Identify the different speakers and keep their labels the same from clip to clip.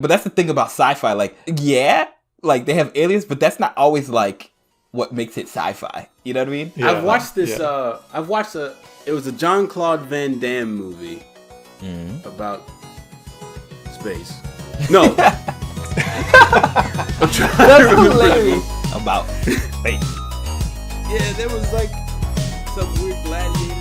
Speaker 1: But that's the thing about sci-fi. Like, yeah, like they have aliens, but that's not always like what makes it sci-fi. You know what I mean?
Speaker 2: Yeah.
Speaker 3: I've watched this. It was a Jean-Claude Van Damme movie about space. No. I'm trying
Speaker 1: That's
Speaker 3: to remember.
Speaker 1: hilarious. About space.
Speaker 3: Yeah, there was like some weird gladiators.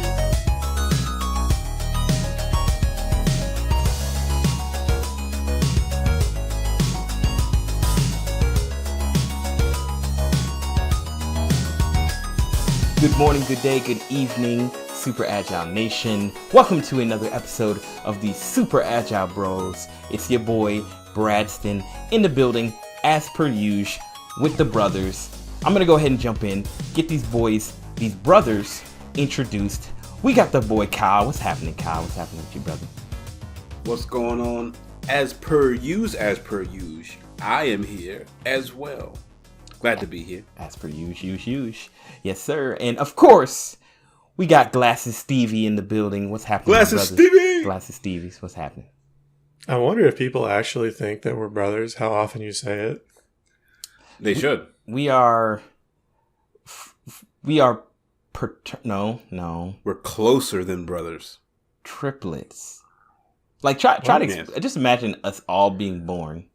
Speaker 1: Good morning, good day, good evening, Super Agile Nation. Welcome to another episode of the Super Agile Bros. It's your boy, Bradston, in the building, as per usual, with the brothers. I'm going to go ahead and jump in, get these brothers, introduced. We got the boy, Kyle. What's happening, Kyle? What's happening with you, brother?
Speaker 3: What's going on? As per usual, I am here as well. Glad to be here.
Speaker 1: As per usual. Yes, sir. And of course, we got Glasses Stevie in the building. What's happening,
Speaker 3: Glasses Stevie!
Speaker 1: Glasses Stevie's. What's happening?
Speaker 2: I wonder if people actually think that we're brothers, how often you say it.
Speaker 3: They should.
Speaker 1: We are. No.
Speaker 3: We're closer than brothers.
Speaker 1: Triplets. Like try to just imagine us all being born.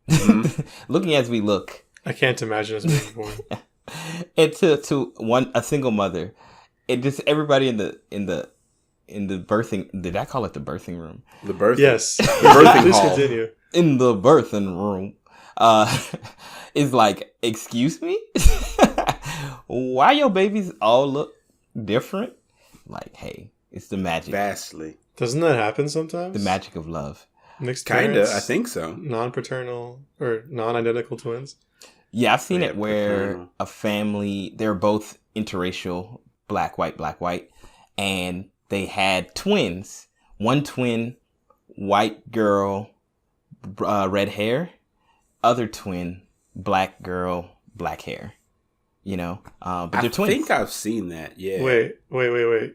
Speaker 3: Mm-hmm.
Speaker 1: Looking as we look.
Speaker 2: I can't imagine us being born.
Speaker 1: And to a single mother. And just everybody in the birthing, did I call it the birthing room?
Speaker 3: The birthing.
Speaker 2: Yes.
Speaker 3: The birthing
Speaker 2: Please
Speaker 3: hall.
Speaker 2: continue.
Speaker 1: In the birthing room. Is like, excuse me? Why your babies all look different? Like, hey, it's the magic.
Speaker 3: Vastly.
Speaker 2: Doesn't that happen sometimes?
Speaker 1: The magic of love.
Speaker 2: Mixed
Speaker 3: Kinda,
Speaker 2: parents,
Speaker 3: I think so.
Speaker 2: Non-paternal or non-identical twins.
Speaker 1: Yeah, I've seen
Speaker 3: Yeah,
Speaker 1: it where
Speaker 3: paternal.
Speaker 1: a family, they're both interracial, black, white, and they had twins. One twin, white girl, red hair. Other twin, black girl, black hair. You know, but they're twins.
Speaker 3: I think I've seen that, yeah.
Speaker 2: Wait.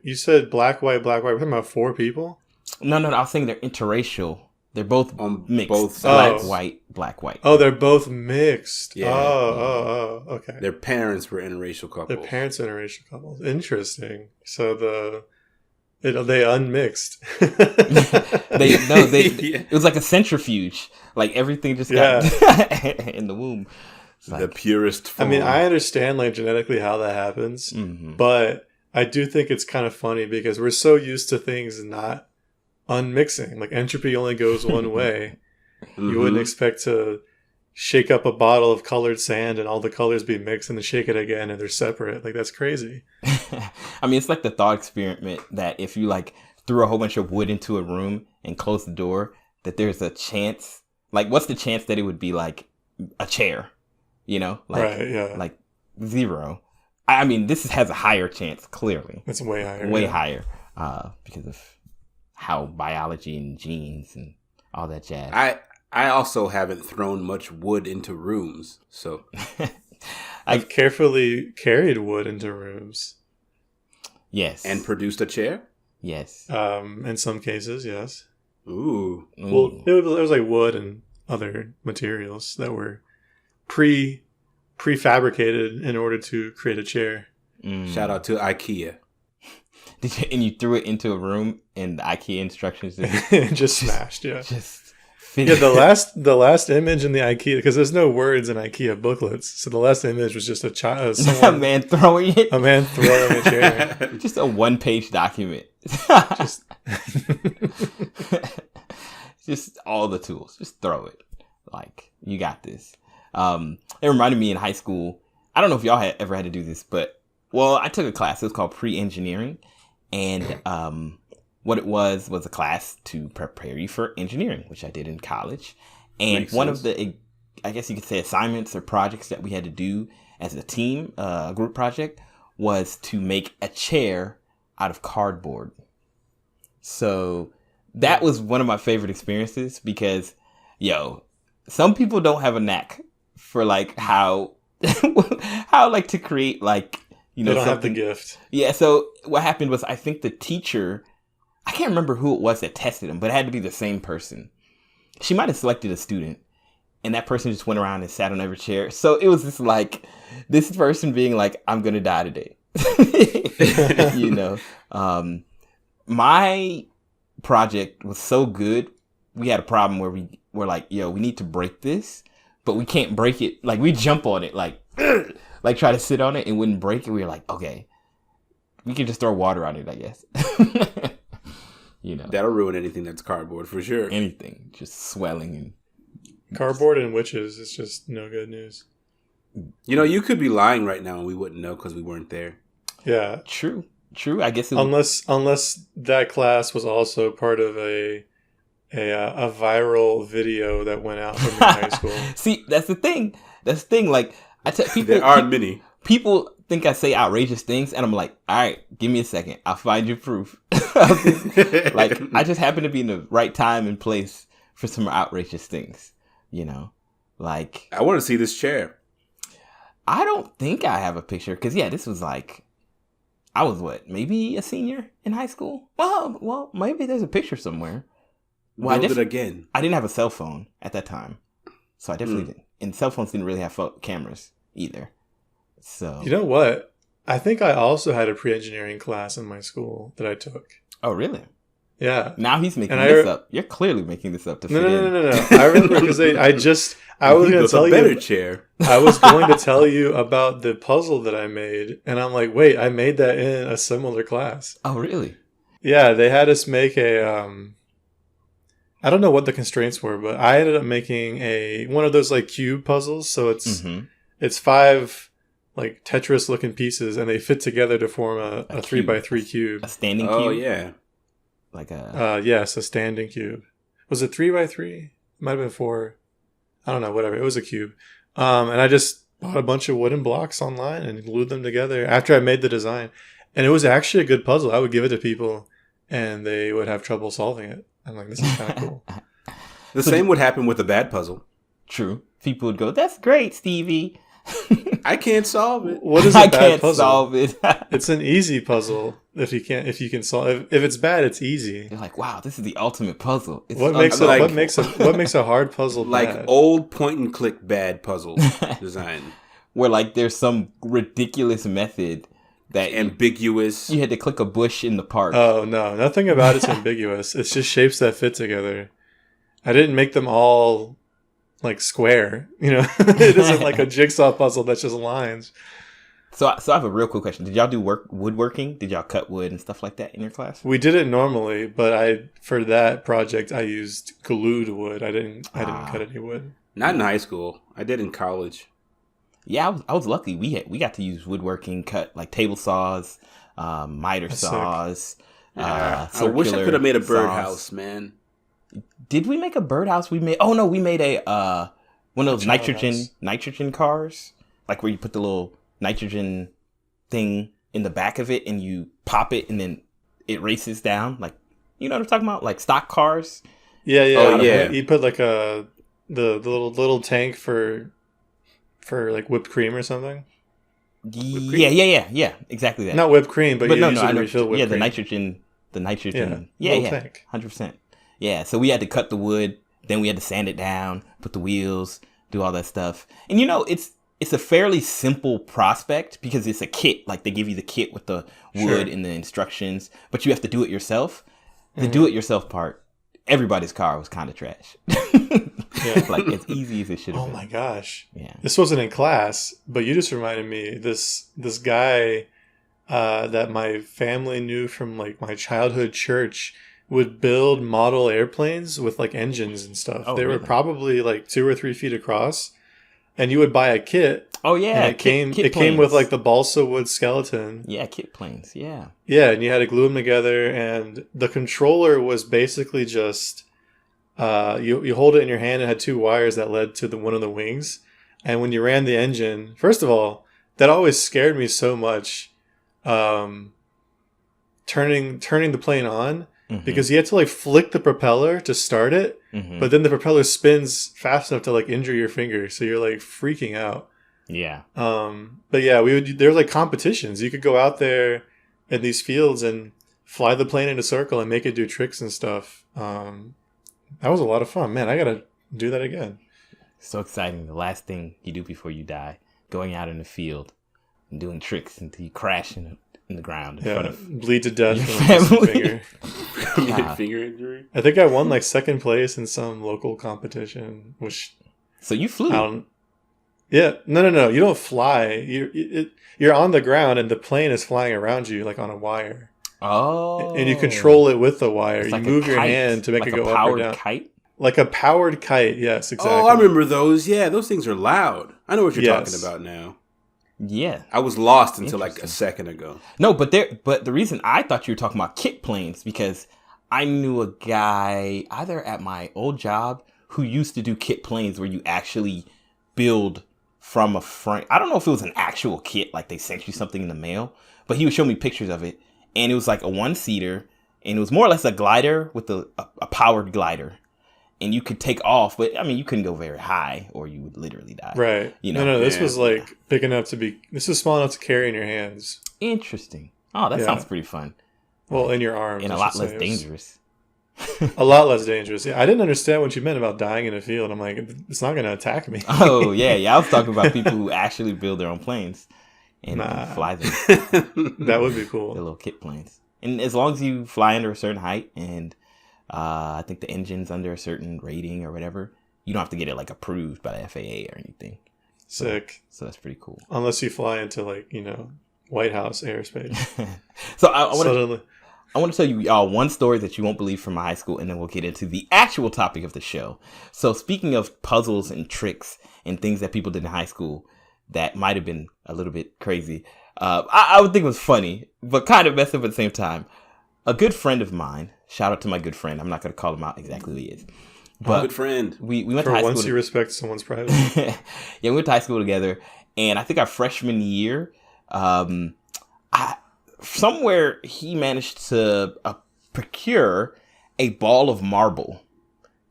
Speaker 2: You said black, white. We're talking about 4 people?
Speaker 1: No, I was saying they're interracial. They're both
Speaker 3: On
Speaker 1: mixed.
Speaker 3: both
Speaker 1: black,
Speaker 3: sides.
Speaker 1: black, white.
Speaker 2: Oh, they're both mixed.
Speaker 3: Yeah.
Speaker 2: Oh, okay.
Speaker 3: Their parents were interracial couples.
Speaker 2: Their parents are interracial couples. Interesting. So they unmixed.
Speaker 1: It was like a centrifuge. Like everything just got in the womb. It's
Speaker 3: the purest form.
Speaker 2: I mean, I understand like genetically how that happens, but I do think it's kind of funny because we're so used to things not unmixing. Like entropy only goes one way. You wouldn't expect to shake up a bottle of colored sand and all the colors be mixed and then shake it again and they're separate. Like that's crazy.
Speaker 1: I mean, it's like the thought experiment that if you like threw a whole bunch of wood into a room and closed the door, that there's a chance. Like, what's the chance that it would be like a chair? You know, like,
Speaker 2: right? Yeah,
Speaker 1: like 0. I mean, this has a higher chance. Clearly,
Speaker 2: it's way higher.
Speaker 1: Way higher, because of how biology and genes and all that jazz.
Speaker 3: I also haven't thrown much wood into rooms, so
Speaker 2: I've carefully carried wood into rooms.
Speaker 1: Yes,
Speaker 3: and produced a chair.
Speaker 1: Yes.
Speaker 2: In some cases, yes.
Speaker 3: Ooh.
Speaker 2: Well, it was like wood and other materials that were prefabricated in order to create a chair.
Speaker 3: Shout out to IKEA.
Speaker 1: And you threw it into a room, and the IKEA instructions
Speaker 2: just smashed. Yeah,
Speaker 1: just
Speaker 2: finished. The last image in the IKEA, because there's no words in IKEA booklets, so the last image was just a
Speaker 1: man throwing it,
Speaker 2: a man throwing a chair,
Speaker 1: just a 1-page document, just all the tools, just throw it, like you got this. It reminded me in high school. I don't know if y'all ever had to do this, but I took a class. It was called pre-engineering. And what it was a class to prepare you for engineering, which I did in college. And
Speaker 3: Makes
Speaker 1: one
Speaker 3: sense.
Speaker 1: of the, I guess you could say, assignments or projects that we had to do as a team, a group project, was to make a chair out of cardboard. So that was one of my favorite experiences because, some people don't have a knack for like how like to create like,
Speaker 2: they don't have the gift.
Speaker 1: Yeah, so what happened was I think the teacher, I can't remember who it was that tested him, but it had to be the same person. she might have selected a student, and that person just went around and sat on every chair. So it was just like this person being like, "I'm gonna die today," you know. My project was so good. We had a problem where we were like, "Yo, we need to break this, but we can't break it." Like we jump on it, like try to sit on it and wouldn't break it. We were like, "Okay, we can just throw water on it, I guess." You know,
Speaker 3: that'll ruin anything that's cardboard for sure.
Speaker 1: Anything just swelling and
Speaker 2: cardboard and witches is just no good news.
Speaker 3: You know, you could be lying right now and we wouldn't know because we weren't there.
Speaker 2: Yeah,
Speaker 1: true. I guess
Speaker 2: unless that class was also part of a viral video that went out from high school.
Speaker 1: See, that's the thing. Like I tell people,
Speaker 3: there aren't many
Speaker 1: people think I say outrageous things, and I'm like, all right, give me a second, I'll find you proof. Like I just happen to be in the right time and place for some outrageous things. You know, like
Speaker 3: I want to see this chair.
Speaker 1: I don't think I have a picture because this was like. I was maybe a senior in high school? Well, maybe there's a picture somewhere. Well,
Speaker 3: Build it again.
Speaker 1: I didn't have a cell phone at that time, so I definitely didn't. And cell phones didn't really have cameras either. So
Speaker 2: you know what? I think I also had a pre-engineering class in my school that I took.
Speaker 1: Oh, really?
Speaker 2: Yeah.
Speaker 1: Now he's making this up. You're clearly making this up to fit in.
Speaker 2: No. I remember because I was going to tell you.
Speaker 3: Better chair.
Speaker 2: I was going to tell you about the puzzle that I made, and I'm like, wait, I made that in a similar class.
Speaker 1: Oh, really?
Speaker 2: Yeah, they had us make a. I don't know what the constraints were, but I ended up making one of those like cube puzzles. So it's 5 like Tetris looking pieces, and they fit together to form a 3x3 cube.
Speaker 1: A standing cube.
Speaker 3: Oh yeah.
Speaker 1: Like a
Speaker 2: yes, a standing cube. Was it 3x3? Might have been 4. I don't know, whatever. It was a cube. And I just bought a bunch of wooden blocks online and glued them together after I made the design. And it was actually a good puzzle. I would give it to people and they would have trouble solving it. I'm like, this is kind of cool.
Speaker 3: The same would happen with a bad puzzle.
Speaker 1: True. People would go, "That's great, Stevie."
Speaker 3: I can't solve it.
Speaker 2: What is a bad
Speaker 1: can't
Speaker 2: puzzle?
Speaker 1: Solve it.
Speaker 2: It's an easy puzzle. If you can solve if it's bad, it's easy.
Speaker 1: You're like, wow, this is the ultimate puzzle. It's
Speaker 2: What makes a hard puzzle bad?
Speaker 3: Like old point and click bad puzzle design.
Speaker 1: Where like there's some ridiculous method that
Speaker 3: ambiguous.
Speaker 1: You had to click a bush in the park.
Speaker 2: Oh no, nothing about it's ambiguous. It's just shapes that fit together. I didn't make them all like square, you know. It isn't like a jigsaw puzzle that's just lines.
Speaker 1: So I have a real quick question. Did y'all do woodworking? Did y'all cut wood and stuff like that in your class?
Speaker 2: We did it normally, but for that project I used glued wood. I didn't cut any wood.
Speaker 3: Not in high school. I did in college.
Speaker 1: Yeah, I was lucky. We got to use woodworking, cut like table saws, miter saws.
Speaker 3: I wish I could have made a birdhouse, man.
Speaker 1: Did we make a birdhouse? We made a one of those nitrogen cars, like where you put the little nitrogen thing in the back of it and you pop it and then it races down. Like, you know what I'm talking about? Like stock cars.
Speaker 2: Yeah.
Speaker 3: Oh, yeah.
Speaker 2: You put like the little tank for like whipped cream or something.
Speaker 1: Yeah. Exactly that.
Speaker 2: Not whipped cream, but you
Speaker 1: no,
Speaker 2: usually refill whipped cream.
Speaker 1: the nitrogen.
Speaker 2: Yeah, tank.
Speaker 1: 100%. Yeah, so we had to cut the wood, then we had to sand it down, put the wheels, do all that stuff. And you know, it's a fairly simple prospect because it's a kit. Like they give you the kit with the wood and the instructions, but you have to do it yourself. The do it yourself part, everybody's car was kind of trash. Like as easy as it should have been.
Speaker 2: Oh my gosh.
Speaker 1: Yeah.
Speaker 2: This wasn't in class, but you just reminded me this guy that my family knew from like my childhood church would build model airplanes with like engines and stuff. They were probably like 2 or 3 feet across, and you would buy a kit.
Speaker 1: Oh yeah,
Speaker 2: and it came with like the balsa wood skeleton.
Speaker 1: Yeah, kit planes. Yeah.
Speaker 2: Yeah, and you had to glue them together, and the controller was basically just you hold it in your hand and had 2 wires that led to one of the wings. And when you ran the engine, first of all, that always scared me so much. Turning the plane on. Mm-hmm. Because you had to like flick the propeller to start it, but then the propeller spins fast enough to like injure your finger, so you're like freaking out.
Speaker 1: Yeah.
Speaker 2: But yeah, there were like competitions. You could go out there in these fields and fly the plane in a circle and make it do tricks and stuff. That was a lot of fun, man. I gotta do that again.
Speaker 1: So exciting. The last thing you do before you die, going out in the field and doing tricks until you crash in the ground in front of
Speaker 2: bleed to death
Speaker 1: your
Speaker 2: from a missing
Speaker 1: family.
Speaker 2: finger.
Speaker 3: Finger injury.
Speaker 2: I think I won like second place in some local competition, which
Speaker 1: So you flew.
Speaker 2: Yeah, no. You don't fly. You're on the ground, and the plane is flying around you like on a wire.
Speaker 1: Oh.
Speaker 2: And you control it with the wire.
Speaker 1: It's
Speaker 2: You
Speaker 1: like
Speaker 2: move
Speaker 1: a
Speaker 2: your
Speaker 1: kite,
Speaker 2: hand to make
Speaker 1: like
Speaker 2: it go
Speaker 1: a
Speaker 2: up or
Speaker 1: powered
Speaker 2: down.
Speaker 1: kite.
Speaker 2: Like a powered kite. Yes, exactly.
Speaker 3: Oh, I remember those. Yeah, those things are loud. I know what you're
Speaker 2: Yes.
Speaker 3: talking about now.
Speaker 1: Yeah.
Speaker 3: I was lost until like a second ago.
Speaker 1: No, but the reason I thought you were talking about kit planes because I knew a guy either at my old job who used to do kit planes where you actually build from a frame. I don't know if it was an actual kit, like they sent you something in the mail, but he would show me pictures of it, and it was like a one-seater, and it was more or less a glider with a powered glider. And you could take off, but I mean, you couldn't go very high or you would literally die.
Speaker 2: Right.
Speaker 1: You know?
Speaker 2: No, this was like big enough to be, this is small enough to carry in your hands.
Speaker 1: Interesting. Oh, that sounds pretty fun.
Speaker 2: Well, in your arms.
Speaker 1: And a lot less dangerous.
Speaker 2: A lot less dangerous. Yeah, I didn't understand what you meant about dying in a field. I'm like, it's not going to attack me.
Speaker 1: Oh, yeah. I was talking about people who actually build their own planes and fly them.
Speaker 2: That would be cool.
Speaker 1: The little kit planes. And as long as you fly under a certain height and I think the engine's under a certain rating or whatever, you don't have to get it like approved by the FAA or anything.
Speaker 2: Sick.
Speaker 1: So that's pretty cool.
Speaker 2: Unless you fly into like, White House airspace.
Speaker 1: So I want to tell you one story that you won't believe from my high school, and then we'll get into the actual topic of the show. So speaking of puzzles and tricks and things that people did in high school that might have been a little bit crazy, I would think it was funny, but kind of messed up at the same time. A good friend of mine, shout out to my good friend. I'm not going to call him out exactly who he is. But
Speaker 3: good friend.
Speaker 1: We went
Speaker 2: For
Speaker 1: to high school.
Speaker 2: once you respect someone's privacy.
Speaker 1: Yeah, we went to high school together. And I think our freshman year, somewhere he managed to procure a ball of marble.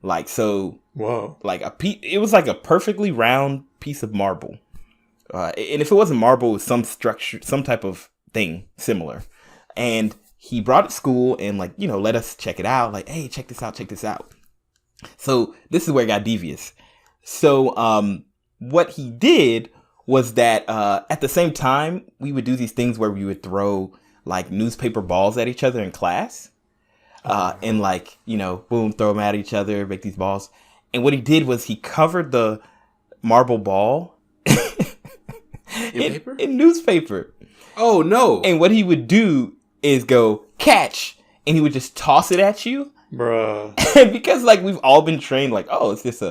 Speaker 2: Whoa.
Speaker 1: It was like a perfectly round piece of marble. And if it wasn't marble, it was some structure, some type of thing similar. And he brought it to school and let us check it out. Like, hey, check this out. So this is where it got devious. So what he did was that at the same time, we would do these things where we would throw like newspaper balls at each other in class. And boom, throw them at each other, make these balls. And what he did was he covered the marble ball in newspaper.
Speaker 3: Oh, no.
Speaker 1: And what he would do is go catch, and he would just toss it at you.
Speaker 2: Bruh.
Speaker 1: And because we've all been trained it's just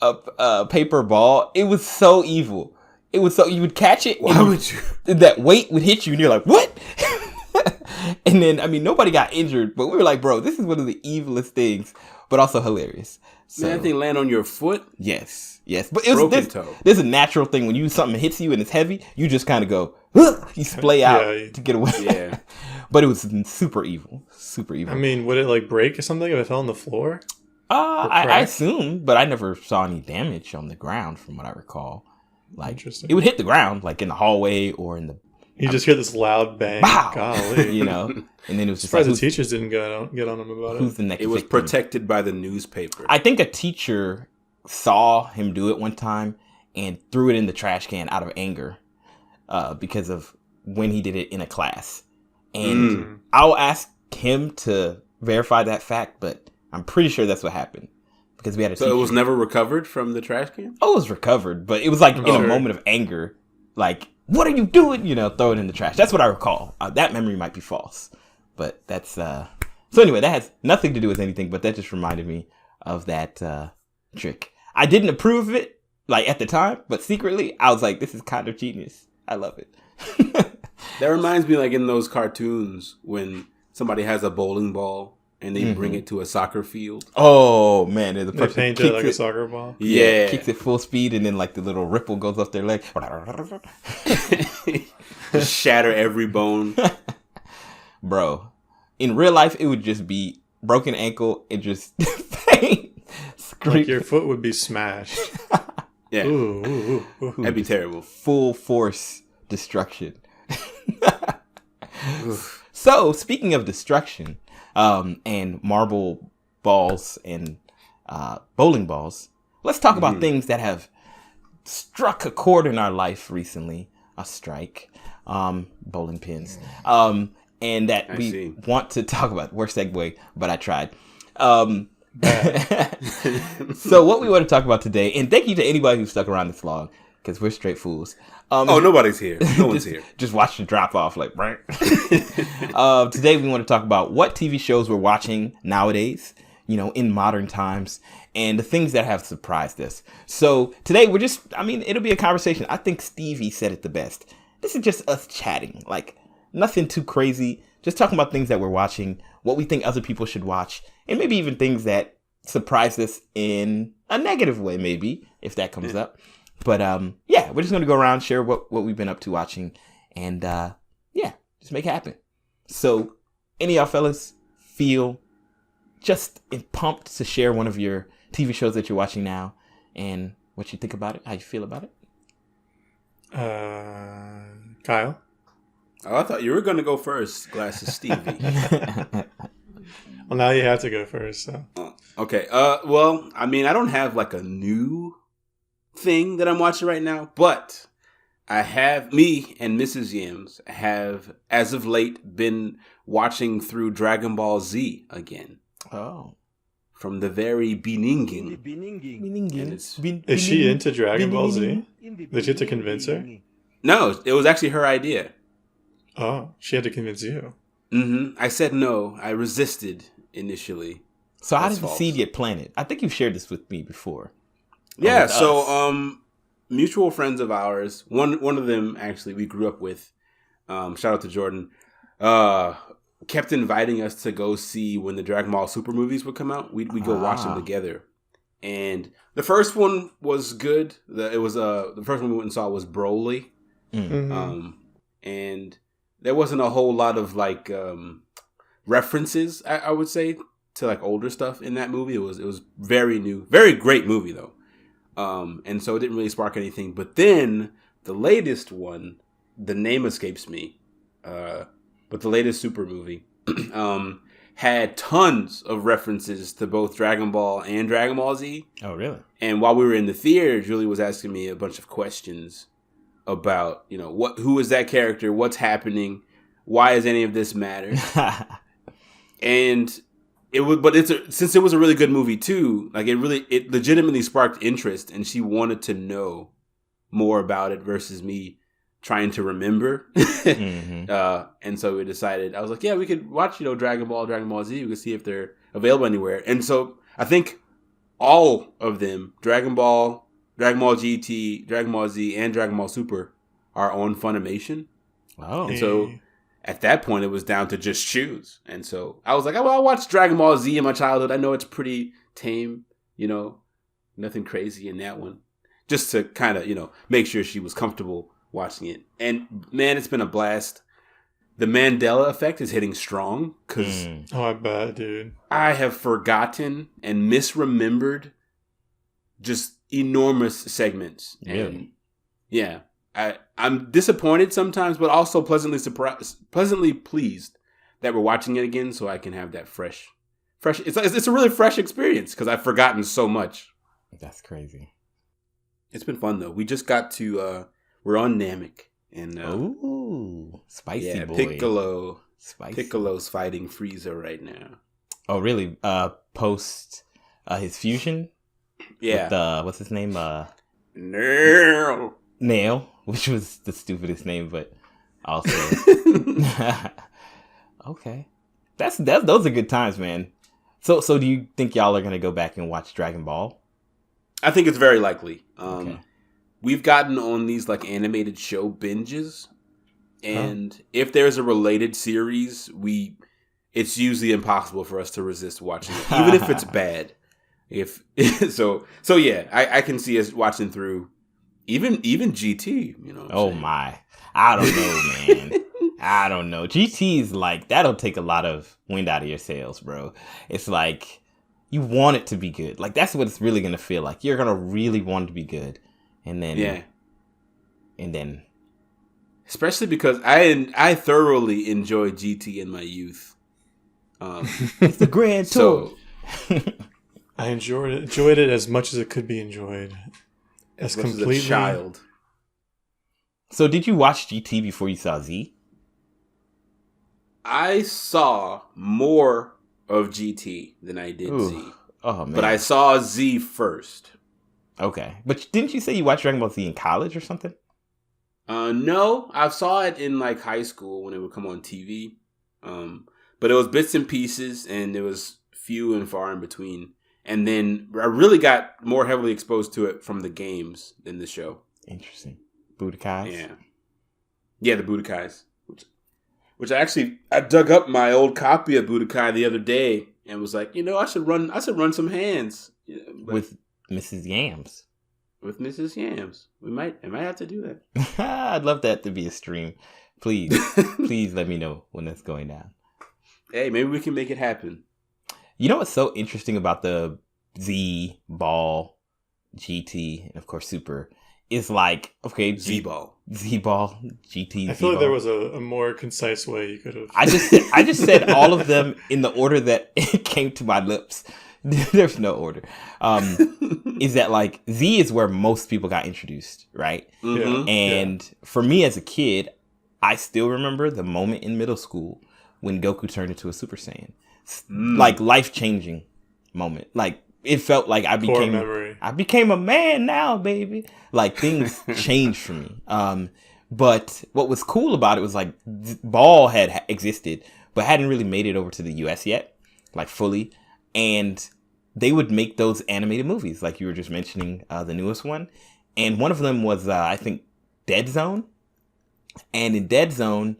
Speaker 1: a paper ball. It was so evil. It was so, you would catch it.
Speaker 3: Why would you?
Speaker 1: That weight would hit you and you're like, what? And then, nobody got injured, but we were like, bro, this is one of the evilest things, but also hilarious. So,
Speaker 3: Man, that thing land on your foot?
Speaker 1: Yes. But there's a natural thing when something hits you and it's heavy, you just kind of go, you splay out to get away.
Speaker 3: Yeah.
Speaker 1: But it was super evil.
Speaker 2: Would it break or something if it fell on the floor?
Speaker 1: I assume, but I never saw any damage on the ground from what I recall.
Speaker 2: Interesting.
Speaker 1: It would hit the ground, in the hallway or in the...
Speaker 2: You just hear this loud bang.
Speaker 1: Wow.
Speaker 2: Golly.
Speaker 1: And then it was just
Speaker 2: surprised the teachers didn't get on him about
Speaker 1: who's
Speaker 2: it.
Speaker 1: the next
Speaker 3: It was
Speaker 1: victim?
Speaker 3: protected by the newspaper.
Speaker 1: I think a teacher saw him do it one time and threw it in the trash can out of anger because of when he did it in a class. And I'll ask him to verify that fact, but I'm pretty sure that's what happened. Because we had a teacher.
Speaker 3: So it was never recovered from the trash can?
Speaker 1: Oh, it was recovered, but it was in a moment of anger. What are you doing? Throw it in the trash. That's what I recall. That memory might be false. But that's... So anyway, that has nothing to do with anything, but that just reminded me of that trick. I didn't approve of it, at the time, but secretly, I was like, this is kind of genius. I love it.
Speaker 3: That reminds me in those cartoons when somebody has a bowling ball and they bring it to a soccer field.
Speaker 1: Oh, man. The
Speaker 2: They
Speaker 1: person
Speaker 2: paint it like a soccer ball?
Speaker 3: Yeah.
Speaker 1: Kicks it full speed, and then the little ripple goes off their leg.
Speaker 3: Just shatter every bone.
Speaker 1: Bro, in real life, it would just be broken ankle and just pain.
Speaker 2: Your foot would be smashed.
Speaker 3: Yeah.
Speaker 2: Ooh.
Speaker 3: That'd be terrible.
Speaker 1: Full force destruction. So, speaking of destruction and marble balls and bowling balls, let's talk about things that have struck a chord in our life recently. A strike, bowling pins, and that we want to talk about. Worst segue, but I tried. So what we want to talk about today, and thank you to anybody who stuck around this long, because we're straight fools.
Speaker 3: Nobody's here. No one's here.
Speaker 1: Just watch the drop off, like, right? Today we want to talk about what TV shows we're watching nowadays, in modern times, and the things that have surprised us. So today it'll be a conversation. I think Stevie said it the best. This is just us chatting, like nothing too crazy. Just talking about things that we're watching, what we think other people should watch, and maybe even things that surprise us in a negative way, maybe, if that comes up. But we're just going to go around, share what we've been up to watching, and just make it happen. So any of y'all fellas feel just pumped to share one of your TV shows that you're watching now and what you think about it, how you feel about it?
Speaker 2: Kyle?
Speaker 3: Oh, I thought you were going to go first, Glasses Stevie.
Speaker 2: Well, now you have to go first. So.
Speaker 3: Okay. Well, I don't have like a new thing that I'm watching right now, but me and Mrs. Yams have, as of late, been watching through Dragon Ball Z again.
Speaker 1: Oh.
Speaker 3: From the very beginning.
Speaker 2: Is she into Dragon Ball Z? Did you have to convince her?
Speaker 3: No, it was actually her idea.
Speaker 2: Oh, she had to convince you.
Speaker 3: Mm-hmm. I said no. I resisted initially.
Speaker 1: So how did the seed get planted? I think you've shared this with me before.
Speaker 3: Yeah, so mutual friends of ours, one of them actually we grew up with, shout out to Jordan, kept inviting us to go see when the Dragon Ball Super movies would come out. We'd go watch them together. And the first one was good. The first one we went and saw was Broly. Mm-hmm. And there wasn't a whole lot of like references, I would say, to like older stuff in that movie. It was very new, very great movie though. And so it didn't really spark anything. But then the latest one, the name escapes me, but the latest Super movie had tons of references to both Dragon Ball and Dragon Ball Z.
Speaker 1: Oh, really? And
Speaker 3: while we were in the theater, Julie was asking me a bunch of questions about, who is that character? What's happening? Why does any of this matter? And since it was a really good movie too, like it legitimately sparked interest, and she wanted to know more about it versus me trying to remember. Mm-hmm. And so we decided, I was like, yeah, we could watch, Dragon Ball Z. We could see if they're available anywhere. And so I think all of them, Dragon Ball GT, Dragon Ball Z, and Dragon Ball Super are on Funimation.
Speaker 1: Oh.
Speaker 3: And so at that point, it was down to just choose. And so I was like, I watched Dragon Ball Z in my childhood. I know it's pretty tame, nothing crazy in that one. Just to kind of, make sure she was comfortable watching it. And man, it's been a blast. The Mandela effect is hitting strong because
Speaker 2: oh, I bet, dude.
Speaker 3: I have forgotten and misremembered just enormous segments.
Speaker 1: Really?
Speaker 3: And yeah, I'm disappointed sometimes, but also pleasantly pleased that we're watching it again, so I can have that fresh. It's a really fresh experience because I've forgotten so much.
Speaker 1: That's crazy.
Speaker 3: It's been fun though. We just got to. We're on Namek, and
Speaker 1: ooh, spicy boy.
Speaker 3: Piccolo.
Speaker 1: Spicy.
Speaker 3: Piccolo's fighting Frieza right now.
Speaker 1: Oh, really? Post his fusion.
Speaker 3: Yeah.
Speaker 1: With, what's his name?
Speaker 3: Nail,
Speaker 1: which was the stupidest name, but also okay. Those are good times, man. So do you think y'all are gonna go back and watch Dragon Ball?
Speaker 3: I think it's very likely.
Speaker 1: Okay.
Speaker 3: We've gotten on these like animated show binges, and if there's a related series, it's usually impossible for us to resist watching it, even if it's bad. So yeah, I can see us watching through even GT.
Speaker 1: Oh my, I don't know, man. I don't know. GT's like that'll take a lot of wind out of your sails, bro. It's like you want it to be good. Like that's what it's really gonna feel like. You're gonna really want it to be good. And then,
Speaker 3: especially because I thoroughly enjoyed GT in my youth.
Speaker 1: It's the grand tour.
Speaker 2: I enjoyed it as much as it could be enjoyed.
Speaker 3: As completely as a child.
Speaker 1: So did you watch GT before you saw Z?
Speaker 3: I saw more of GT than I did Z.
Speaker 1: Oh, man.
Speaker 3: But I saw Z first.
Speaker 1: Okay. But didn't you say you watched Dragon Ball Z in college or something?
Speaker 3: No. I saw it in like high school when it would come on TV. But it was bits and pieces, and it was few and far in between. And then I really got more heavily exposed to it from the games than the show.
Speaker 1: Interesting. Budokais?
Speaker 3: Yeah. Yeah, the Budokais. Which I dug up my old copy of Budokai the other day and was like, I should run some hands.
Speaker 1: With Mrs. Yams.
Speaker 3: With Mrs. Yams. I might have to do that.
Speaker 1: I'd love that to be a stream. Please. Please let me know when that's going down.
Speaker 3: Hey, maybe we can make it happen.
Speaker 1: You know what's so interesting about the Z, Ball, GT, and of course Super is like, okay,
Speaker 3: Z-Ball,
Speaker 1: GT.
Speaker 2: I feel like there was a more concise way you could have.
Speaker 1: I just said all of them in the order that it came to my lips. There's no order. Is that like Z is where most people got introduced, right?
Speaker 3: Mm-hmm.
Speaker 1: And for me as a kid, I still remember the moment in middle school when Goku turned into a Super Saiyan. Like life-changing moment. Like it felt like I became a man now, baby. Like things changed for me. But what was cool about it was like Ball had existed, but hadn't really made it over to the US yet, like fully. And they would make those animated movies, like you were just mentioning, the newest one. And one of them was, I think, Dead Zone. And in Dead Zone,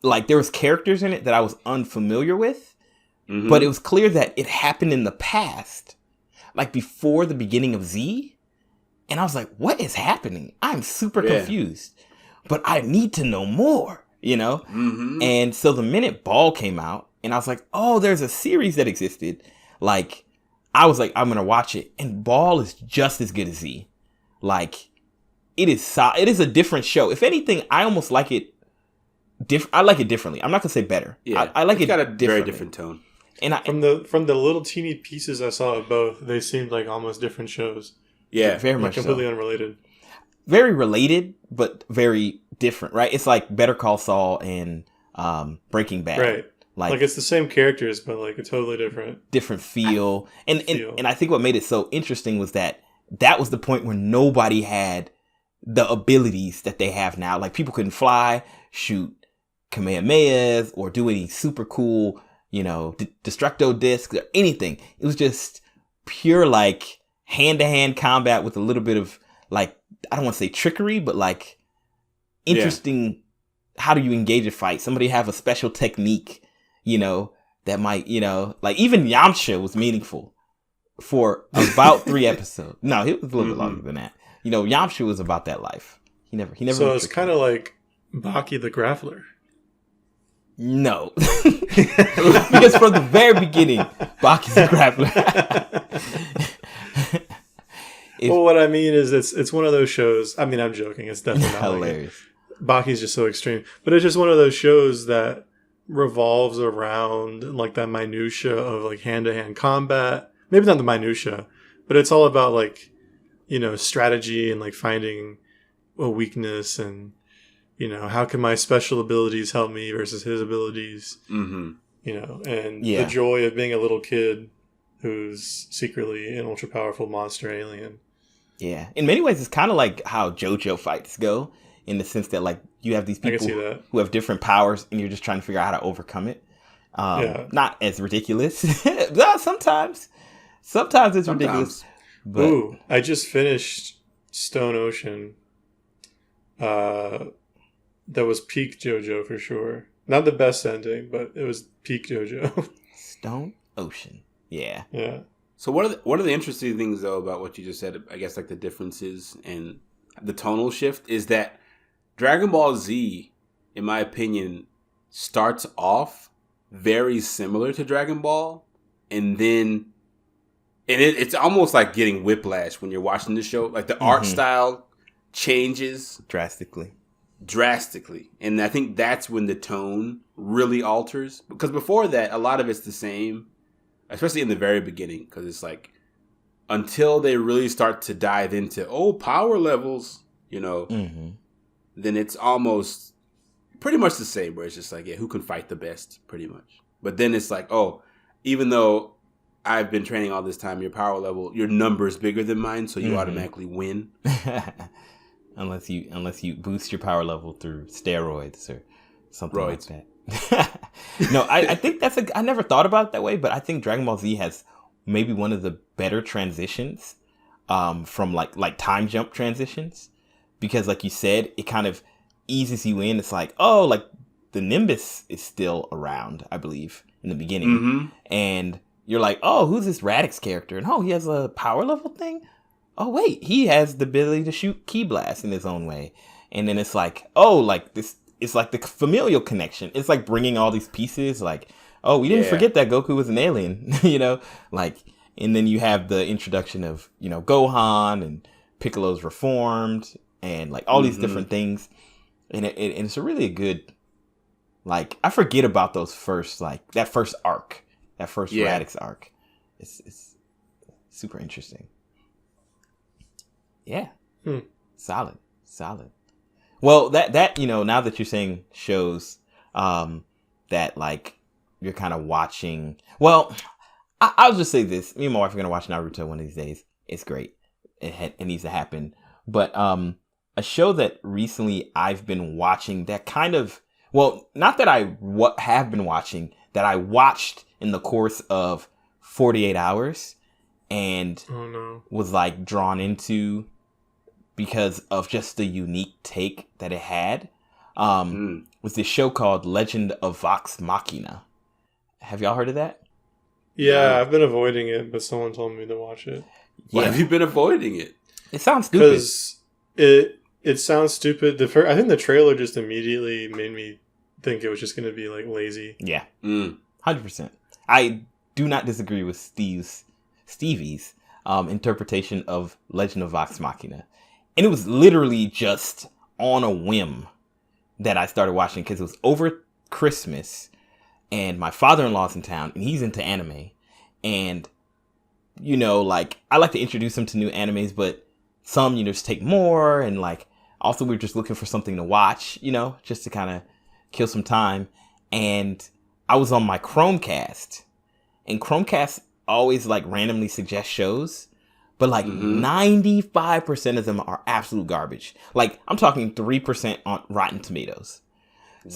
Speaker 1: like there was characters in it that I was unfamiliar with, but it was clear that it happened in the past, like before the beginning of Z. And I was like, what is happening? I'm super confused, but I need to know more, And so the minute Ball came out and I was like, oh, there's a series that existed. Like, I was like, I'm going to watch it. And Ball is just as good as Z. Like, it is a different show. If anything, I almost like it. I like it differently. I'm not going to say better.
Speaker 3: Yeah,
Speaker 1: I like it
Speaker 3: got a very different tone.
Speaker 2: And from the little teeny pieces I saw of both, they seemed like almost different shows.
Speaker 3: Yeah,
Speaker 1: very much
Speaker 2: completely unrelated.
Speaker 1: Very related, but very different, right? It's like Better Call Saul and Breaking Bad,
Speaker 2: right? Like it's the same characters, but like a totally different
Speaker 1: feel. And I think what made it so interesting was that was the point where nobody had the abilities that they have now. Like people couldn't fly, shoot Kamehamehas, or do any super cool, Destructo discs or anything. It was just pure like hand-to-hand combat with a little bit of like, I don't want to say trickery, but like interesting. How do you engage a fight? Somebody have a special technique, that might, like even Yamcha was meaningful for about 3 episodes. No, it was a little bit longer than that. Yamcha was about that life. He never.
Speaker 2: So it's kind of like Baki the Grappler.
Speaker 1: No, because from the very beginning, Baki's a grappler.
Speaker 2: Well, what I mean is, it's one of those shows. I mean, I'm joking. It's definitely not
Speaker 1: hilarious.
Speaker 2: Baki's just so extreme, but it's just one of those shows that revolves around like that minutia of like hand-to-hand combat. Maybe not the minutia, but it's all about like strategy and like finding a weakness and. How can my special abilities help me versus his abilities? And the joy of being a little kid who's secretly an ultra powerful monster alien.
Speaker 1: Yeah. In many ways, it's kind of like how JoJo fights go, in the sense that like you have these people who have different powers and you're just trying to figure out how to overcome it. Not as ridiculous. Sometimes it's ridiculous. But...
Speaker 2: Ooh, I just finished Stone Ocean. That was peak JoJo for sure. Not the best ending, but it was peak JoJo.
Speaker 1: Stone Ocean. Yeah.
Speaker 2: Yeah.
Speaker 3: So one of the interesting things though about what you just said, I guess like the differences and the tonal shift, is that Dragon Ball Z, in my opinion, starts off very similar to Dragon Ball, and then it's almost like getting whiplash when you're watching the show. Like the art style changes
Speaker 1: drastically. And I think that's when the tone really alters, because before that a lot of it's the same.
Speaker 3: especially in the very beginning, because it's like until they really start to dive into power levels, then it's almost pretty much the same. Where it's just like, who can fight the best, pretty much. But then it's like, even though I've been training all this time, your power level, your number is bigger than mine, so you automatically win.
Speaker 1: unless you boost your power level through steroids or something like that. No, I think I never thought about it that way, but I think Dragon Ball Z has maybe one of the better transitions from like time jump transitions, because like you said, it kind of eases you in. It's like, like the Nimbus is still around, I believe, in the beginning, and you're like, who's this Radix character? And he has a power level thing. Oh wait, he has the ability to shoot ki blasts in his own way. And then it's like, like this. It's like the familial connection. It's like bringing all these pieces. Like, we didn't forget that Goku was an alien, Like, and then you have the introduction of Gohan and Piccolo's reformed and like all these different things. And it's a really good. Like, I forget about those first, like that first arc, that first Radix arc. It's super interesting. Yeah. Solid. Well, that now that you're saying shows that like you're kind of watching. Well, I'll just say this: me and my wife are gonna watch Naruto one of these days. It's great. It needs to happen. But a show that recently I've been watching that kind of, not that I have been watching, that I watched in the course of 48 hours and was like drawn into because of just the unique take that it had, was this show called Legend of Vox Machina. Have y'all heard of that?
Speaker 2: Yeah, I've been avoiding it, but someone told me to watch it.
Speaker 3: Why have you been avoiding it?
Speaker 1: It sounds stupid.
Speaker 2: Because it sounds stupid. I think the trailer just immediately made me think it was just going to be like lazy.
Speaker 1: Yeah, 100%. I do not disagree with Stevie's interpretation of Legend of Vox Machina. And it was literally just on a whim that I started watching because it was over Christmas and my father-in-law's in town and he's into anime. And, like I like to introduce him to new animes, but some, just take more. And like, also we were just looking for something to watch, just to kind of kill some time. And I was on my Chromecast, and Chromecast always like randomly suggest shows. But like 95% of them are absolute garbage. Like I'm talking 3% on Rotten Tomatoes.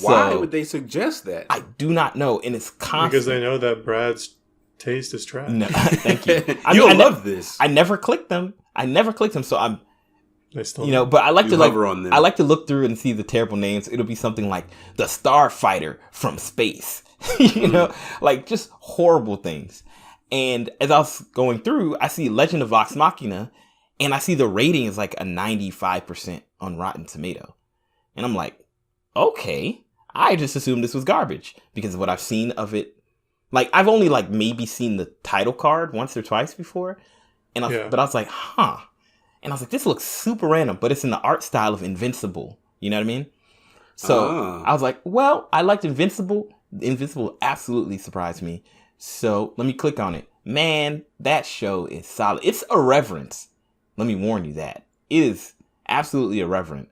Speaker 3: Why would they suggest that?
Speaker 1: I do not know. And it's constant.
Speaker 2: Because they know that Brad's taste is trash.
Speaker 1: No, thank you.
Speaker 3: I love this.
Speaker 1: I never clicked them. So I'm,
Speaker 2: they still
Speaker 1: but I like to
Speaker 3: on them.
Speaker 1: I like to look through and see the terrible names. It'll be something like the Starfighter from space, like just horrible things. And as I was going through, I see Legend of Vox Machina, and I see the rating is like a 95% on Rotten Tomato. And I'm like, okay, I just assumed this was garbage because of what I've seen of it. Like, I've only like maybe seen the title card once or twice before. But I was like, huh. And I was like, this looks super random, but it's in the art style of Invincible. You know what I mean? So I was like, well, I liked Invincible. Invincible absolutely surprised me. So let me click on it. Man, that show is solid. It's irreverent. Let me warn you that. It is absolutely irreverent.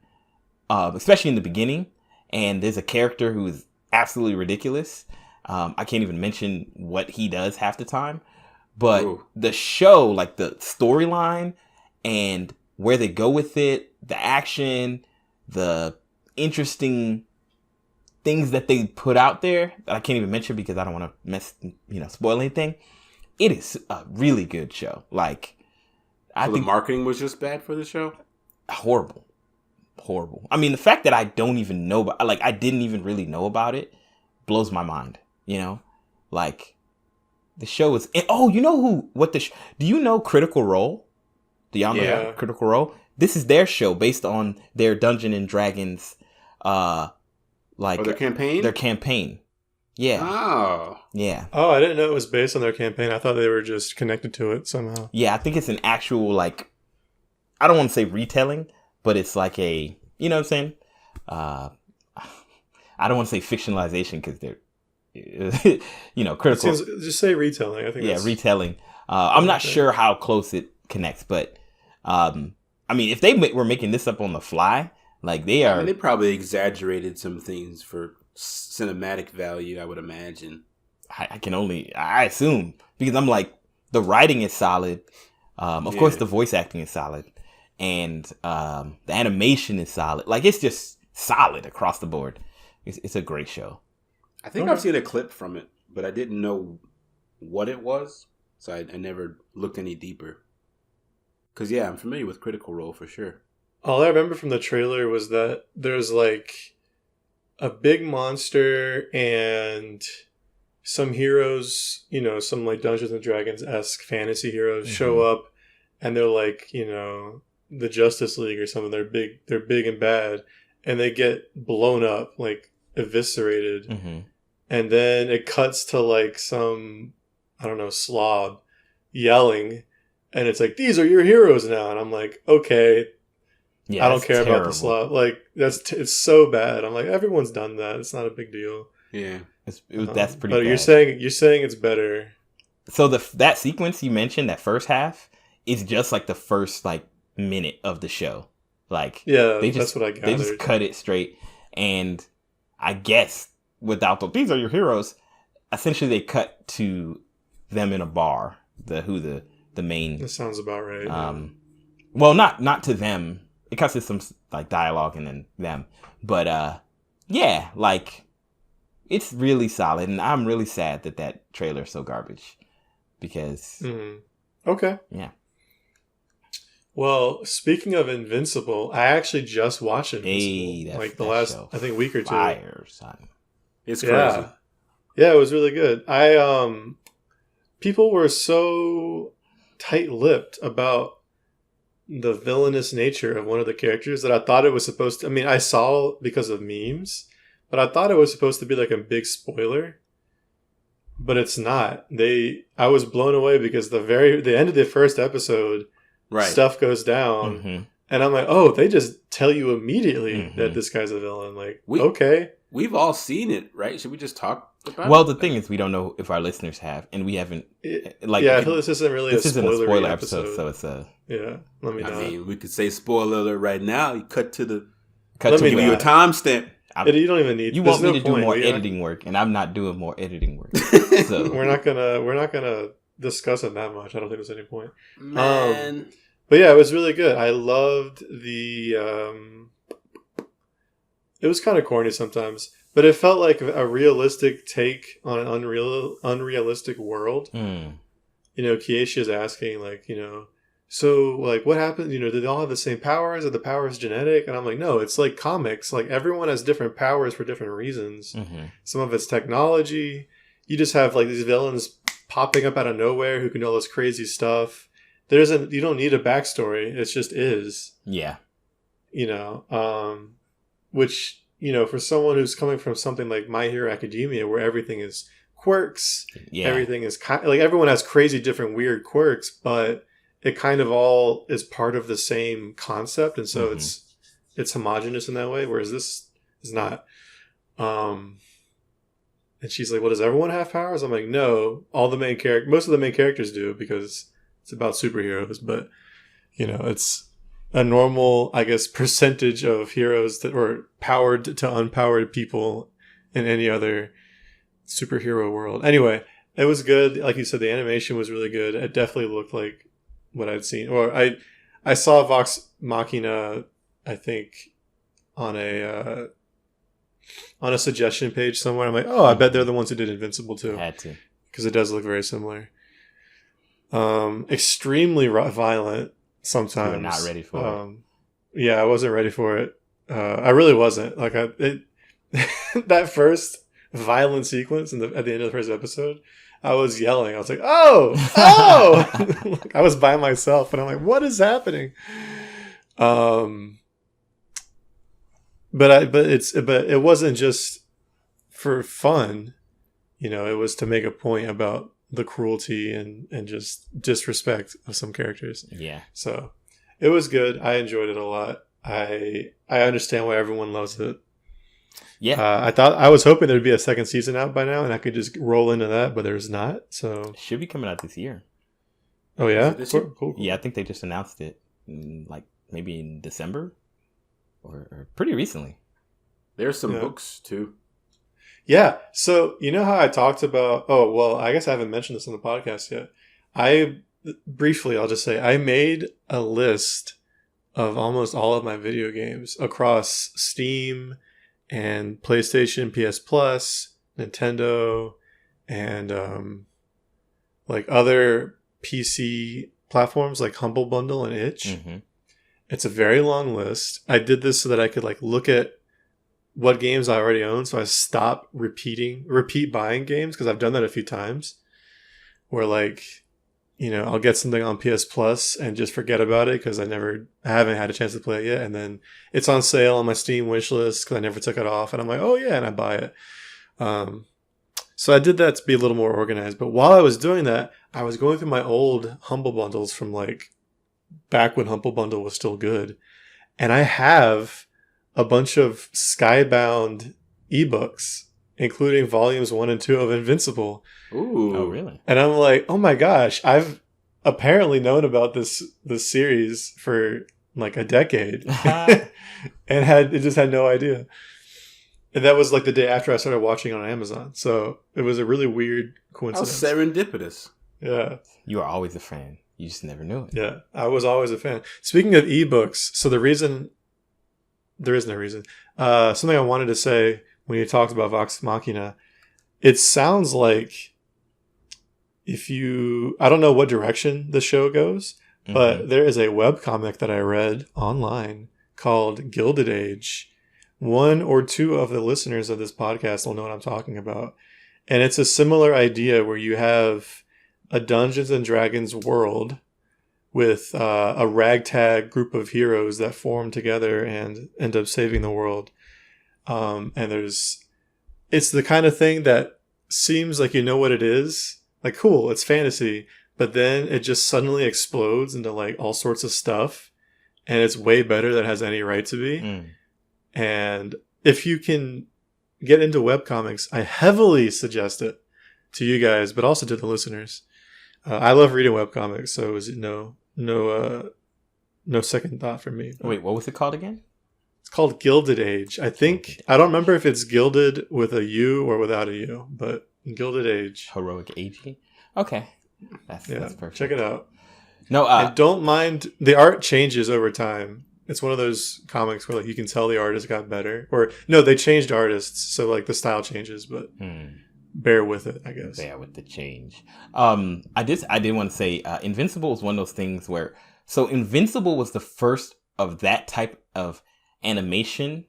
Speaker 1: Especially in the beginning. And there's a character who is absolutely ridiculous. I can't even mention what he does half the time. But the show, like the storyline and where they go with it, the action, the interesting things that they put out there that I can't even mention because I don't want to spoil anything. It is a really good show. Like, I think
Speaker 3: the marketing was just bad for the show.
Speaker 1: Horrible. I mean, the fact that I don't even know about, like, I didn't even really know about it blows my mind. Like the show is. And, do you know Critical Role? Do y'all know Critical Role? This is their show based on their Dungeons and Dragons.
Speaker 3: Their campaign?
Speaker 1: Their campaign. Yeah.
Speaker 3: Oh.
Speaker 1: Yeah.
Speaker 2: Oh, I didn't know it was based on their campaign. I thought they were just connected to it somehow.
Speaker 1: Yeah, I think it's an actual, like, I don't want to say retelling, but it's like you know what I'm saying? I don't want to say fictionalization because they're critical.
Speaker 2: Just say retelling. I think.
Speaker 1: Yeah, retelling. I'm not sure how close it connects, but if they were making this up on the fly, like they are,
Speaker 3: they probably exaggerated some things for cinematic value. I would imagine.
Speaker 1: I assume, because I'm like, the writing is solid. Of course, the voice acting is solid, and the animation is solid. Like, it's just solid across the board. It's a great show.
Speaker 3: I think I've seen a clip from it, but I didn't know what it was, so I never looked any deeper. Because, I'm familiar with Critical Role for sure.
Speaker 2: All I remember from the trailer was that there's like a big monster and some heroes, some like Dungeons and Dragons-esque fantasy heroes show up, and they're like, the Justice League or something. They're big and bad, and they get blown up, like eviscerated. And then it cuts to like some, I don't know, slob yelling, and it's like, these are your heroes now. And I'm like, okay, I don't care about the slob. Like, it's so bad. I'm like, everyone's done that. It's not a big deal.
Speaker 3: Yeah.
Speaker 1: That's pretty
Speaker 2: but
Speaker 1: bad.
Speaker 2: You're saying it's better.
Speaker 1: So that sequence you mentioned, that first half, is just like the first like minute of the show. Like,
Speaker 2: that's what I gathered.
Speaker 1: They just cut it straight. And I guess without these are your heroes, essentially they cut to them in a bar. The main.
Speaker 2: That sounds about right.
Speaker 1: Well, not to them. It cuts to some like dialogue and then them. But like, it's really solid, and I'm really sad that trailer is so garbage because.
Speaker 2: Okay.
Speaker 1: Yeah.
Speaker 2: Well, speaking of Invincible, I actually just watched Invincible like the last, I think, week or two.
Speaker 1: Fire, son.
Speaker 3: It's crazy.
Speaker 2: Yeah, it was really good. People were so tight-lipped about the villainous nature of one of the characters that I thought it was supposed to. I mean, I saw because of memes, but I thought it was supposed to be like a big spoiler. But it's not. I was blown away because the end of the first episode. Right. Stuff goes down, and I'm like, oh, they just tell you immediately that this guy's a villain. Like, okay.
Speaker 3: We've all seen it, right? Should we just talk about it?
Speaker 1: Well, the thing is, we don't know if our listeners have, and we haven't.
Speaker 2: I feel this isn't really a spoiler
Speaker 1: episode, so it's a...
Speaker 2: Yeah, let me know.
Speaker 3: I mean, we could say spoiler alert right now. You cut to
Speaker 1: give
Speaker 3: you a timestamp.
Speaker 2: You don't even need.
Speaker 1: You want me to do more editing work, and I'm not doing more editing work. So
Speaker 2: we're not gonna discuss it that much. I don't think there's any point.
Speaker 3: Man.
Speaker 2: But yeah, it was really good. I loved the... it was kind of corny sometimes, but it felt like a realistic take on an unrealistic world. Kiesha is asking, like, so, like, what happens? Do they all have the same powers? Are the powers genetic? And I'm like, no, it's like comics. Like, everyone has different powers for different reasons. Some of it's technology. You just have, like, these villains popping up out of nowhere who can do all this crazy stuff. You don't need a backstory. It just is.
Speaker 1: Yeah.
Speaker 2: Which, for someone who's coming from something like My Hero Academia, where everything is quirks, everything is like everyone has crazy different weird quirks, but it kind of all is part of the same concept, and so it's homogenous in that way. Whereas this is not. And she's like, "Well, does everyone have powers?" I'm like, "No, most of the main characters do because." It's about superheroes, but, it's a normal, I guess, percentage of heroes that were powered to unpowered people in any other superhero world. Anyway, it was good. Like you said, the animation was really good. It definitely looked like what I'd seen. Or I saw Vox Machina, I think, on a suggestion page somewhere. I'm like, oh, I bet they're the ones who did Invincible too.
Speaker 1: Had to.
Speaker 2: Because it does look very similar. Extremely violent sometimes.
Speaker 1: You were not ready for it.
Speaker 2: Yeah, I wasn't ready for it. I really wasn't. Like, that first violent sequence at the end of the first episode, I was yelling. I was like, oh! Like, I was by myself, and I'm like, what is happening? But it wasn't just for fun. It was to make a point about the cruelty and just disrespect of some characters.
Speaker 1: Yeah.
Speaker 2: So it was good. I enjoyed it a lot. I understand why everyone loves it.
Speaker 1: Yeah.
Speaker 2: I was hoping there'd be a second season out by now, and I could just roll into that, but there's not. So
Speaker 1: Should be coming out this year.
Speaker 2: Oh yeah,
Speaker 3: Cool.
Speaker 1: Yeah, I think they just announced it, like maybe in December, or pretty recently.
Speaker 3: There's some books too.
Speaker 2: Yeah. So you know how I talked about? Oh well, I guess I haven't mentioned this on the podcast yet. I'll just say I made a list of almost all of my video games across Steam and PlayStation, PS Plus, Nintendo, and like other PC platforms like Humble Bundle and Itch.
Speaker 1: Mm-hmm.
Speaker 2: It's a very long list. I did this so that I could like look at what games I already own, so I stopped repeat buying games, because I've done that a few times where like, you know, I'll get something on PS Plus and just forget about it because I haven't had a chance to play it yet, and then it's on sale on my Steam wish list because I never took it off, and I'm like, oh yeah, and I buy it. So I did that to be a little more organized. But while I was doing that, I was going through my old Humble Bundles from like back when Humble Bundle was still good, and I have a bunch of Skybound ebooks, including volumes 1 and 2 of Invincible.
Speaker 3: Ooh.
Speaker 1: Oh, really?
Speaker 2: And I'm like, oh my gosh, I've apparently known about this series for like a decade and just had no idea. And that was like the day after I started watching on Amazon. So it was a really weird coincidence.
Speaker 3: How serendipitous.
Speaker 2: Yeah.
Speaker 1: You are always a fan. You just never knew it.
Speaker 2: Yeah. I was always a fan. Speaking of ebooks, so there is no reason. Something I wanted to say when you talked about Vox Machina, it sounds like I don't know what direction the show goes, but there is a webcomic that I read online called Gilded Age. 1 or 2 of the listeners of this podcast will know what I'm talking about. And it's a similar idea where you have a Dungeons and Dragons world with a ragtag group of heroes that form together and end up saving the world. And it's the kind of thing that seems like you know what it is. Like, cool, it's fantasy. But then it just suddenly explodes into like all sorts of stuff. And it's way better than it has any right to be. And if you can get into webcomics, I heavily suggest it to you guys, but also to the listeners. I love reading webcomics, so it was no second thought for me.
Speaker 1: Wait, what was it called again?
Speaker 2: It's called Gilded Age. I don't remember if it's gilded with a U or without a U, but Gilded Age.
Speaker 1: Heroic Aging? Okay. That's perfect.
Speaker 2: Check it out.
Speaker 1: No,
Speaker 2: and don't mind, the art changes over time. It's one of those comics where like you can tell the artist got better. Or no, they changed artists, so like the style changes, but bear with it, I guess.
Speaker 1: Bear with the change. I did want to say Invincible is one of those things where, so Invincible was the first of that type of animation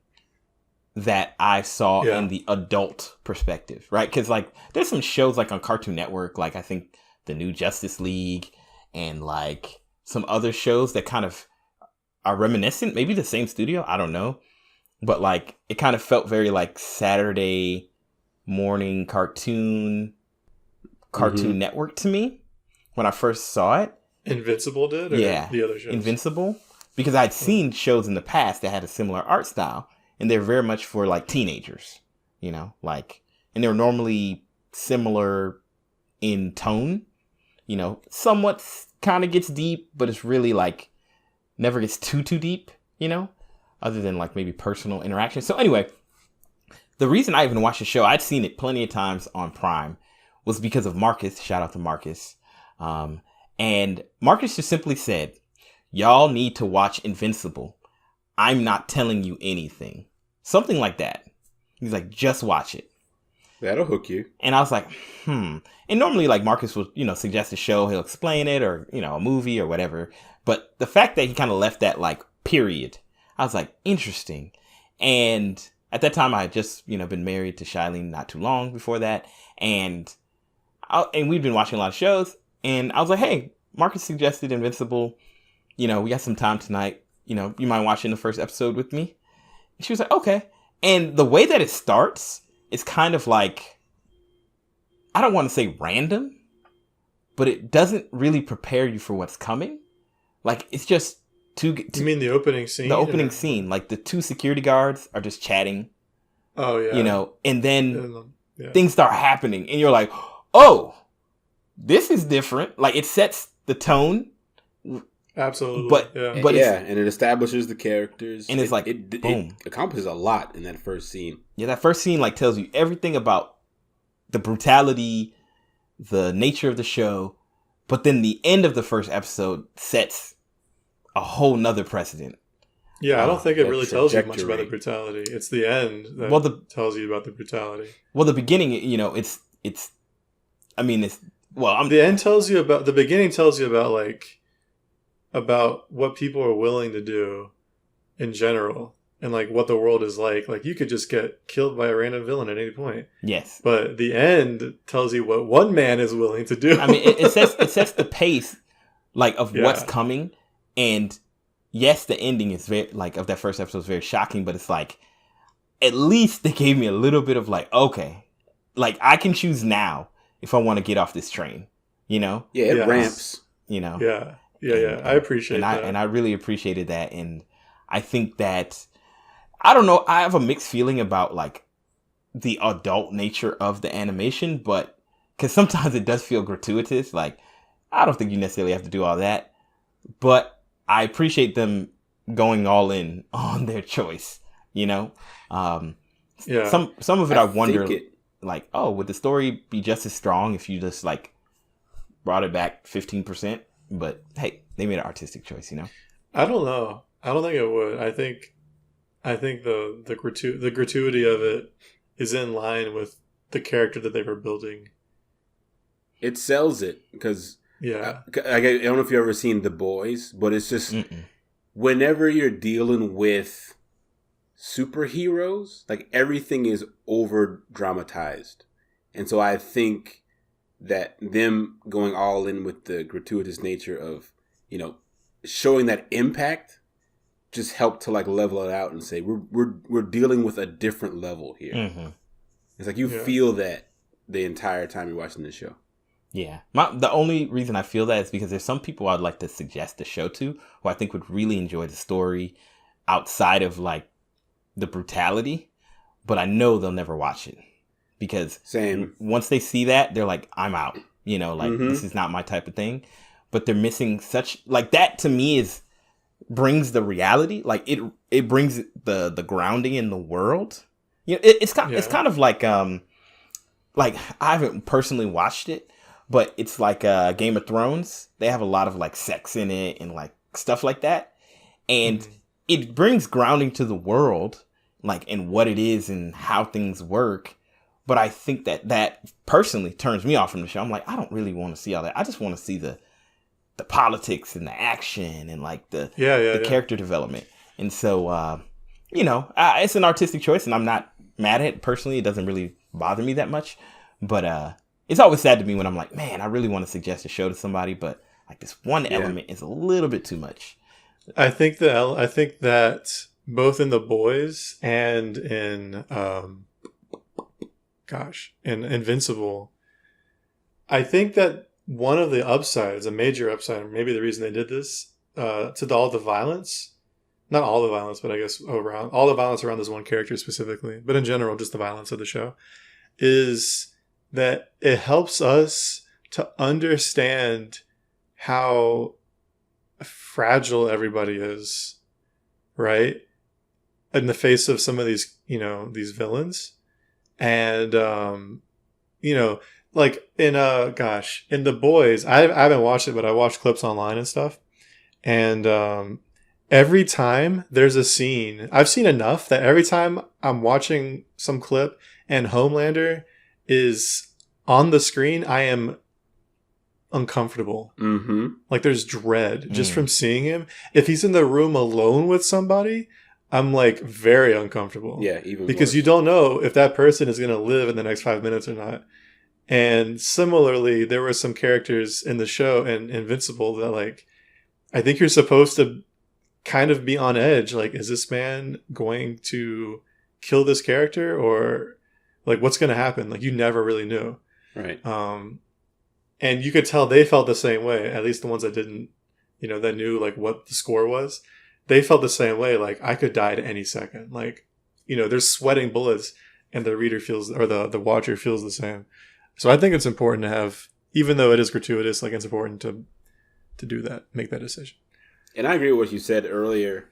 Speaker 1: that I saw in the adult perspective, right? Because like there's some shows like on Cartoon Network, like I think the New Justice League and like some other shows that kind of are reminiscent, maybe the same studio, I don't know, but like it kind of felt very like Saturday morning cartoon network to me when I first saw it.
Speaker 2: Invincible did? Or the other shows?
Speaker 1: Invincible, because I'd seen shows in the past that had a similar art style, and they're very much for like teenagers, you know, like, and they're normally similar in tone, you know, somewhat kind of gets deep, but it's really like never gets too deep, you know, other than like maybe personal interaction. So anyway, the reason I even watched the show, I'd seen it plenty of times on Prime, was because of Marcus. Shout out to Marcus. And Marcus just simply said, y'all need to watch Invincible. I'm not telling you anything. Something like that. He's like, just watch it.
Speaker 3: That'll hook you.
Speaker 1: And I was like, And normally like Marcus will, you know, suggest a show, he'll explain it, or, you know, a movie or whatever. But the fact that he kind of left that like period, I was like, interesting. And at that time I had just, you know, been married to Shailene not too long before that. And we'd been watching a lot of shows, and I was like, hey, Marcus suggested Invincible. You know, we got some time tonight. You know, you mind watching the first episode with me? And she was like, okay. And the way that it starts is kind of like, I don't want to say random, but it doesn't really prepare you for what's coming. Like, it's just
Speaker 2: you mean the opening scene?
Speaker 1: The opening scene. Like, the 2 security guards are just chatting
Speaker 2: Oh yeah.
Speaker 1: You know, and then
Speaker 2: Yeah.
Speaker 1: things start happening and you're like, oh, this is different. Like it sets the tone.
Speaker 2: Absolutely.
Speaker 1: But
Speaker 3: and it establishes the characters.
Speaker 1: And it's like, boom.
Speaker 3: It accomplishes a lot in that first scene.
Speaker 1: Yeah, that first scene like tells you everything about the brutality, the nature of the show. But then the end of the first episode sets a whole nother precedent.
Speaker 2: Yeah, I don't think it really tells you much about the brutality. It's the end that tells you about the brutality.
Speaker 1: Well, the beginning, you know, the
Speaker 2: end tells you about, the beginning tells you about what people are willing to do in general and like what the world is like. Like you could just get killed by a random villain at any point.
Speaker 1: Yes.
Speaker 2: But the end tells you what one man is willing to do.
Speaker 1: I mean, it sets the pace like of what's coming. And yes, the ending is very like of that first episode is very shocking, but it's like at least they gave me a little bit of like, okay, like I can choose now if I want to get off this train, you know?
Speaker 3: Yeah, it ramps.
Speaker 1: You know?
Speaker 2: Yeah. I appreciate that.
Speaker 1: And I really appreciated that. And I think that, I don't know, I have a mixed feeling about like the adult nature of the animation, but because sometimes it does feel gratuitous. Like, I don't think you necessarily have to do all that, but I appreciate them going all in on their choice, you know? Some of it I wonder, like, oh, would the story be just as strong if you just like brought it back 15%? But hey, they made an artistic choice, you know?
Speaker 2: I don't know. I don't think it would. I think the gratuity of it is in line with the character that they were building.
Speaker 3: It sells it because I don't know if you've ever seen The Boys, but it's just whenever you're dealing with superheroes, like everything is over dramatized, and so I think that them going all in with the gratuitous nature of, you know, showing that impact just helped to like level it out and say we're dealing with a different level here. Mm-hmm. It's like you feel that the entire time you're watching this show.
Speaker 1: Yeah. The only reason I feel that is because there's some people I'd like to suggest the show to who I think would really enjoy the story outside of like the brutality, but I know they'll never watch it because once they see that, they're like, I'm out, you know, like this is not my type of thing, but they're missing such like that to me brings the reality. Like it brings the grounding in the world. You know, it's kind of like I haven't personally watched it, but it's like Game of Thrones. They have a lot of like sex in it and like stuff like that. And it brings grounding to the world, like in what it is and how things work. But I think that personally turns me off from the show. I'm like, I don't really want to see all that. I just want to see the politics and the action and like the character development. And so, you know, it's an artistic choice and I'm not mad at it. Personally, it doesn't really bother me that much. But it's always sad to me when I'm like, man, I really want to suggest a show to somebody, but like this one element is a little bit too much.
Speaker 2: I think that both in The Boys and in in Invincible, I think that one of the upsides, a major upside, maybe the reason they did this, to all the violence, not all the violence, but I guess around all the violence around this one character specifically, but in general, just the violence of the show, is that it helps us to understand how fragile everybody is, right? In the face of some of these, you know, these villains. And, you know, like in The Boys, I haven't watched it, but I watched clips online and stuff. And every time there's a scene, I've seen enough that every time I'm watching some clip and Homelander is on the screen, I am uncomfortable. Mm-hmm. Like there's dread just from seeing him. If he's in the room alone with somebody, I'm like very uncomfortable. Yeah, even because worse. You don't know if that person is going to live in the next 5 minutes or not. And similarly, there were some characters in the show and Invincible that like, I think you're supposed to kind of be on edge. Like, is this man going to kill this character or like what's going to happen? Like you never really knew. Right. And you could tell they felt the same way. At least the ones that didn't, you know, that knew like what the score was. They felt the same way. Like I could die at any second. Like they're sweating bullets, and the reader feels, or the watcher feels the same. So I think it's important to have, even though it is gratuitous, like it's important to do that, make that decision.
Speaker 3: And I agree with what you said earlier,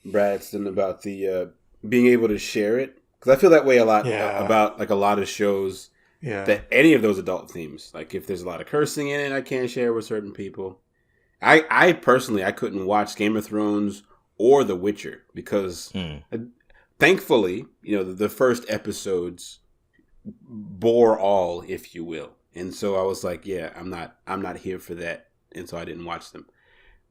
Speaker 3: Bradston, about the being able to share it, because I feel that way a lot about like a lot of shows.
Speaker 2: Yeah.
Speaker 3: That any of those adult themes, like if there's a lot of cursing in it, I can't share with certain people. I personally, I couldn't watch Game of Thrones or The Witcher because, thankfully, the first episodes bore all, if you will, and so I was like, yeah, I'm not here for that, and so I didn't watch them.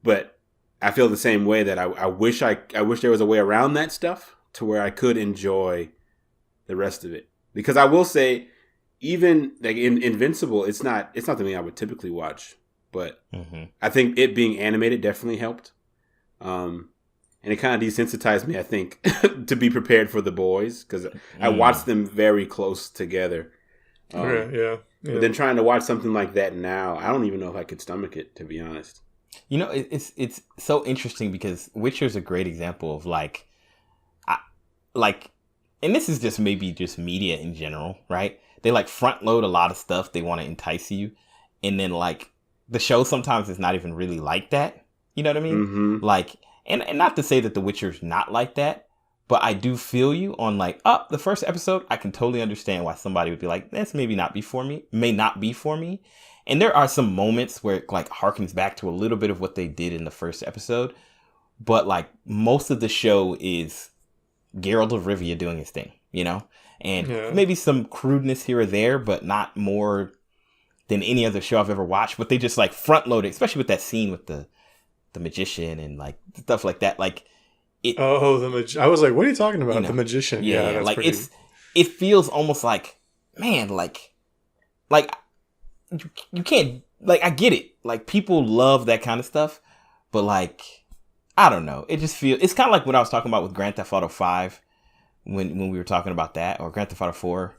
Speaker 3: But I feel the same way that I wish there was a way around that stuff to where I could enjoy the rest of it, because I will say, even like in Invincible, it's not something I would typically watch, but I think it being animated definitely helped. And it kind of desensitized me, I think, to be prepared for the boys, because I watched them very close together.
Speaker 2: Yeah.
Speaker 3: But then trying to watch something like that now, I don't even know if I could stomach it, to be honest.
Speaker 1: It's so interesting because Witcher's a great example of like, and this is just maybe just media in general, right? They like front load a lot of stuff. They want to entice you. And then like the show sometimes is not even really like that. You know what I mean?
Speaker 3: Mm-hmm.
Speaker 1: Like, and not to say that The Witcher's not like that, but I do feel you on like, the first episode, I can totally understand why somebody would be like, this may not be for me. And there are some moments where it like harkens back to a little bit of what they did in the first episode. But like most of the show is Geralt of Rivia doing his thing, and maybe some crudeness here or there, but not more than any other show I've ever watched. But they just like front loaded, especially with that scene with the magician and like stuff like that. Like it.
Speaker 2: I was like, what are you talking about? The magician.
Speaker 1: Yeah,
Speaker 2: that's
Speaker 1: like
Speaker 2: pretty...
Speaker 1: it feels almost like, man, like you can't, like, I get it. Like people love that kind of stuff, but like, I don't know. It just feels, it's kind of like what I was talking about with Grand Theft Auto 5 when we were talking about that, or Grand Theft Auto 4.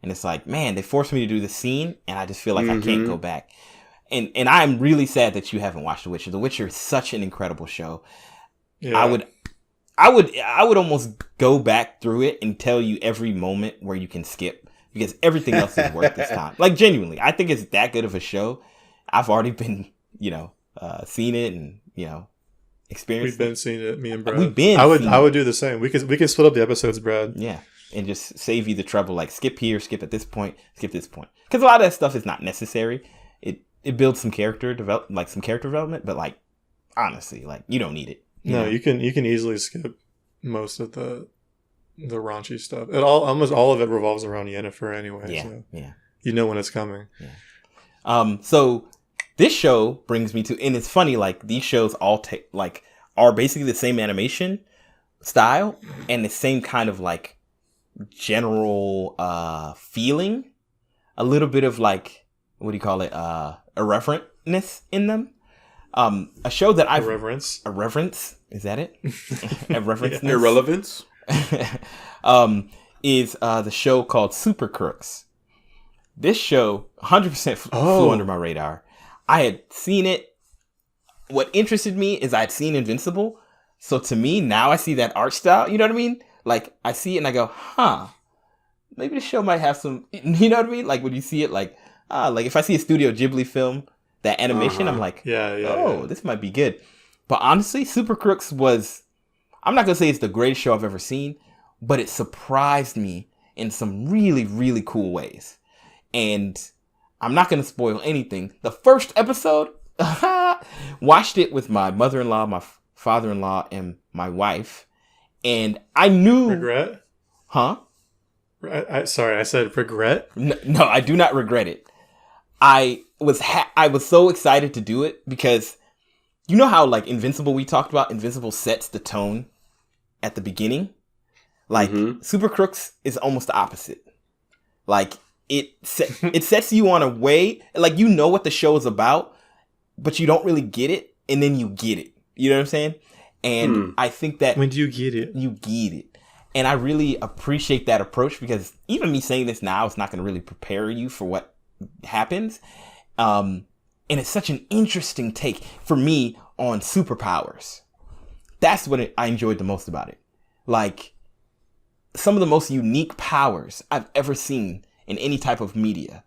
Speaker 1: And it's like, man, they forced me to do the scene and I just feel like I can't go back. And I'm really sad that you haven't watched The Witcher. The Witcher is such an incredible show. Yeah. I would almost go back through it and tell you every moment where you can skip, because everything else is worth this time. Like genuinely, I think it's that good of a show. I've already been, seen it and, experienced.
Speaker 2: We've been seeing it, me and Brad.
Speaker 1: I
Speaker 2: would do the same. We could split up the episodes, Brad.
Speaker 1: Yeah. And just save you the trouble, like skip here, skip at this point, skip this point. Because a lot of that stuff is not necessary. It builds some character development, but like honestly, like you don't need it.
Speaker 2: You can easily skip most of the raunchy stuff. Almost all of it revolves around Yennefer anyway.
Speaker 1: Yeah,
Speaker 2: so
Speaker 1: yeah.
Speaker 2: You know when it's coming.
Speaker 1: Yeah. So this show brings me to, and it's funny, like these shows all are basically the same animation style and the same kind of like general feeling, a little bit of like, what do you call it, irreverentness in them. A show that irreverence, is that it?
Speaker 3: Irrelevance
Speaker 1: is the show called Super Crooks. This show 100% flew under my radar. I had seen it. What interested me is I'd seen Invincible, so to me now I see that art style, you know what I mean? Like, I see it and I go, maybe the show might have some, you know what I mean? Like, when you see it, like if I see a Studio Ghibli film, that animation, I'm like, this might be good. But honestly, Super Crooks was, I'm not going to say it's the greatest show I've ever seen, but it surprised me in some really, really cool ways. And I'm not going to spoil anything. The first episode, watched it with my mother-in-law, my father-in-law, and my wife. And I knew...
Speaker 2: Regret?
Speaker 1: Huh?
Speaker 2: Sorry, I said regret?
Speaker 1: No, I do not regret it. I was so excited to do it because you know how like Invincible, we talked about, Invincible sets the tone at the beginning? Like Super Crooks is almost the opposite. Like it sets you on a way, like you know what the show is about, but you don't really get it, and then you get it. You know what I'm saying? And I think that
Speaker 2: when do you get it?
Speaker 1: You get it. And I really appreciate that approach, because even me saying this now, it's not going to really prepare you for what happens. And it's such an interesting take for me on superpowers. That's what I enjoyed the most about it. Like, some of the most unique powers I've ever seen in any type of media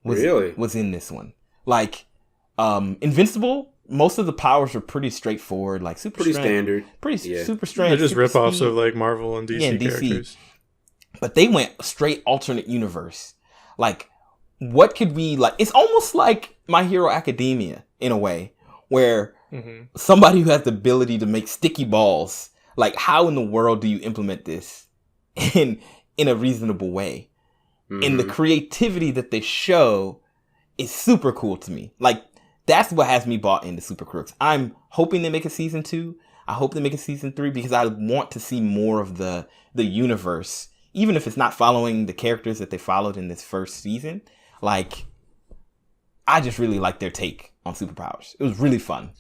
Speaker 1: was in this one. Like, Invincible, most of the powers are pretty straightforward, like super
Speaker 3: pretty
Speaker 1: strength,
Speaker 3: standard,
Speaker 1: super strength.
Speaker 2: They're just rip-offs of like Marvel and DC characters.
Speaker 1: But they went straight alternate universe. Like, what could we like? It's almost like My Hero Academia in a way, where somebody who has the ability to make sticky balls. Like, how in the world do you implement this in a reasonable way? And the creativity that they show is super cool to me. Like, that's what has me bought into Super Crooks. I'm hoping they make a season 2. I hope they make a season 3 because I want to see more of the universe, even if it's not following the characters that they followed in this first season. Like, I just really like their take on superpowers. It was really fun.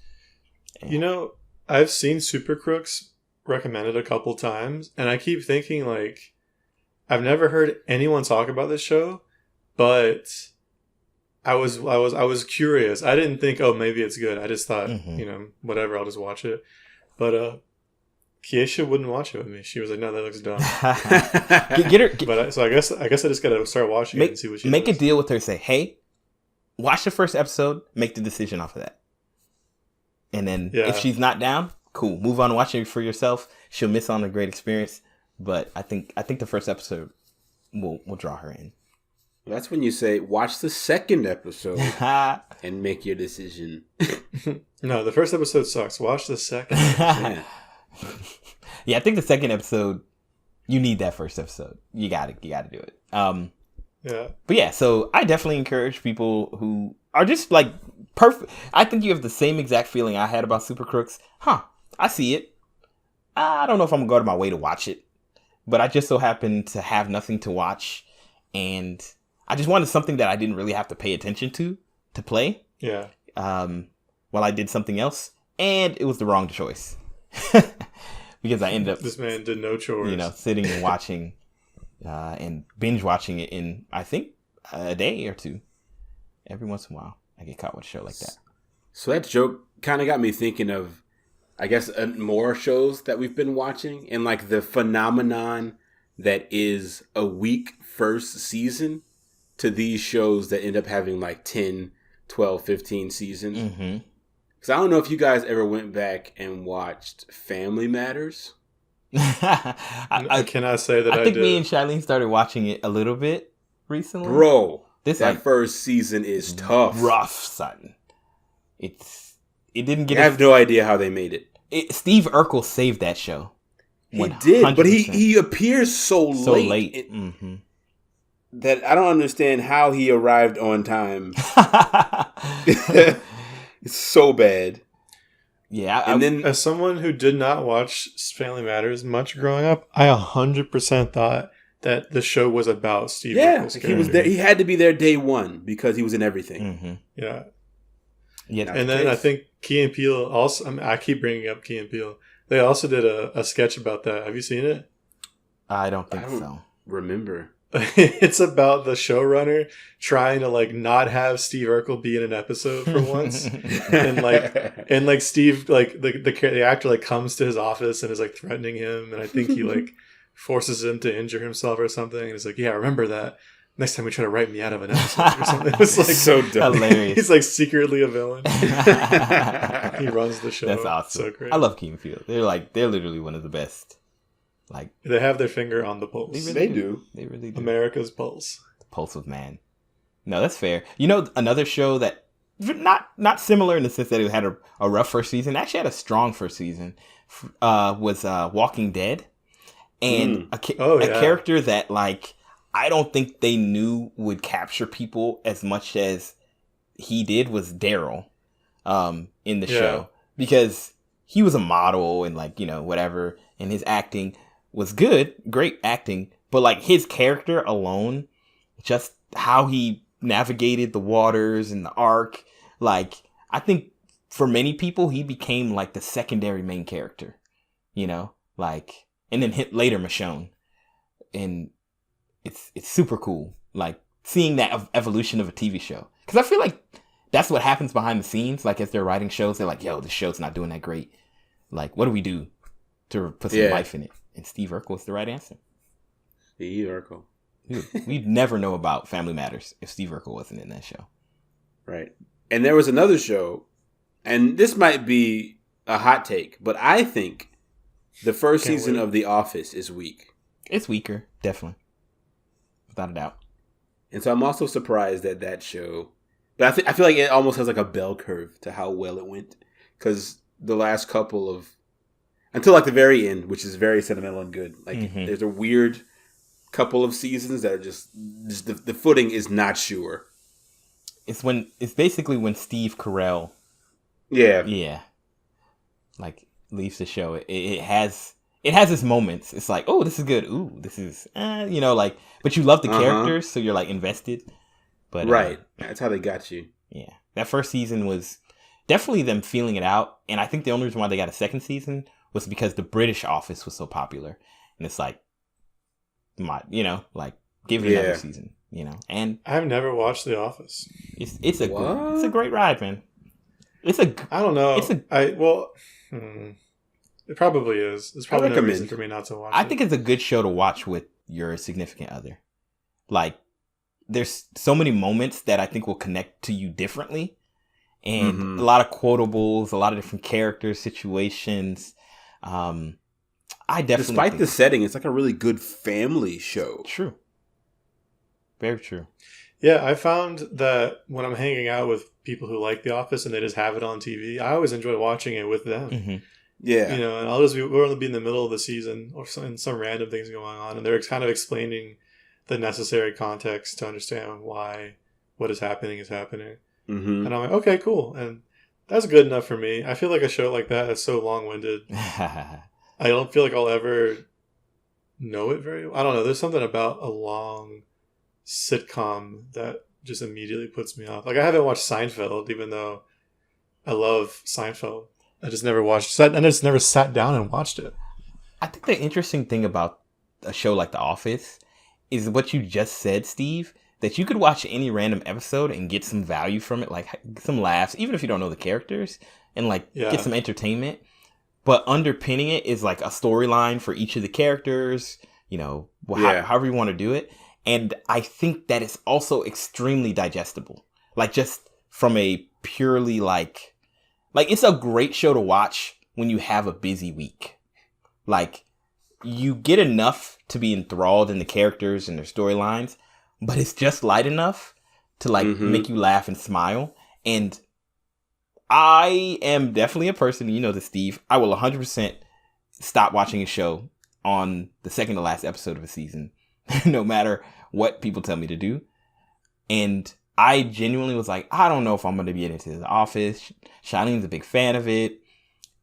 Speaker 2: You know, I've seen Super Crooks recommended a couple times, and I keep thinking, like, I've never heard anyone talk about this show, but I was curious. I didn't think, oh, maybe it's good. I just thought, you know, whatever, I'll just watch it. But Kiesha wouldn't watch it with me. She was like, no, that looks dumb. So I guess I just gotta start watching it and see what she
Speaker 1: make
Speaker 2: does.
Speaker 1: a deal with her. Say, hey, watch the first episode. Make the decision off of that. And then if she's not down, cool. Move on, watch it for yourself. She'll miss on a great experience. But I think the first episode will draw her in.
Speaker 3: That's when you say, watch the second episode and make your decision.
Speaker 2: No, the first episode sucks. Watch the second.
Speaker 1: Yeah, I think the second episode, you need that first episode. You got to do it.
Speaker 2: Yeah.
Speaker 1: But yeah, so I definitely encourage people who are just like perfect. I think you have the same exact feeling I had about Super Crooks. I see it. I don't know if I'm going to go to my way to watch it, but I just so happen to have nothing to watch, and I just wanted something that I didn't really have to pay attention to play.
Speaker 2: Yeah.
Speaker 1: While I did something else, and it was the wrong choice. Because I ended up...
Speaker 2: This man did no chores.
Speaker 1: You know, sitting and watching and binge watching it in, I think, a day or two. Every once in a while, I get caught with a show like that.
Speaker 3: So that joke kind of got me thinking of, I guess, more shows that we've been watching and like the phenomenon that is a weak first season to these shows that end up having like 10, 12, 15 seasons. Because I don't know if you guys ever went back and watched Family Matters.
Speaker 2: I cannot say that I
Speaker 1: think
Speaker 2: did.
Speaker 1: me and Shailene started watching it a little bit recently.
Speaker 3: Bro, that
Speaker 1: like,
Speaker 3: first season is tough.
Speaker 1: Rough, son. It didn't get...
Speaker 3: I have no idea how they made it.
Speaker 1: Steve Urkel saved that show.
Speaker 3: He 100%. Did, but he appears so late. That I don't understand how he arrived on time. It's so bad.
Speaker 1: Yeah,
Speaker 2: and then as someone who did not watch Family Matters much growing up, I 100% thought that the show was about Steve.
Speaker 3: Yeah, he was there. He had to be there day one because he was in everything.
Speaker 2: Yeah.
Speaker 1: Yeah,
Speaker 2: and then I think Key and Peele also. I keep bringing up Key and Peele. They also did a sketch about that. Have you seen it?
Speaker 1: I don't think so.
Speaker 3: Remember.
Speaker 2: It's about the showrunner trying to like not have Steve Urkel be in an episode for once, and like Steve, like the actor like comes to his office and is like threatening him, and I think he like forces him to injure himself or something, and he's like, yeah, remember that next time you try to write me out of an episode or something. It's like
Speaker 3: so dumb.
Speaker 1: Hilarious.
Speaker 2: He's like secretly a villain. He runs the show.
Speaker 1: That's awesome.
Speaker 2: So great.
Speaker 1: I love Key and Peele. They're literally one of the best. Like,
Speaker 2: they have their finger on the pulse.
Speaker 3: They do.
Speaker 1: They really do.
Speaker 2: America's pulse.
Speaker 1: The pulse of man. No, that's fair. You know, another show that not similar in the sense that it had a rough first season. Actually had a strong first season. Was Walking Dead, and a character that like I don't think they knew would capture people as much as he did was Daryl, in the show, because he was a model and like, you know, whatever, and his acting was good, great acting, but like his character alone, just how he navigated the waters and the arc, like I think for many people he became like the secondary main character, you know, like, and then later Michonne, and it's super cool, like seeing that evolution of a TV show, because I feel like that's what happens behind the scenes. Like as they're writing shows, they're like, yo, this show's not doing that great, like what do we do to put some life in it? And Steve Urkel is the right answer.
Speaker 3: Steve Urkel.
Speaker 1: We'd never know about Family Matters if Steve Urkel wasn't in that show.
Speaker 3: Right. And there was another show, and this might be a hot take, but I think the first season of The Office is weak.
Speaker 1: It's weaker, definitely. Without a doubt.
Speaker 3: And so I'm also surprised at that show. But I feel like it almost has like a bell curve to how well it went. Because the last couple of... Until like the very end, which is very sentimental and good. Like there's a weird couple of seasons that are just the footing is not sure.
Speaker 1: It's basically when Steve Carell, like leaves the show. It has its moments. It's like, oh, this is good. Ooh, this is like, but you love the characters, so you're like invested. But
Speaker 3: right, that's how they got you.
Speaker 1: Yeah, that first season was definitely them feeling it out, and I think the only reason why they got a second season was because the British Office was so popular, and it's like, give it another season. And
Speaker 2: I've never watched The Office.
Speaker 1: It's a great ride, man.
Speaker 2: I don't know. It probably is. There's probably no reason for me not to watch it.
Speaker 1: I think it's a good show to watch with your significant other. Like, there's so many moments that I think will connect to you differently, and a lot of quotables, a lot of different characters, situations. I definitely,
Speaker 3: despite the setting, it's like a really good family show.
Speaker 1: True. Very true.
Speaker 2: Yeah, I found that when I'm hanging out with people who like The Office and they just have it on TV, I always enjoy watching it with them.
Speaker 1: Mm-hmm.
Speaker 3: Yeah.
Speaker 2: And we'll be in the middle of the season or some random things going on, and they're kind of explaining the necessary context to understand why what is happening is happening.
Speaker 3: Mm-hmm.
Speaker 2: And I'm like, okay, cool. And that's good enough for me. I feel like a show like that's so long-winded. I don't feel like I'll ever know it very well. I don't know. There's something about a long sitcom that just immediately puts me off. Like, I haven't watched Seinfeld, even though I love Seinfeld. I just never sat down and watched it.
Speaker 1: I think the interesting thing about a show like The Office is what you just said, Steve, that you could watch any random episode and get some value from it, like some laughs, even if you don't know the characters, and get some entertainment. But underpinning it is like a storyline for each of the characters, however you want to do it. And I think that it's also extremely digestible. Like, just from a purely like it's a great show to watch when you have a busy week. Like, you get enough to be enthralled in the characters and their storylines, but it's just light enough to make you laugh and smile. And I am definitely a person, this, Steve, I will 100% stop watching a show on the second to last episode of a season, no matter what people tell me to do. And I genuinely was like, I don't know if I'm going to get into The Office. Charlene's a big fan of it.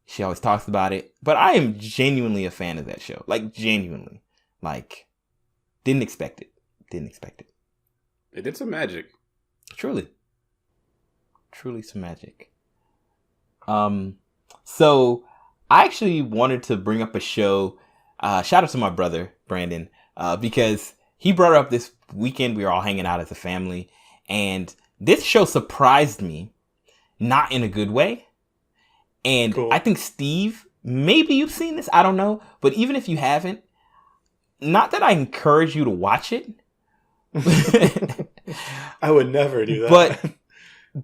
Speaker 1: She always talks about it. But I am genuinely a fan of that show. Like, genuinely. Like, didn't expect it.
Speaker 3: It did some magic.
Speaker 1: Truly some magic. So I actually wanted to bring up a show. Shout out to my brother, Brandon, because he brought it up this weekend. We were all hanging out as a family, and this show surprised me, not in a good way. And cool. I think, Steve, maybe you've seen this. I don't know. But even if you haven't, not that I encourage you to watch it.
Speaker 2: I would never do that.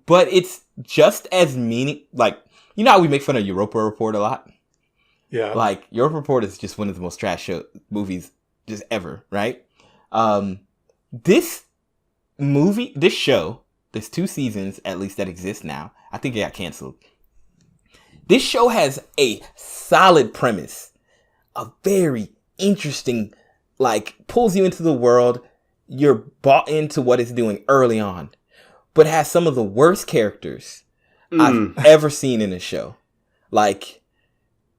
Speaker 1: But it's just as how we make fun of Europa Report a lot?
Speaker 2: Yeah.
Speaker 1: Like, Europa Report is just one of the most trash movies just ever, right? This show, there's 2 seasons at least that exist now. I think it got canceled. This show has a solid premise, a very interesting, pulls you into the world. You're bought into what it's doing early on, but has some of the worst characters I've ever seen in a show. Like,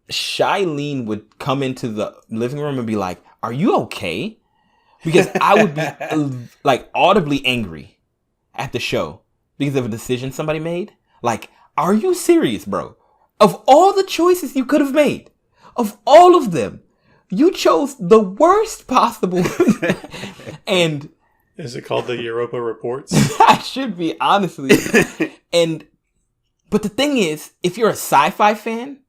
Speaker 1: Charlene would come into the living room and be like, "Are you okay?" Because I would be audibly angry at the show because of a decision somebody made. Like, are you serious, bro? Of all the choices you could have made, of all of them, you chose the worst possible. And
Speaker 2: is it called the Europa Reports?
Speaker 1: I should be, honestly. But the thing is, if you're a sci-fi fan,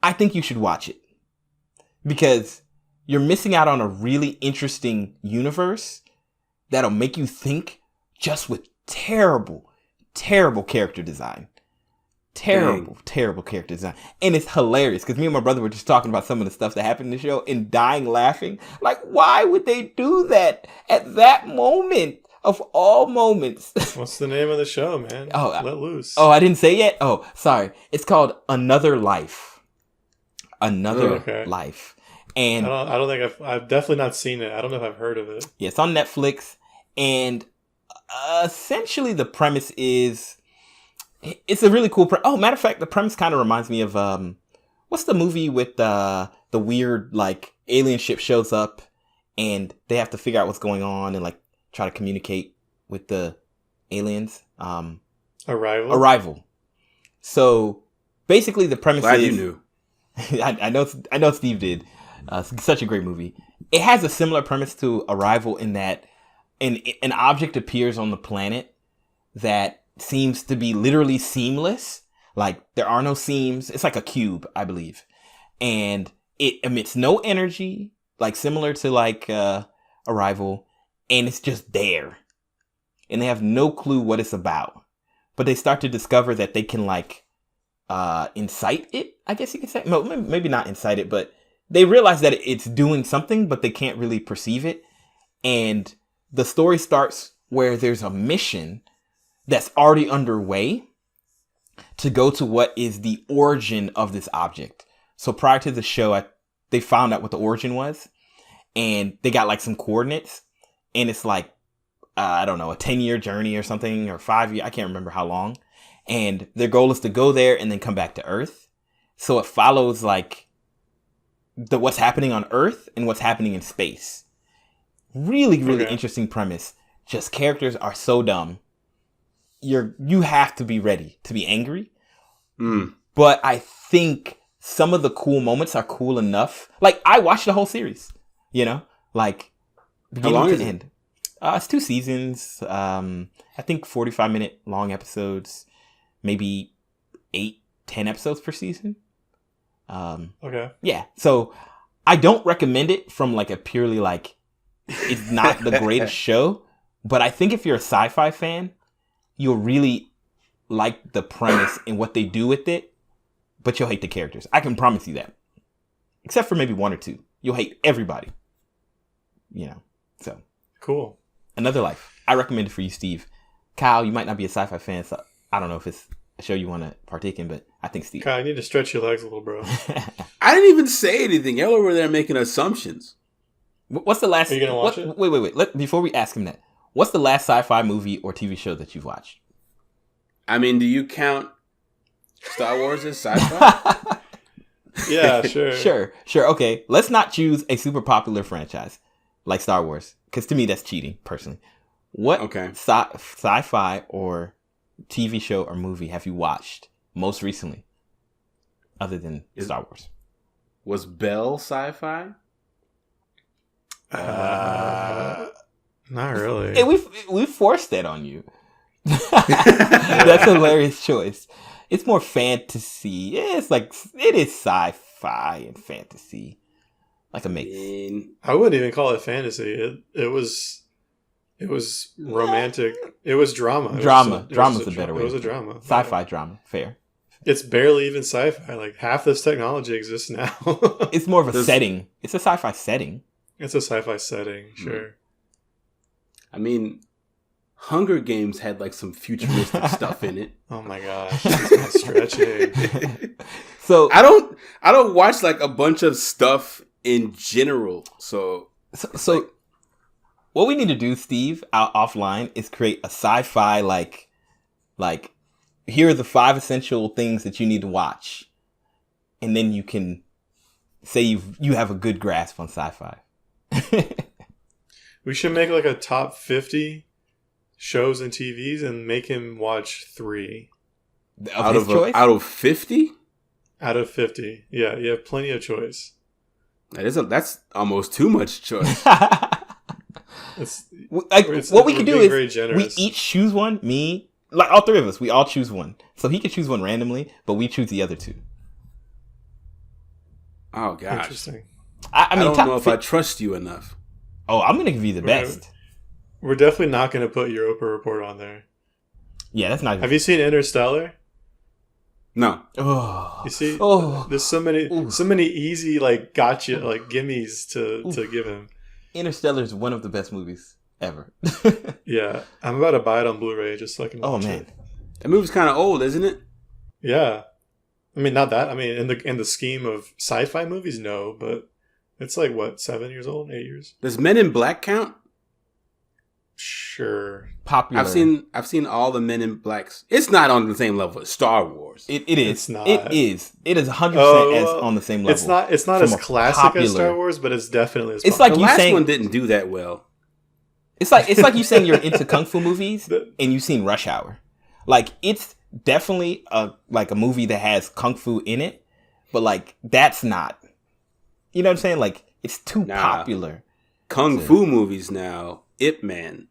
Speaker 1: I think you should watch it, because you're missing out on a really interesting universe that'll make you think, just with terrible character design. Terrible character design. And it's hilarious because me and my brother were just talking about some of the stuff that happened in the show and dying laughing. Like, why would they do that at that moment of all moments?
Speaker 2: What's the name of the show, man? Let loose.
Speaker 1: Oh, I didn't say it yet? Oh, sorry. It's called Another Life. Another Life. And
Speaker 2: I don't think I've definitely not seen it. I don't know if I've heard of it.
Speaker 1: Yeah, it's on Netflix. And essentially the premise is, it's a really cool matter of fact, the premise kind of reminds me of what's the movie with the weird, like, alien ship shows up and they have to figure out what's going on and, like, try to communicate with the aliens.
Speaker 2: Arrival.
Speaker 1: So basically the premise
Speaker 3: Glad
Speaker 1: is,
Speaker 3: you knew.
Speaker 1: I know Steve did. It's such a great movie. It has a similar premise to Arrival in that an object appears on the planet that seems to be literally seamless. Like, there are no seams. It's like a cube, I believe. And it emits no energy, like similar to like Arrival. And it's just there. And they have no clue what it's about. But they start to discover that they can, like, incite it, I guess you could say. No, maybe not incite it, but they realize that it's doing something, but they can't really perceive it. And the story starts where there's a mission that's already underway to go to what is the origin of this object. So prior to the show, they found out what the origin was, and they got like some coordinates, and it's like, I don't know, a 10-year journey or something, or 5-year, I can't remember how long. And their goal is to go there and then come back to Earth. So it follows like what's happening on Earth and what's happening in space. Really interesting premise. Just characters are so dumb. You have to be ready to be angry. But I think some of the cool moments are cool enough. Like, I watched the whole series, like beginning to end. It's 2 seasons. I think 45-minute long episodes, maybe 8-10 episodes per season. Yeah. So I don't recommend it from like a purely like, it's not the greatest show, but I think if you're a sci-fi fan, you'll really like the premise and what they do with it, but you'll hate the characters. I can promise you that. Except for maybe 1 or 2. You'll hate everybody. So.
Speaker 2: Cool.
Speaker 1: Another Life. I recommend it for you, Steve. Kyle, you might not be a sci-fi fan, so I don't know if it's a show you want to partake in, but I think Steve.
Speaker 2: Kyle, you need to stretch your legs a little, bro.
Speaker 3: I didn't even say anything. Y'all over there making assumptions.
Speaker 1: What's the last...
Speaker 2: Are you going to watch it?
Speaker 1: Wait. Before we ask him that, what's the last sci-fi movie or TV show that you've watched?
Speaker 3: I mean, do you count Star Wars as sci-fi?
Speaker 2: Yeah, sure.
Speaker 1: Sure. Okay, let's not choose a super popular franchise like Star Wars, because to me that's cheating, personally. What sci-fi or TV show or movie have you watched most recently, other than Star Wars?
Speaker 3: Was Belle sci-fi?
Speaker 2: Not really.
Speaker 1: Hey, we forced that on you. That's a hilarious choice. It's more fantasy. Yeah, it is sci-fi and fantasy, like a mix.
Speaker 2: I wouldn't even call it fantasy. It was romantic. It was drama.
Speaker 1: Drama's a better way.
Speaker 2: It was a drama.
Speaker 1: Sci-fi drama. Fair.
Speaker 2: It's barely even sci-fi. Like, half this technology exists now.
Speaker 1: It's more of a setting. It's a sci-fi setting.
Speaker 2: It's a sci-fi setting, sure.
Speaker 3: I mean, Hunger Games had like some futuristic stuff in it.
Speaker 2: Oh my gosh, that's not stretching.
Speaker 3: So I don't watch like a bunch of stuff in general. So
Speaker 1: what we need to do, Steve, offline, is create a sci-fi like here are the 5 essential things that you need to watch, and then you can say you have a good grasp on sci-fi.
Speaker 2: We should make like a top 50 shows and TVs and make him watch 3.
Speaker 3: Out of 50?
Speaker 2: Out of 50. Yeah, you have plenty of choice.
Speaker 3: That's almost too much choice.
Speaker 1: What we can do is we each choose one. Me, like all 3 of us, we all choose one. So he can choose one randomly, but we choose the other 2.
Speaker 3: Oh gosh.
Speaker 2: Interesting.
Speaker 3: I don't know if I trust you enough.
Speaker 1: Oh, I'm gonna give you the best.
Speaker 2: We're definitely not gonna put Europa Report on there.
Speaker 1: Yeah, that's not.
Speaker 2: Have you seen Interstellar?
Speaker 3: No.
Speaker 1: Oh,
Speaker 2: you see, there's so many easy like gotcha like gimmies to give him.
Speaker 1: Interstellar is one of the best movies ever.
Speaker 2: Yeah, I'm about to buy it on Blu-ray just so I can watch it.
Speaker 3: That movie's kind of old, isn't it?
Speaker 2: Yeah, I mean not that. I mean in the scheme of sci-fi movies, no, but it's like what 7 years old, 8 years.
Speaker 3: Does Men in Black count?
Speaker 2: Sure.
Speaker 1: Popular.
Speaker 3: I've seen all the Men in Blacks. It's not on the same level as Star Wars.
Speaker 1: It is.
Speaker 2: It's not.
Speaker 1: It is. It is 100% on the same level.
Speaker 2: It's not as classic as Star Wars, but it's definitely as
Speaker 1: popular. It's
Speaker 2: popular.
Speaker 1: like
Speaker 3: the
Speaker 1: you
Speaker 3: last
Speaker 1: saying
Speaker 3: one didn't do that well.
Speaker 1: It's like you saying you're into kung fu movies and you've seen Rush Hour. Like it's definitely a movie that has kung fu in it, but like that's not. You know what I'm saying? Like it's too popular.
Speaker 3: Kung fu movies now. Ip Man.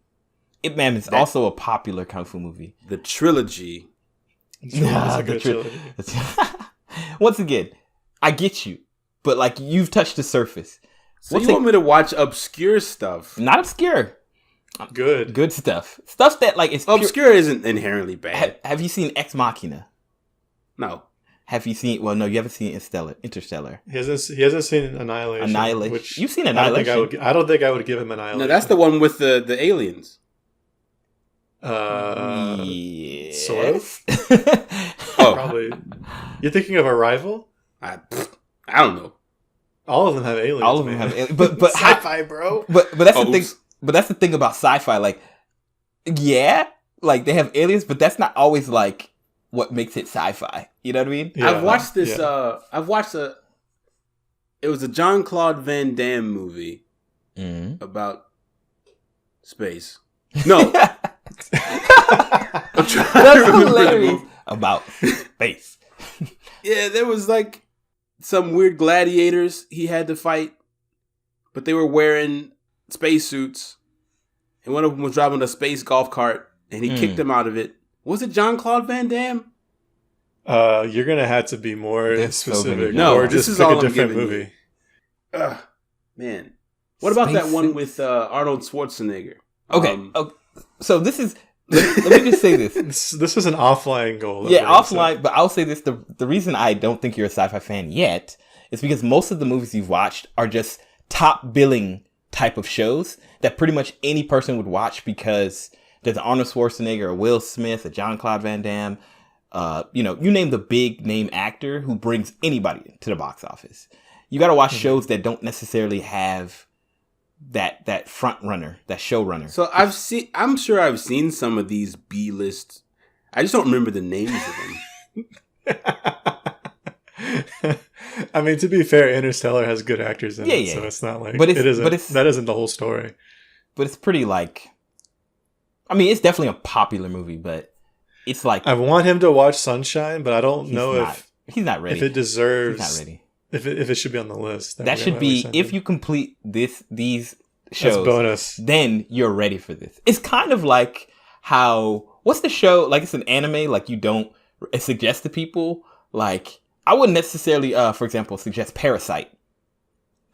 Speaker 1: Ip Man is also a popular kung fu movie.
Speaker 3: The trilogy.
Speaker 1: Once again, I get you, but like you've touched the surface.
Speaker 3: So you want me to watch obscure stuff?
Speaker 1: Not obscure. Good stuff. Stuff that like is
Speaker 3: obscure isn't inherently bad.
Speaker 1: Have you seen Ex Machina?
Speaker 3: No.
Speaker 1: Have you seen? Well, no, you haven't seen Interstellar.
Speaker 2: He hasn't seen Annihilation.
Speaker 1: Which you've seen Annihilation.
Speaker 2: I don't think I would give him Annihilation.
Speaker 3: No, that's the one with the aliens.
Speaker 1: Yes.
Speaker 2: Sort of. Probably. You're thinking of Arrival?
Speaker 3: I don't know.
Speaker 2: All of them have aliens.
Speaker 1: Have aliens, but
Speaker 2: sci-fi, bro.
Speaker 1: But that's the thing. But that's the thing about sci-fi. Like, yeah, like they have aliens, but that's not always like what makes it sci-fi. You know what I mean?
Speaker 2: Yeah,
Speaker 3: I've watched this. It was a Jean-Claude Van Damme movie about space. No. I'm trying to remember
Speaker 1: about space.
Speaker 3: Yeah, there was like some weird gladiators he had to fight, but they were wearing spacesuits, and one of them was driving a space golf cart, and he kicked him out of it. Was it Jean-Claude Van Damme?
Speaker 2: You're gonna have to be more specific.
Speaker 3: No,
Speaker 2: or just pick a different movie.
Speaker 3: Man, what about that one with Arnold Schwarzenegger?
Speaker 1: Okay, so this is. Let me just say this.
Speaker 2: This is an offline goal.
Speaker 1: Yeah, offline. But I'll say this: the reason I don't think you're a sci-fi fan yet is because most of the movies you've watched are just top billing type of shows that pretty much any person would watch because there's an Arnold Schwarzenegger, a Will Smith, a Jean-Claude Van Damme. You name the big name actor who brings anybody to the box office. You got to watch shows that don't necessarily have that front runner, that showrunner.
Speaker 3: So I'm sure I've seen some of these B-list. I just don't remember the names of
Speaker 2: them. I mean, to be fair, Interstellar has good actors in it, so it's not like that isn't the whole story.
Speaker 1: But it's pretty like, I mean, it's definitely a popular movie, but it's like
Speaker 2: I want him to watch Sunshine, but I don't know if
Speaker 1: he's not ready.
Speaker 2: If it deserves,
Speaker 1: he's not ready.
Speaker 2: If it should be on the list.
Speaker 1: That should be if you complete these shows.
Speaker 2: That's bonus.
Speaker 1: Then you're ready for this. It's kind of like how what's the show? Like it's an anime. Like you don't suggest to people. Like I wouldn't necessarily, for example, suggest Parasite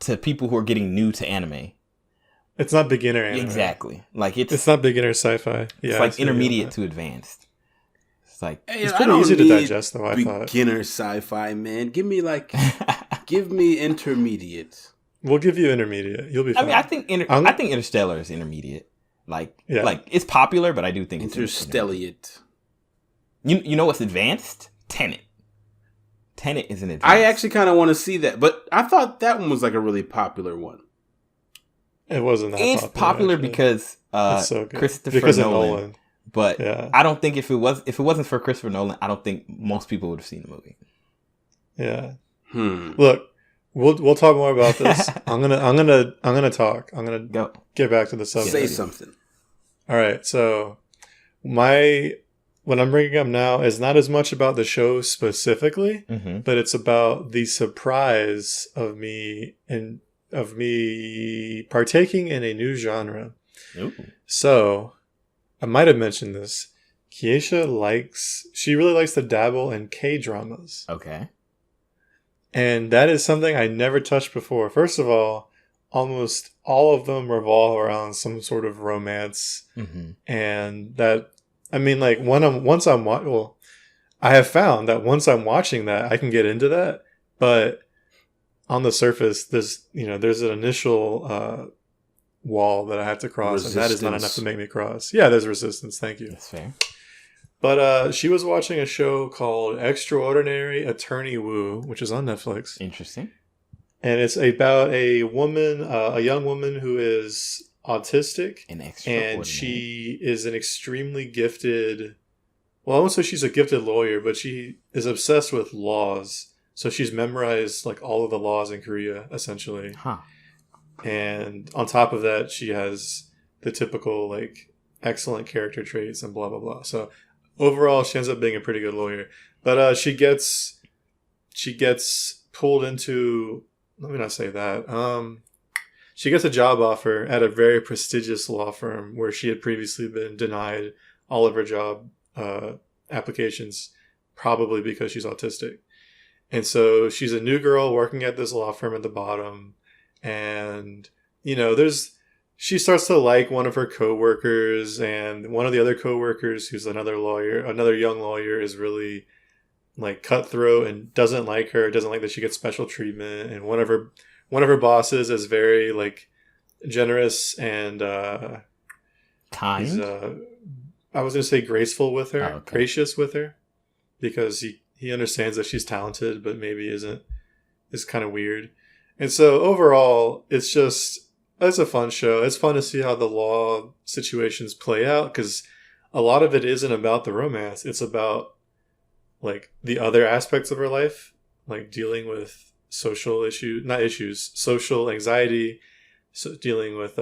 Speaker 1: to people who are getting new to anime.
Speaker 2: It's not beginner anime.
Speaker 1: Exactly. Like it's
Speaker 2: not beginner sci-fi. Yeah,
Speaker 1: it's like intermediate to advanced. It's like
Speaker 2: it's pretty easy to digest, though. I thought
Speaker 3: beginner sci-fi, man. Give me intermediate.
Speaker 2: We'll give you intermediate. You'll be fine.
Speaker 1: I mean, I think Interstellar is intermediate. Like it's popular, but I do think
Speaker 3: Interstelliate.
Speaker 1: You know what's advanced? Tenet. Tenet is an advanced.
Speaker 3: I actually kind of want to see that, but I thought that one was like a really popular one.
Speaker 2: It wasn't that popular.
Speaker 1: It's popular because Christopher Nolan. But I don't think if it wasn't for Christopher Nolan, I don't think most people would have seen the movie.
Speaker 2: Yeah. Look, we'll talk more about this. I'm gonna talk. I'm gonna get back to the subject.
Speaker 3: Say something.
Speaker 2: All right. So what I'm bringing up now is not as much about the show specifically, but it's about the surprise of me partaking in a new genre.
Speaker 1: Ooh.
Speaker 2: So I might have mentioned this. Kiesha really likes to dabble in K-dramas.
Speaker 1: Okay.
Speaker 2: And that is something I never touched before. First of all, almost all of them revolve around some sort of romance.
Speaker 1: Mm-hmm.
Speaker 2: And that, I mean, like, I have found that once I'm watching that, I can get into that. But on the surface, there's an initial wall that I have to cross, and that is not enough to make me cross. Yeah, there's resistance. Thank you.
Speaker 1: That's fair.
Speaker 2: But she was watching a show called Extraordinary Attorney Woo, which is on Netflix.
Speaker 1: Interesting.
Speaker 2: And it's about a woman, a young woman who is autistic, and she is an extremely gifted. Well, I won't say she's a gifted lawyer, but she is obsessed with laws. So she's memorized like all of the laws in Korea, essentially.
Speaker 1: Huh.
Speaker 2: And on top of that, she has the typical like excellent character traits and blah blah blah. So overall, she ends up being a pretty good lawyer. But she gets pulled into. Let me not say that. She gets a job offer at a very prestigious law firm where she had previously been denied all of her job applications, probably because she's autistic. And so she's a new girl working at this law firm at the bottom. And, she starts to like one of her coworkers, and one of the other coworkers, who's another young lawyer, is really like cutthroat and doesn't like her, doesn't like that she gets special treatment. And one of her bosses is very like generous and
Speaker 1: kind.
Speaker 2: I was going to say graceful with her,
Speaker 1: okay.
Speaker 2: Gracious with her, because he understands that she's talented, but maybe is kind of weird. And so overall, it's a fun show. It's fun to see how the law situations play out, because a lot of it isn't about the romance. It's about like the other aspects of her life, like dealing with social anxiety, dealing with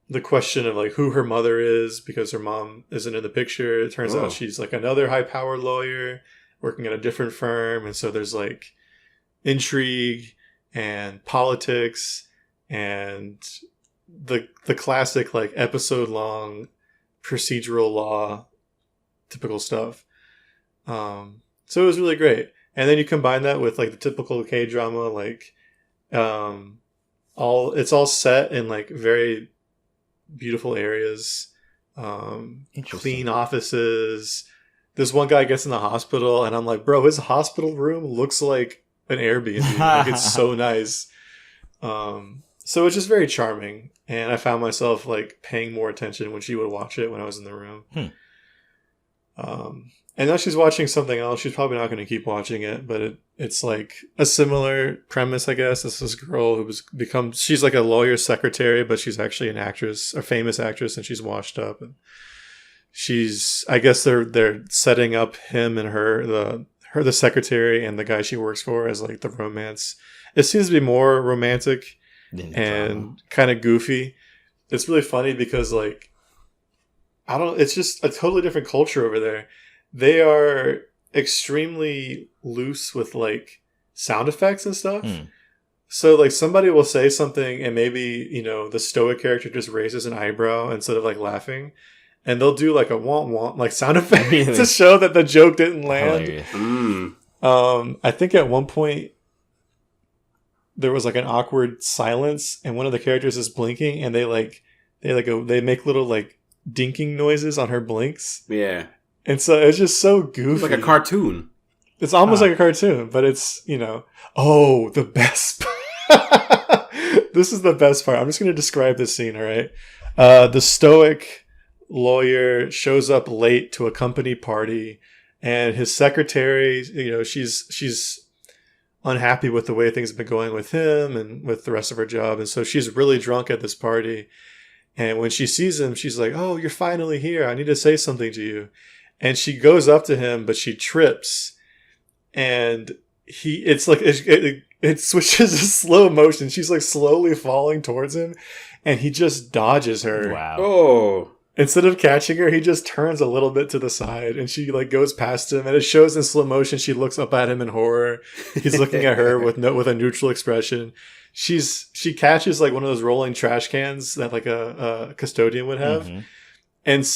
Speaker 2: the question of like who her mother is, because her mom isn't in the picture. It turns out she's like another high-powered lawyer working at a different firm, and so there's like intrigue and politics and the classic like episode-long procedural law typical stuff. So it was really great. And then you combine that with like the typical K-drama, like it's all set in like very beautiful areas, clean offices. This one guy gets in the hospital, and I'm like, bro, his hospital room looks like an Airbnb. Like, it's so nice. So it's just very charming, and I found myself like paying more attention when she would watch it when I was in the room. And now she's watching something else. She's probably not going to keep watching it, but it's like a similar premise, I guess. It's this girl who she's like a lawyer secretary, but she's actually an actress, a famous actress, and she's washed up. And I guess they're setting up him and the secretary and the guy she works for as like the romance. It seems to be more romantic and kind of goofy. It's really funny because like, it's just a totally different culture over there. They are extremely loose with like sound effects and stuff. So like somebody will say something and maybe, the stoic character just raises an eyebrow instead of like laughing, and they'll do like a womp like sound effect to show that the joke didn't land. I think at one point there was like an awkward silence, and one of the characters is blinking, and they make little like dinking noises on her blinks. Yeah. And so it's just so goofy.
Speaker 3: It's like a cartoon.
Speaker 2: It's almost like a cartoon, but it's, the best This is the best part. I'm just going to describe this scene, all right? The stoic lawyer shows up late to a company party, and his secretary, she's unhappy with the way things have been going with him and with the rest of her job. And so she's really drunk at this party. And when she sees him, she's like, "Oh, you're finally here. I need to say something to you." And she goes up to him, but she trips. And it switches to slow motion. She's like slowly falling towards him, and he just dodges her.
Speaker 1: Wow.
Speaker 2: Oh. Instead of catching her, he just turns a little bit to the side, and she like goes past him, and it shows in slow motion. She looks up at him in horror. He's looking at her with a neutral expression. She catches like one of those rolling trash cans that like a custodian would have, and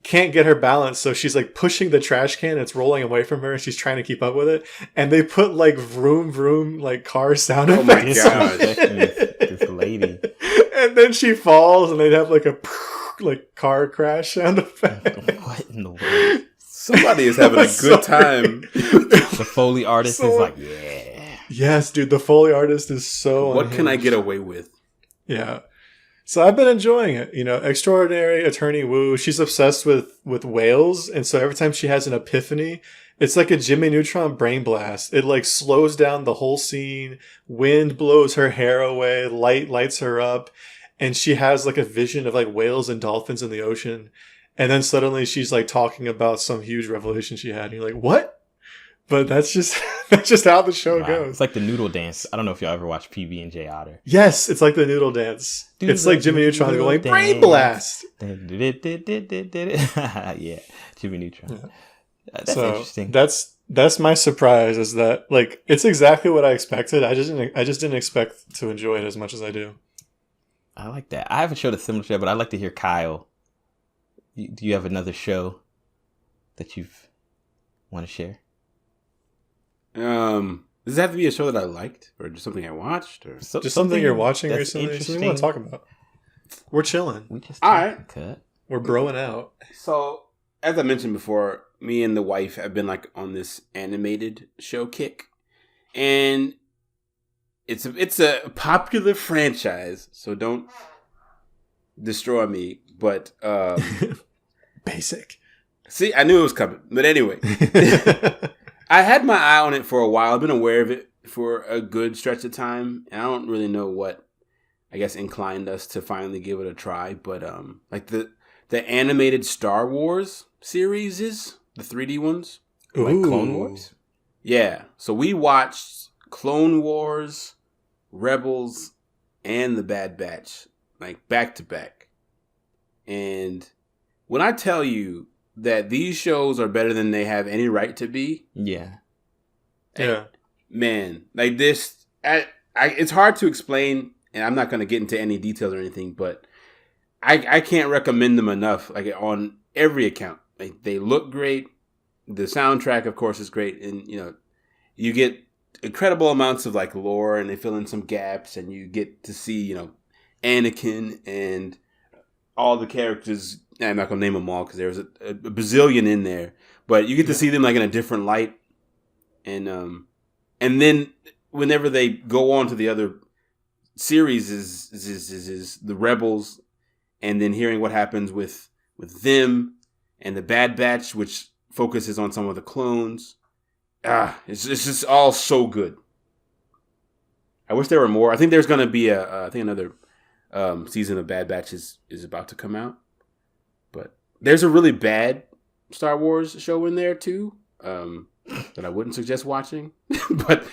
Speaker 2: can't get her balance, so she's like pushing the trash can. It's rolling away from her, and she's trying to keep up with it. And they put like vroom vroom like car sound effects.
Speaker 3: Oh my god,
Speaker 1: this lady.
Speaker 2: And then she falls, and they'd have like a like car crash sound effect.
Speaker 1: What in the world?
Speaker 3: Somebody is having a good time.
Speaker 1: The Foley artist is like, yeah.
Speaker 2: Yes, dude. The Foley artist is so.
Speaker 3: What
Speaker 2: unhinged.
Speaker 3: can I get away with?
Speaker 2: Yeah. So I've been enjoying it. Extraordinary Attorney Wu. She's obsessed with whales, and so every time she has an epiphany, it's like a Jimmy Neutron brain blast. It like slows down the whole scene. Wind blows her hair away. Light lights her up, and she has like a vision of like whales and dolphins in the ocean. And then suddenly she's like talking about some huge revelation she had. And you're like, what? But that's just how the show goes.
Speaker 1: It's like the noodle dance. I don't know if y'all ever watched PB&J Otter.
Speaker 2: Yes, it's like the noodle dance. It's like Jimmy Neutron going, brain blast!
Speaker 1: Yeah, Jimmy Neutron. Yeah. That's interesting.
Speaker 2: That's my surprise, is that like it's exactly what I expected. I just didn't expect to enjoy it as much as I do.
Speaker 1: I like that. I haven't showed a similar show, but I'd like to hear Kyle. Do you have another show that you want to share?
Speaker 3: Does it have to be a show that I liked, or just something I watched, or
Speaker 2: just something you're watching recently? Something you want to talk about? We're chilling.
Speaker 1: We just
Speaker 3: all right.
Speaker 1: Cut.
Speaker 2: We're broing out.
Speaker 3: So, as I mentioned before, me and the wife have been like on this animated show kick, and it's a popular franchise. So don't destroy me. But
Speaker 2: basic.
Speaker 3: See, I knew it was coming. But anyway. I had my eye on it for a while. I've been aware of it for a good stretch of time, and I don't really know what, I guess, inclined us to finally give it a try. But like the animated Star Wars series, the 3D ones,
Speaker 1: like Clone Wars.
Speaker 3: Yeah, so we watched Clone Wars, Rebels, and The Bad Batch like back to back. And when I tell you that these shows are better than they have any right to be.
Speaker 1: Yeah.
Speaker 3: Man, like this, it's hard to explain, and I'm not going to get into any details or anything, but I can't recommend them enough, like on every account. Like they look great. The soundtrack, of course, is great. And, you get incredible amounts of like lore, and they fill in some gaps, and you get to see, Anakin and all the characters. I'm not going to name them all because there's a bazillion in there, but you get to see them like in a different light. And then whenever they go on to the other series is the Rebels, and then hearing what happens with them and the Bad Batch, which focuses on some of the clones. It's just all so good. I wish there were more. I think there's going to be another season of Bad Batch is about to come out. But there's a really bad Star Wars show in there too, that I wouldn't suggest watching. But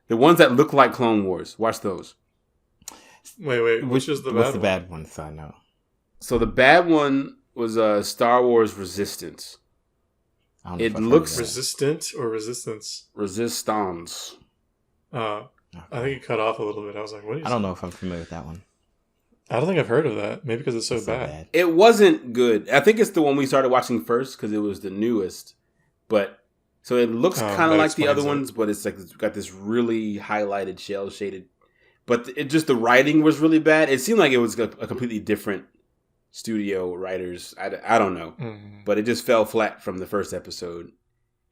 Speaker 3: the ones that look like Clone Wars, watch those.
Speaker 2: Wait, which is the bad one?
Speaker 1: What's the bad one? So I know.
Speaker 3: So the bad one was Star Wars Resistance. It looks
Speaker 2: Resistant or Resistance?
Speaker 3: Resistance.
Speaker 2: I think it cut off a little bit. I was like, what?
Speaker 1: I don't know if I'm familiar with that one.
Speaker 2: I don't think I've heard of that. Maybe because it's so bad.
Speaker 3: It wasn't good. I think it's the one we started watching first because it was the newest. But so it looks kind of like the other ones, but it's like it's got this really highlighted, shell shaded. But the writing was really bad. It seemed like it was a completely different studio writers. I don't know, but it just fell flat from the first episode,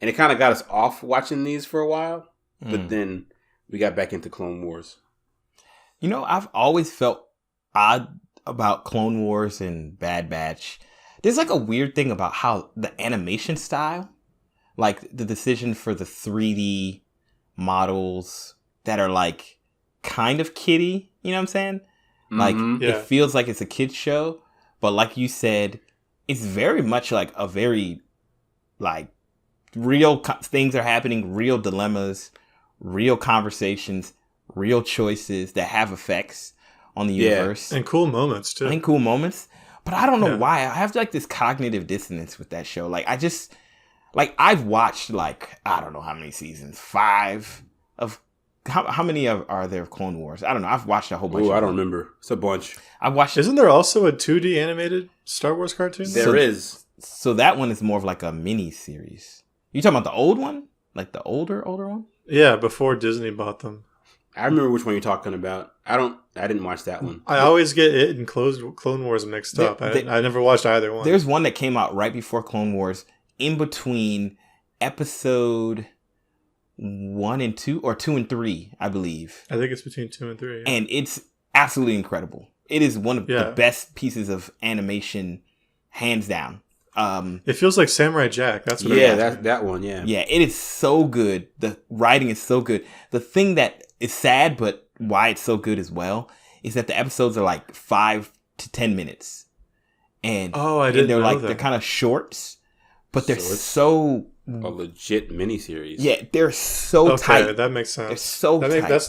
Speaker 3: and it kind of got us off watching these for a while. But then we got back into Clone Wars.
Speaker 1: I've always felt odd about Clone Wars and Bad Batch. There's like a weird thing about how the animation style, like the decision for the 3D models that are like kind of kiddie, you know what I'm saying? Like it feels like it's a kid's show, but like you said, it's very much like a very like real things are happening, real dilemmas, real conversations, real choices that have effects on the universe.
Speaker 2: And cool moments too.
Speaker 1: But I don't know why. I have like this cognitive dissonance with that show. Like I've watched like, I don't know how many seasons, 5 of, how many are there of Clone Wars? I don't know. I've watched a whole bunch.
Speaker 3: I don't remember. It's a bunch.
Speaker 1: I've watched.
Speaker 2: Isn't there also a 2D animated Star Wars cartoon?
Speaker 3: There is.
Speaker 1: So that one is more of like a mini series. You talking about the old one? Like the older one?
Speaker 2: Yeah, before Disney bought them.
Speaker 3: I remember which one you're talking about. I didn't watch that one.
Speaker 2: I always get it and Clone Wars mixed up. I never watched either one.
Speaker 1: There's one that came out right before Clone Wars, in between episode 1 and 2, or 2 and 3, I believe.
Speaker 2: I think it's between 2 and 3. Yeah.
Speaker 1: And it's absolutely incredible. It is one of the best pieces of animation, hands down.
Speaker 2: It feels like Samurai Jack. That's what
Speaker 3: that one. Yeah,
Speaker 1: yeah. It is so good. The writing is so good. The thing that is sad, but why it's so good as well, is that the episodes are like 5 to 10 minutes, and they're like they're kind of shorts, but they're so
Speaker 3: a legit miniseries.
Speaker 1: Yeah, they're so tight.
Speaker 2: That makes sense.
Speaker 1: They're so tight.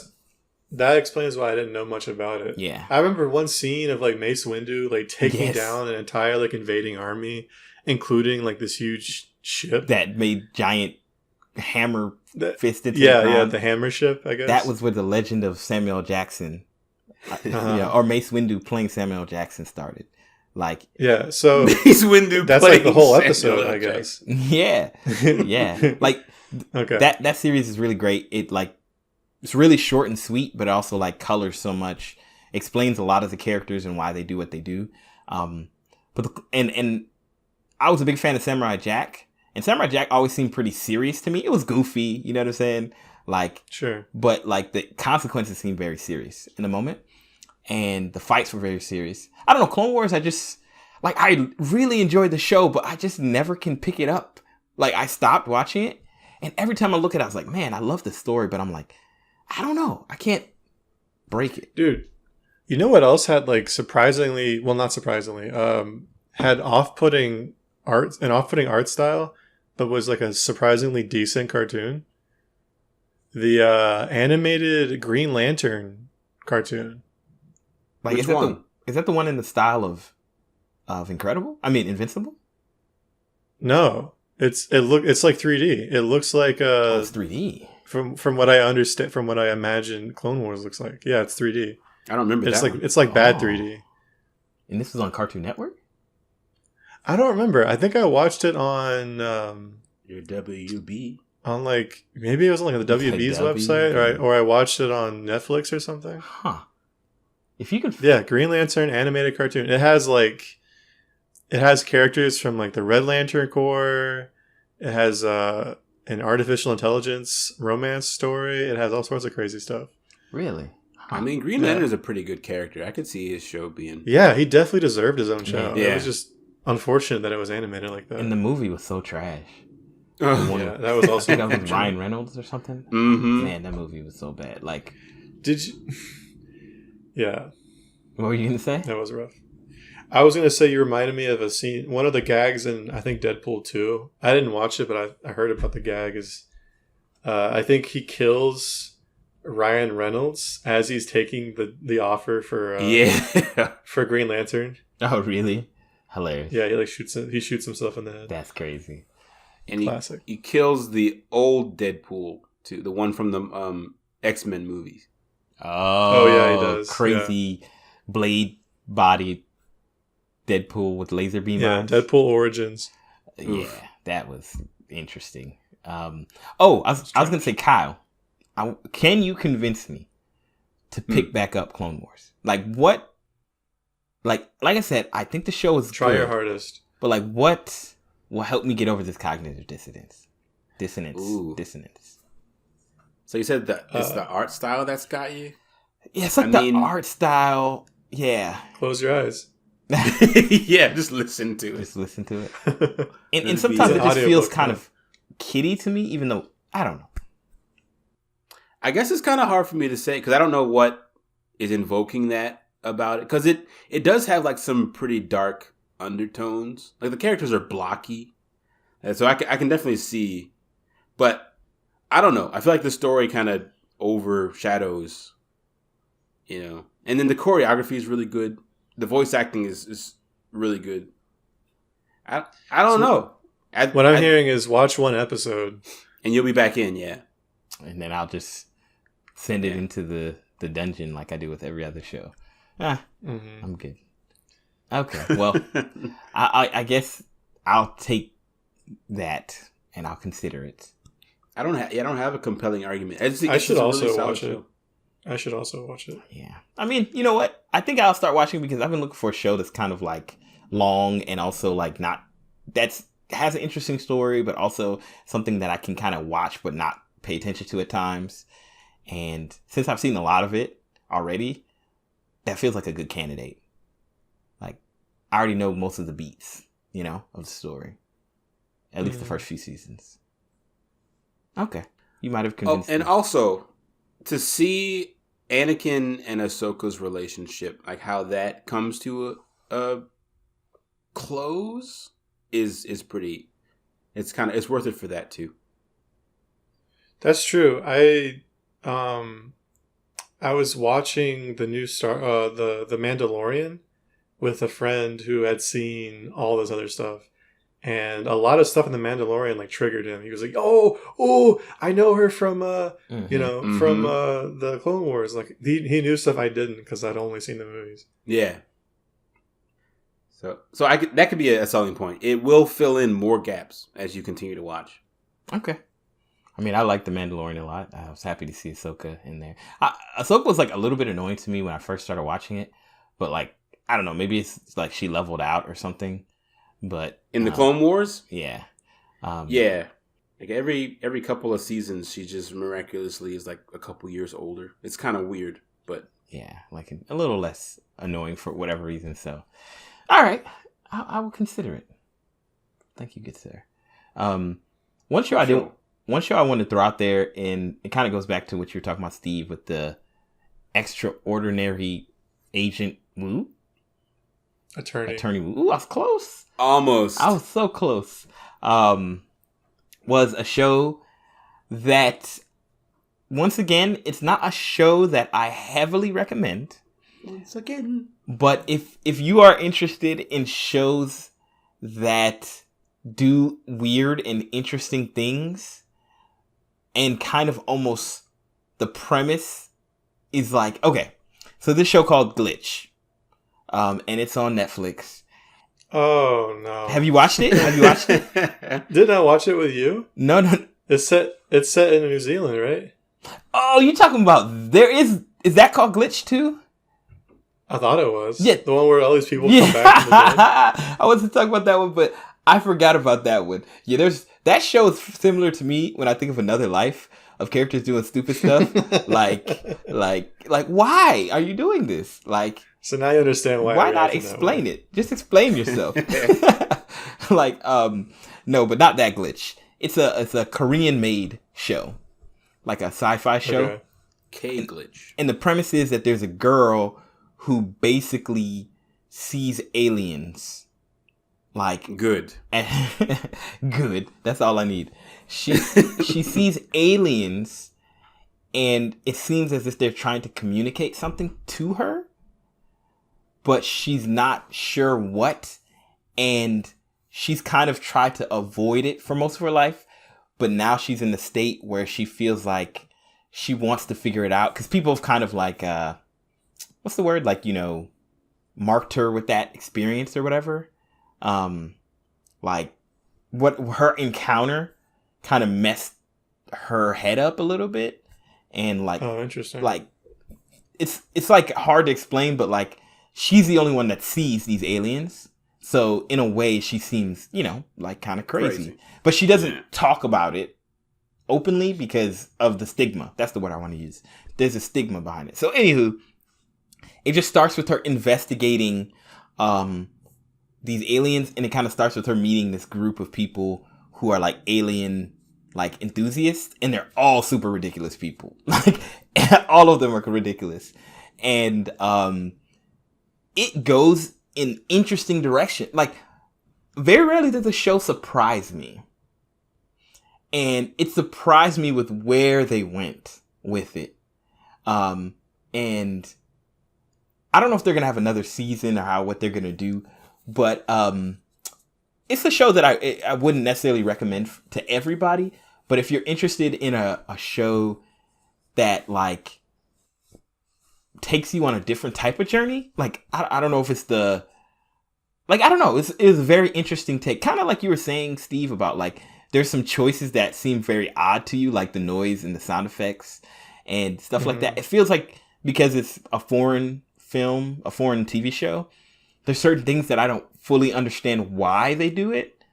Speaker 2: That explains why I didn't know much about it.
Speaker 1: Yeah,
Speaker 2: I remember one scene of like Mace Windu like taking down an entire like invading army, including like this huge ship
Speaker 1: that made giant hammer fisted.
Speaker 2: Yeah, the hammer ship. I guess
Speaker 1: that was where the legend of Samuel Jackson, or Mace Windu playing Samuel Jackson started. Like,
Speaker 2: yeah, so
Speaker 3: Mace Windu.
Speaker 2: That's like the whole episode, I guess.
Speaker 1: Yeah. Like,
Speaker 2: okay,
Speaker 1: that series is really great. It's really short and sweet, but also like colors so much, explains a lot of the characters and why they do what they do. But I was a big fan of Samurai Jack, and Samurai Jack always seemed pretty serious to me. It was goofy, you know what I'm saying? Like,
Speaker 2: sure,
Speaker 1: but like the consequences seemed very serious in the moment, and the fights were very serious. I don't know, Clone Wars. I really enjoyed the show, but I just never can pick it up. Like, I stopped watching it, and every time I look at it, I was like, man, I love the story, but I'm like, I don't know. I can't break it.
Speaker 2: Dude, you know what else had like not surprisingly, had an off-putting art style, but was like a surprisingly decent cartoon? The animated Green Lantern cartoon.
Speaker 1: Like,
Speaker 3: Which one?
Speaker 1: Is that the one in the style of Invincible?
Speaker 2: No. It's like 3D. It looks like
Speaker 1: it's 3D.
Speaker 2: From what I understand, from what I imagine Clone Wars looks like. Yeah, it's 3D.
Speaker 3: I don't remember that.
Speaker 2: It's like bad 3D.
Speaker 1: And this was on Cartoon Network?
Speaker 2: I don't remember. I think I watched it on
Speaker 3: your WB.
Speaker 2: On like maybe it was on like the WB's website, or I watched it on Netflix or something.
Speaker 1: Huh. If you could
Speaker 2: Green Lantern animated cartoon. It has characters from like the Red Lantern Corps. It has an artificial intelligence romance story. It has all sorts of crazy stuff.
Speaker 1: Really?
Speaker 3: I mean, Green Lantern is a pretty good character. I could see his show being...
Speaker 2: Yeah, he definitely deserved his own show.
Speaker 3: Yeah.
Speaker 2: It was just unfortunate that it was animated like that.
Speaker 1: And the movie was so trash.
Speaker 2: Yeah, that was also...
Speaker 1: that was Ryan Reynolds or something?
Speaker 3: Mm-hmm.
Speaker 1: Man, that movie was so bad. Like...
Speaker 2: Did you... Yeah.
Speaker 1: What were you going to say?
Speaker 2: That was rough. I was going to say you reminded me of a scene... One of the gags in, I think, Deadpool 2. I didn't watch it, but I heard about the gag is... I think he kills... Ryan Reynolds as he's taking the offer for for Green Lantern.
Speaker 1: Oh, really? Hilarious.
Speaker 2: Yeah, he shoots himself in the head.
Speaker 1: That's crazy.
Speaker 3: And
Speaker 2: classic.
Speaker 3: He kills the old Deadpool too, the one from the X-Men movies.
Speaker 1: Oh
Speaker 2: yeah, he does.
Speaker 1: Crazy blade body Deadpool with laser beam eyes.
Speaker 2: Yeah, Deadpool Origins.
Speaker 1: Yeah, that was interesting. I was gonna say, Kyle, can you convince me to pick back up Clone Wars? Like what? Like I said, I think the show is
Speaker 2: try
Speaker 1: good,
Speaker 2: your hardest.
Speaker 1: But like, what will help me get over this cognitive dissonance? Dissonance.
Speaker 3: So you said that it's the art style that's got you?
Speaker 1: Yeah, it's like the art style. Yeah.
Speaker 2: Close your eyes.
Speaker 3: Yeah, just listen to it.
Speaker 1: Just listen to it. and sometimes it just feels kind of kiddie to me, even though I don't know.
Speaker 3: I guess it's kind of hard for me to say because I don't know what is invoking that about it. Because it does have like some pretty dark undertones. Like the characters are blocky. And so I can definitely see. But I don't know. I feel like the story kind of overshadows, And then the choreography is really good. The voice acting is really good. I don't know.
Speaker 2: What I'm hearing is watch one episode.
Speaker 3: And you'll be back in, yeah.
Speaker 1: And then I'll just send it into the dungeon like I do with every other show. I'm good. Okay, well, I guess I'll take that and I'll consider it.
Speaker 3: I don't have a compelling argument.
Speaker 2: I should also watch it. I should also watch it.
Speaker 1: Yeah. I mean, you know what? I think I'll start watching because I've been looking for a show that's kind of like long and also like not has an interesting story, but also something that I can kind of watch but not pay attention to at times. And since I've seen a lot of it already, that feels like a good candidate. Like, I already know most of the beats, you know, of the story. At least the first few seasons. Okay. You might have convinced me.
Speaker 3: And also, to see Anakin and Ahsoka's relationship, like how that comes to a close is pretty, it's worth it for that too.
Speaker 2: That's true. I was watching the new the Mandalorian with a friend who had seen all this other stuff. And a lot of stuff in The Mandalorian like triggered him. He was like, "Oh, I know her from from the Clone Wars." Like he knew stuff I didn't because I'd only seen the movies.
Speaker 3: Yeah. So that could be a selling point. It will fill in more gaps as you continue to watch.
Speaker 1: Okay. I mean, I like The Mandalorian a lot. I was happy to see Ahsoka in there. Ahsoka was like a little bit annoying to me when I first started watching it, but like I don't know, maybe it's like she leveled out or something. But
Speaker 3: in the Clone Wars,
Speaker 1: yeah,
Speaker 3: yeah, like every couple of seasons, she just miraculously is like a couple years older. It's kind of weird, but
Speaker 1: yeah, like a little less annoying for whatever reason. So, all right, I will consider it. Thank you, good sir. One show I wanted to throw out there, and it kind of goes back to what you were talking about, Steve, with the Extraordinary Agent Wu. Attorney Wu. Ooh, I was close.
Speaker 3: Almost.
Speaker 1: I was so close. Was a show that, once again, it's not a show that I heavily recommend.
Speaker 3: Once again.
Speaker 1: But if you are interested in shows that do weird and interesting things, and kind of almost the premise is like, okay, so this show called Glitch, and it's on Netflix.
Speaker 2: Oh no!
Speaker 1: Have you watched it?
Speaker 2: Didn't I watch it with you?
Speaker 1: No.
Speaker 2: It's set in New Zealand, right?
Speaker 1: Oh, you talking about is that called Glitch too?
Speaker 2: I thought it was.
Speaker 1: Yeah,
Speaker 2: the one where all these people come back from the dead.
Speaker 1: I wasn't talking about that one, but I forgot about that one. Yeah, that show is similar to me when I think of Another Life, of characters doing stupid stuff. like why are you doing this? Like,
Speaker 2: so now you understand why.
Speaker 1: Why not explain it? Just explain yourself. No, but not that Glitch. It's a Korean made show, like a sci-fi show.
Speaker 2: Okay.
Speaker 3: K-Glitch.
Speaker 1: And the premise is that there's a girl who basically sees aliens. Like
Speaker 3: good.
Speaker 1: Good. That's all I need. She sees aliens, and it seems as if they're trying to communicate something to her, but she's not sure what, and she's kind of tried to avoid it for most of her life, but now she's in the state where she feels like she wants to figure it out, because people have kind of like, what's the word? Like, marked her with that experience or whatever. Like, what her encounter kind of messed her head up a little bit, and like,
Speaker 2: oh, interesting.
Speaker 1: Like, it's like hard to explain, but like, she's the only one that sees these aliens. So in a way, she seems, like kind of crazy. But she doesn't talk about it openly because of the stigma. That's the word I want to use. There's a stigma behind it. So anywho, it just starts with her investigating these aliens, and it kind of starts with her meeting this group of people who are like alien like enthusiasts, and they're all super ridiculous people. Like, all of them are ridiculous. And it goes in interesting direction. Like, very rarely does a show surprise me. And it surprised me with where they went with it. And I don't know if they're going to have another season or what they're going to do. But it's a show that I wouldn't necessarily recommend to everybody. But if you're interested in a show that like takes you on a different type of journey, like I don't know if it's the like, I don't know. It was a very interesting take. Kind of like you were saying, Steve, about like, there's some choices that seem very odd to you, like the noise and the sound effects and stuff like that. It feels like because it's a foreign film, a foreign TV show, there's certain things that I don't fully understand why they do it,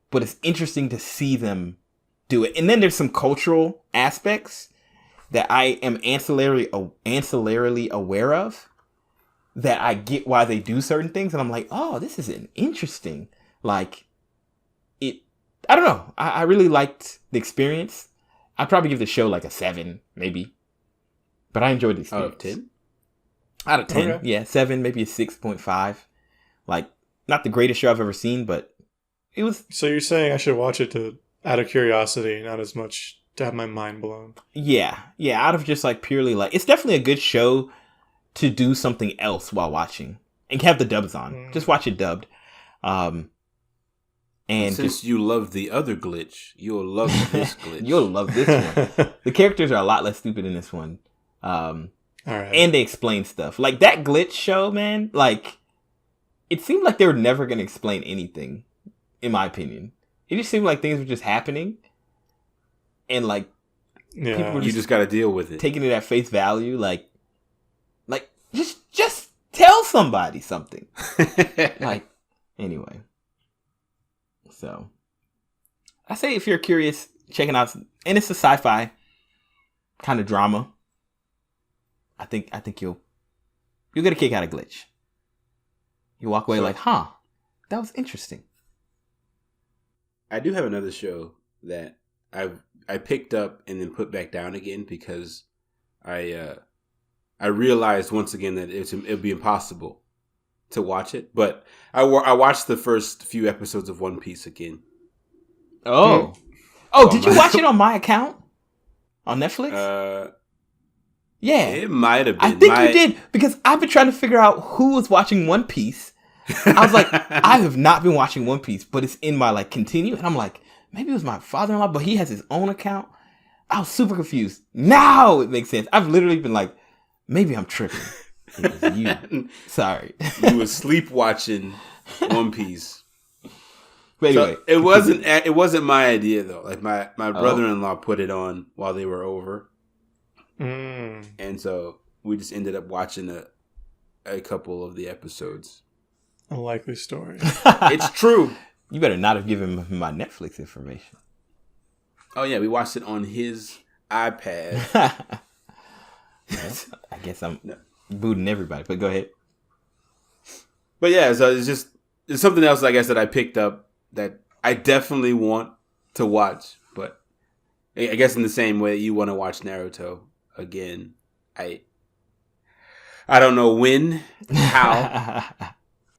Speaker 1: but it's interesting to see them do it. And then there's some cultural aspects that I am ancillarily aware of, that I get why they do certain things. And I'm like, oh, this is an interesting, like, it, I don't know. I really liked the experience. I'd probably give the show like a 7, maybe. But I enjoyed the experience.
Speaker 3: Out of 10?
Speaker 1: Out of 10,
Speaker 2: Okay.
Speaker 1: yeah. 7, maybe a 6.5. Like, not the greatest show I've ever seen, but it was...
Speaker 2: So you're saying I should watch it out of curiosity, not as much to have my mind blown.
Speaker 1: Yeah, out of just like purely like... It's definitely a good show to do something else while watching. And have the dubs on. Just watch it dubbed. And
Speaker 3: since you love the other glitch, you'll love this glitch.
Speaker 1: You'll love this one. The characters are a lot less stupid in this one.
Speaker 2: All right.
Speaker 1: And they explain stuff. Like that glitch show, man, like it seemed like they were never going to explain anything, in my opinion. It just seemed like things were just happening. And like people were
Speaker 3: you just got to deal with it.
Speaker 1: Taking it at face value. Like just tell somebody something. Like, anyway. So, I say if you're curious, checking out, and it's a sci-fi kind of drama. I think you'll get a kick out of Glitch. You walk away like, huh, that was interesting.
Speaker 3: I do have another show that I picked up and then put back down again because I realized once again that it'd be impossible to watch it. But I watched the first few episodes of One Piece again.
Speaker 1: Oh, did you watch it on my account on Netflix? Yeah,
Speaker 3: it might have been.
Speaker 1: I think you did, because I've been trying to figure out who was watching One Piece. I was like, I have not been watching One Piece, but it's in my like continue, and I'm like, maybe it was my father-in-law, but he has his own account. I was super confused. Now it makes sense. I've literally been like, maybe I'm tripping. It was you. Sorry.
Speaker 3: You were sleep watching One Piece.
Speaker 1: But anyway,
Speaker 3: so it wasn't my idea though. Like my brother-in-law put it on while they were over. And so we just ended up watching a couple of the episodes.
Speaker 2: A likely story.
Speaker 3: It's true.
Speaker 1: You better not have given him my Netflix information.
Speaker 3: Oh yeah, we watched it on his iPad.
Speaker 1: Well, I guess I'm booting everybody, but go ahead.
Speaker 3: But yeah, so it's something else, I guess, that I picked up that I definitely want to watch. But I guess in the same way that you want to watch Naruto again, I don't know when, how.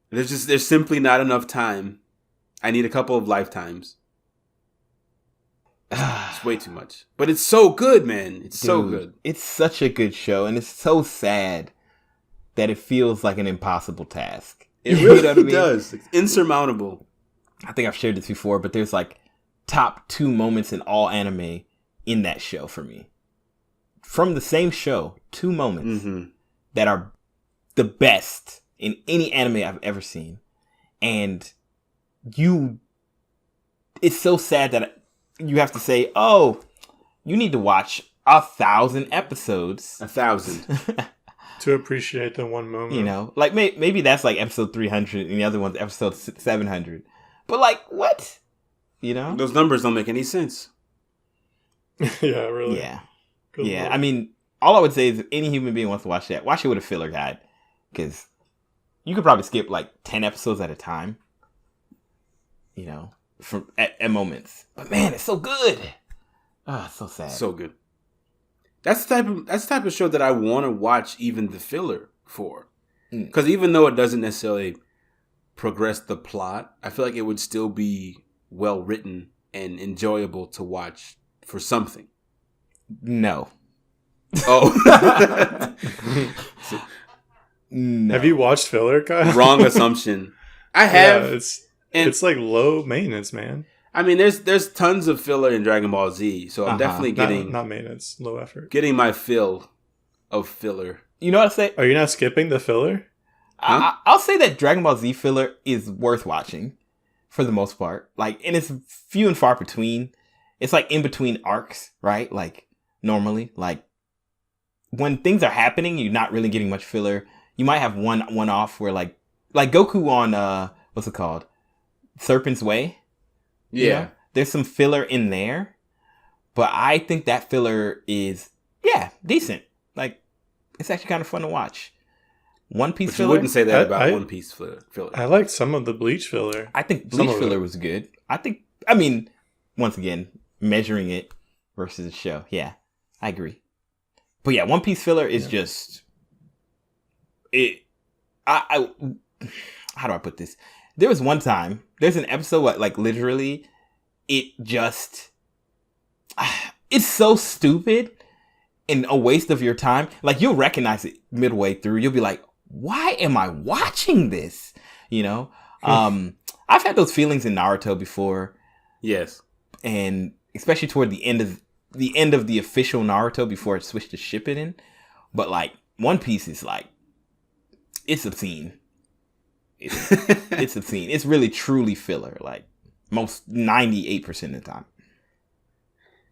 Speaker 3: There's simply not enough time. I need a couple of lifetimes. It's way too much. But it's so good, man. It's so good.
Speaker 1: It's such a good show, and it's so sad that it feels like an impossible task.
Speaker 3: It really does. It's insurmountable.
Speaker 1: I think I've shared this before, but there's like top 2 moments in all anime in that show for me. From the same show, 2 moments that are the best in any anime I've ever seen. And it's so sad that you have to say, oh, you need to watch 1,000 episodes.
Speaker 3: 1,000.
Speaker 2: To appreciate the one moment.
Speaker 1: You know, like maybe that's like episode 300 and the other one's episode 700. But like, what? You know?
Speaker 3: Those numbers don't make any sense.
Speaker 2: Yeah, really.
Speaker 1: Yeah.
Speaker 2: Good
Speaker 1: yeah,
Speaker 2: Lord.
Speaker 1: I mean, all I would say is if any human being wants to watch that, watch it with a filler guide. Because you could probably skip like 10 episodes at a time. You know, at moments. But man, it's so good. Oh, it's so sad.
Speaker 3: So good. That's the type of show that I want to watch even the filler for. Because even though it doesn't necessarily progress the plot, I feel like it would still be well written and enjoyable to watch for something.
Speaker 1: No.
Speaker 3: Oh.
Speaker 1: No.
Speaker 2: Have you watched filler, Kyle?
Speaker 3: Wrong assumption. I have.
Speaker 2: Yeah, it's like low maintenance, man.
Speaker 3: I mean, there's tons of filler in Dragon Ball Z, so I'm definitely getting
Speaker 2: not maintenance, low effort.
Speaker 3: Getting my fill of filler.
Speaker 1: You know what I say?
Speaker 2: Are you not skipping the filler?
Speaker 1: I'll say that Dragon Ball Z filler is worth watching for the most part. Like, and it's few and far between. It's like in between arcs, right? Like normally, like when things are happening, you're not really getting much filler. You might have one off where like Goku on what's it called? Serpent's Way.
Speaker 3: Yeah.
Speaker 1: You know? There's some filler in there, but I think that filler is decent. Like, it's actually kind of fun to watch. One Piece
Speaker 3: but
Speaker 1: filler.
Speaker 3: You wouldn't say that about One Piece filler.
Speaker 2: I liked some of the Bleach filler.
Speaker 1: I think Bleach filler was good. I mean, once again, measuring it versus the show. Yeah, I agree. But yeah, One Piece filler is just it. How do I put this? There was one time. There's an episode where, like, literally, it just it's so stupid and a waste of your time. Like, you'll recognize it midway through. You'll be like, why am I watching this? You know, I've had those feelings in Naruto before.
Speaker 3: Yes,
Speaker 1: and especially toward the end of the official Naruto before it switched to Shippuden. But like One Piece is like, it's obscene. It's obscene. It's really truly filler. Like most 98% of the time.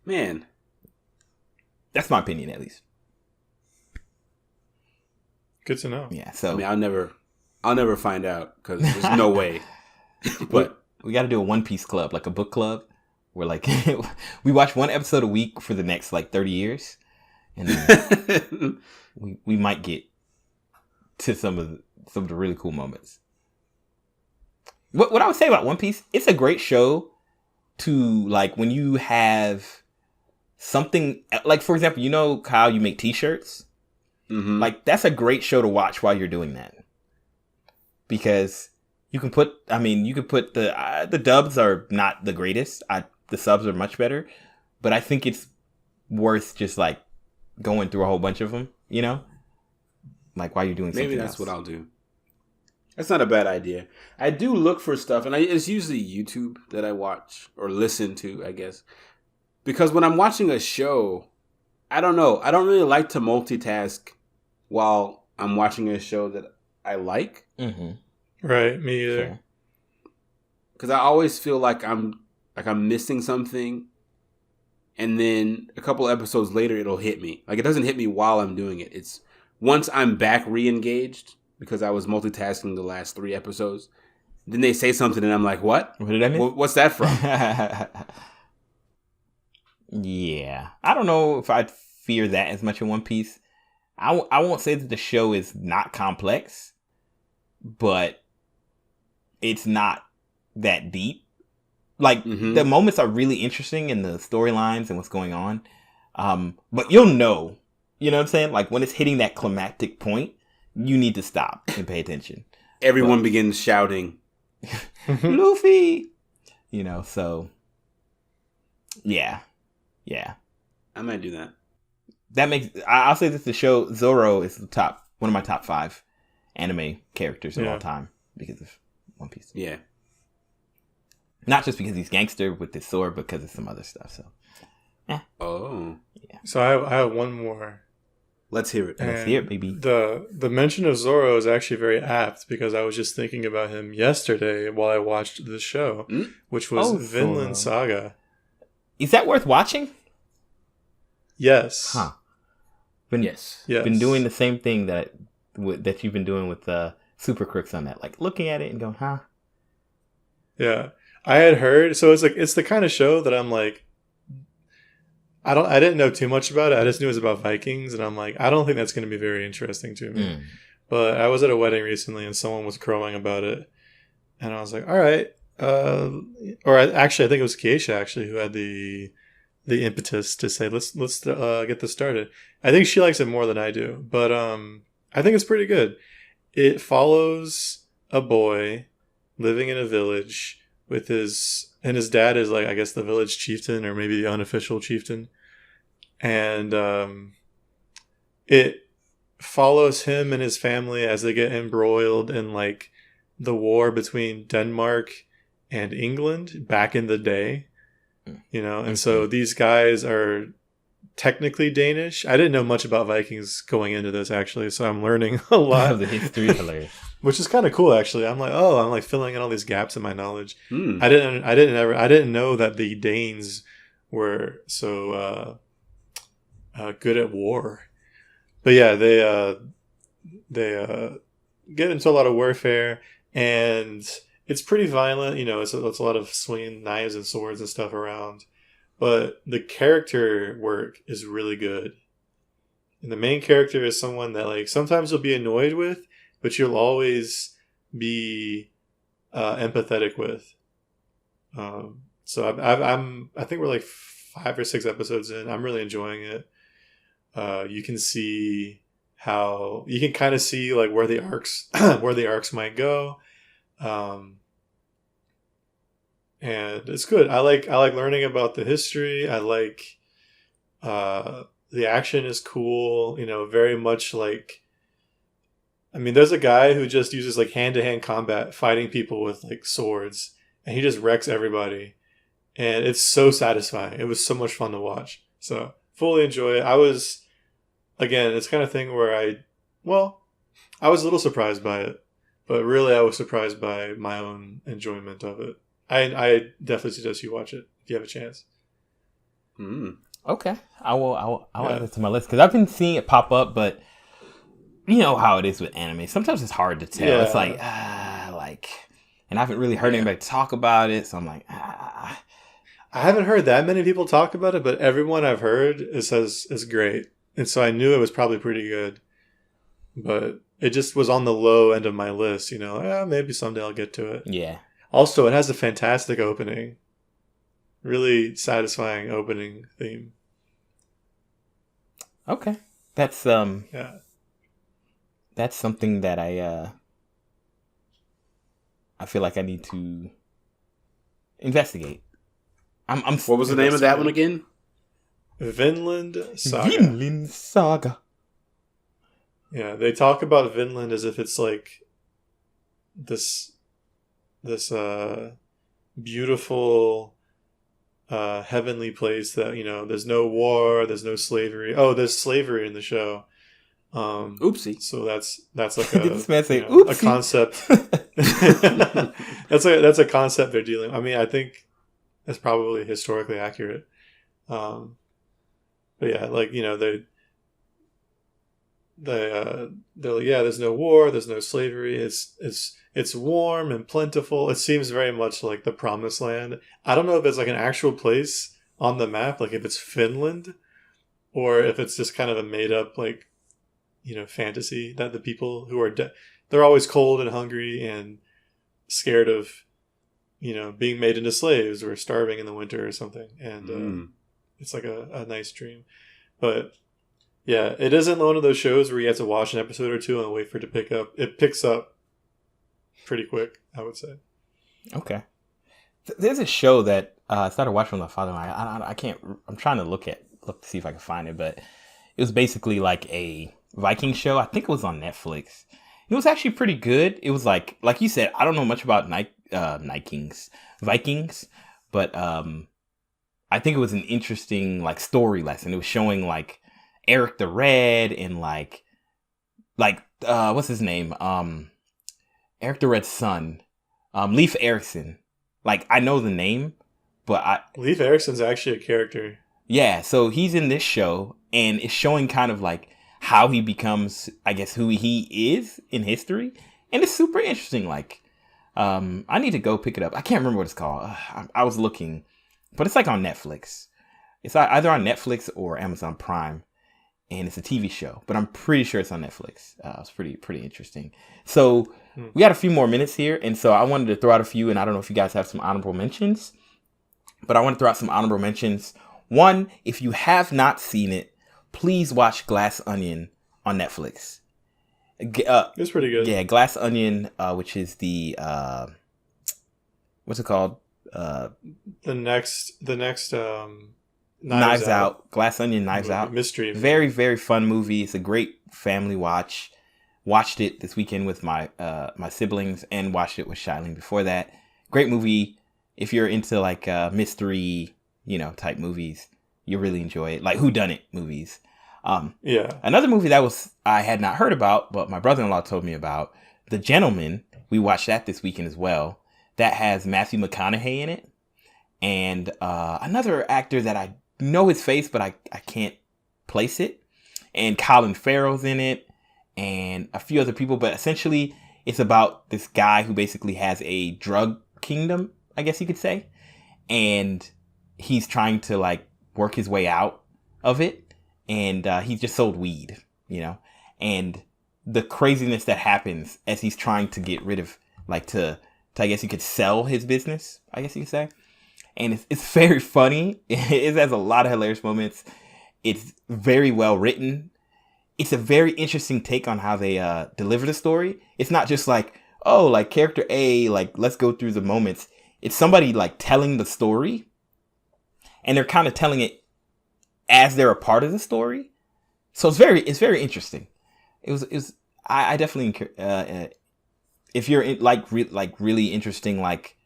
Speaker 3: Man,
Speaker 1: that's my opinion, at least.
Speaker 2: Good to know.
Speaker 1: Yeah. So
Speaker 3: I mean, I'll never find out because there's no way. But
Speaker 1: we got to do a One Piece club, like a book club, where like we watch one episode a week for the next like 30 years, and then we might get to some of the really cool moments. What I would say about One Piece, it's a great show to like when you have something like, for example, you know how you make t-shirts.
Speaker 3: Mm-hmm.
Speaker 1: Like, that's a great show to watch while you're doing that. Because you can put the dubs are not the greatest. The subs are much better. But I think it's worth just, like, going through a whole bunch of them, you know? Like, while you're doing something
Speaker 3: Maybe that's
Speaker 1: else.
Speaker 3: what I'll do. That's not a bad idea. I do look for stuff, and it's usually YouTube that I watch or listen to, I guess. Because when I'm watching a show, I don't know. I don't really like to multitask while I'm watching a show that I like.
Speaker 1: Mm-hmm.
Speaker 2: Right, me either.
Speaker 3: Because I always feel like I'm missing something, and then a couple episodes later it'll hit me. Like, it doesn't hit me while I'm doing it. It's once I'm back re-engaged because I was multitasking the last 3 episodes. Then they say something and I'm like, what?
Speaker 1: What did I miss?
Speaker 3: What's that from?
Speaker 1: Yeah. I don't know if I'd fear that as much in One Piece. I won't say that the show is not complex, but it's not that deep. Like, the moments are really interesting in the storylines and what's going on. But you'll know, you know what I'm saying? Like, when it's hitting that climactic point, you need to stop and pay attention.
Speaker 3: Everyone begins shouting,
Speaker 1: Luffy! You know, so, yeah. Yeah.
Speaker 3: I might do that.
Speaker 1: That makes, I'll say that the show, Zoro is one of my top 5 anime characters of all time because of One Piece.
Speaker 3: Yeah.
Speaker 1: Not just because he's gangster with his sword, but because of some other stuff. So,
Speaker 3: Oh.
Speaker 1: Yeah.
Speaker 2: So I have one more.
Speaker 3: Let's hear it.
Speaker 1: Let's hear it, baby.
Speaker 2: The mention of Zoro is actually very apt because I was just thinking about him yesterday while I watched the show, which was Vinland Saga.
Speaker 1: Is that worth watching?
Speaker 2: Yes.
Speaker 1: Huh.
Speaker 3: Yes.
Speaker 1: Been doing the same thing that you've been doing with Super Crooks on that. Like, looking at it and going, huh?
Speaker 2: Yeah. I had heard, so it's the kind of show that I'm like, I didn't know too much about it. I just knew it was about Vikings, and I'm like, I don't think that's going to be very interesting to me. But I was at a wedding recently, and someone was crowing about it, and I was like, all right. I think it was Keisha actually who had the impetus to say let's get this started. I think she likes it more than I do, but I think it's pretty good. It follows a boy living in a village with his dad is, like, I guess the village chieftain or maybe the unofficial chieftain, and it follows him and his family as they get embroiled in, like, the war between Denmark and England back in the day, you know. And so these guys are technically Danish. I didn't know much about Vikings going into this actually, so I'm learning a lot
Speaker 1: of the history. Hilarious.
Speaker 2: Which is kind of cool actually. I'm like filling in all these gaps in my knowledge. I didn't know that the Danes were so good at war. But yeah, they get into a lot of warfare, and it's pretty violent. You know, it's a lot of swinging knives and swords and stuff around. But the character work is really good. And the main character is someone that like sometimes you'll be annoyed with, but you'll always be empathetic with. So I think we're like 5 or 6 episodes in. I'm really enjoying it. You can see how you can kind of see like where the arcs might go, and it's good. I like learning about the history. I like the action is cool. You know, very much like. I mean, there's a guy who just uses like hand-to-hand combat, fighting people with like swords, and he just wrecks everybody, and it's so satisfying. It was so much fun to watch. So fully enjoy it. Again, it's kind of thing where I was a little surprised by it, but really I was surprised by my own enjoyment of it. I definitely suggest you watch it if you have a chance.
Speaker 1: Okay, I'll add it to my list because I've been seeing it pop up, but you know how it is with anime. Sometimes it's hard to tell. Yeah. It's like and I haven't really heard anybody talk about it, so I'm like
Speaker 2: I haven't heard that many people talk about it, but everyone I've heard says it's great. And so I knew it was probably pretty good, but it just was on the low end of my list, you know, maybe someday I'll get to it.
Speaker 1: Yeah.
Speaker 2: Also, it has a fantastic opening. Really satisfying opening theme.
Speaker 1: Okay. That's that's something that I feel like I need to investigate.
Speaker 3: What was the name of that one again?
Speaker 2: Vinland Saga.
Speaker 1: Vinland Saga.
Speaker 2: Yeah, they talk about Vinland as if it's like this beautiful heavenly place that, you know, there's no war, there's no slavery. Oh, there's slavery in the show.
Speaker 3: Oopsie.
Speaker 2: So that's like a,
Speaker 1: this man say,
Speaker 2: a concept. That's a concept they're dealing with. I mean, I think that's probably historically accurate. But yeah, like, you know, they're like, yeah, there's no war, there's no slavery. It's warm and plentiful. It seems very much like the Promised Land. I don't know if it's like an actual place on the map, like if it's Finland, or if it's just kind of a made up, like, you know, fantasy that the people who are they're always cold and hungry and scared of, you know, being made into slaves or starving in the winter or something. And it's like a nice dream. But yeah, it isn't one of those shows where you have to watch an episode or two and wait for it to pick up. It picks up pretty quick, I would say.
Speaker 1: Okay. There's a show that I started watching with my father. I can't. I'm trying to look to see if I can find it, but it was basically like a Viking show. I think it was on Netflix. It was actually pretty good. It was like you said, I don't know much about Vikings, but I think it was an interesting like story lesson. It was showing like Eric the Red and like what's his name? Eric the Red's son, Leif Erikson. Like, I know the name, but
Speaker 2: Leif Erikson's actually a character.
Speaker 1: Yeah, so he's in this show, and it's showing kind of like how he becomes, I guess, who he is in history, and it's super interesting. Like, I need to go pick it up. I can't remember what it's called. I was looking, but it's like on Netflix. It's either on Netflix or Amazon Prime, and it's a TV show. But I'm pretty sure it's on Netflix. It's pretty interesting. So we got a few more minutes here, and so I wanted to throw out a few. And I don't know if you guys have some honorable mentions, but I want to throw out some honorable mentions. One, if you have not seen it, please watch Glass Onion on Netflix.
Speaker 2: It's pretty good.
Speaker 1: Yeah, Glass Onion, which is the what's it called?
Speaker 2: The next
Speaker 1: Knives Out. Glass Onion, Knives Out.
Speaker 2: Mystery.
Speaker 1: Very, very fun movie. It's a great family watch. Watched it this weekend with my siblings and watched it with Shilene before that. Great movie. If you're into like mystery, type movies, you'll really enjoy it. Like whodunit movies.
Speaker 2: Yeah.
Speaker 1: Another movie that I had not heard about, but my brother-in-law told me about, The Gentleman. We watched that this weekend as well. That has Matthew McConaughey in it. And another actor that I know his face, but I can't place it. And Colin Farrell's in it. And a few other people. But essentially, it's about this guy who basically has a drug kingdom, I guess you could say. And he's trying to like work his way out of it. And he's just sold weed, you know, and the craziness that happens as he's trying to get rid of, like, to I guess you could sell his business, I guess you could say. And it's very funny. It has a lot of hilarious moments. It's very well written. It's a very interesting take on how they deliver the story. It's not just like, oh, like character A, like, let's go through the moments. It's somebody like telling the story, and they're kind of telling it as they're a part of the story. So it's very interesting. I definitely, if you're in, really interesting, like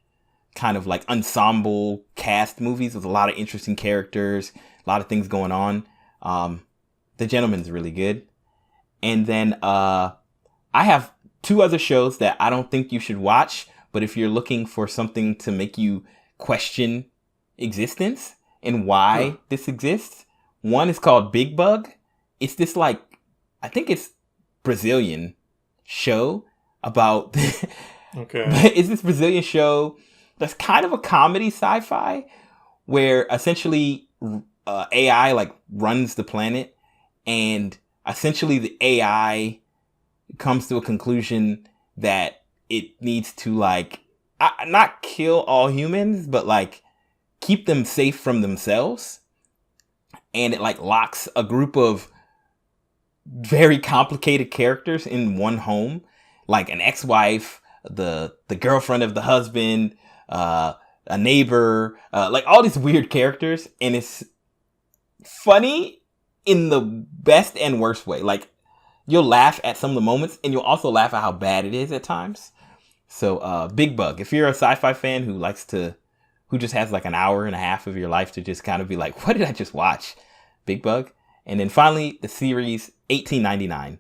Speaker 1: kind of like ensemble cast movies with a lot of interesting characters, a lot of things going on. The Gentleman's really good. And then, I have 2 other shows that I don't think you should watch, but if you're looking for something to make you question existence and why this exists, one is called Big Bug. It's this like, I think it's Brazilian show about,
Speaker 2: Okay.
Speaker 1: It's this Brazilian show that's kind of a comedy sci-fi where essentially AI like runs the planet, and essentially the AI comes to a conclusion that it needs to like, not kill all humans, but like keep them safe from themselves. And it like locks a group of very complicated characters in one home, like an ex-wife, the girlfriend of the husband, a neighbor, like all these weird characters. And it's funny in the best and worst way. Like you'll laugh at some of the moments, and you'll also laugh at how bad it is at times. So Big Bug, if you're a sci-fi fan who just has like an hour and a half of your life to just kind of be like, what did I just watch? Big Bug. And then finally, the series 1899.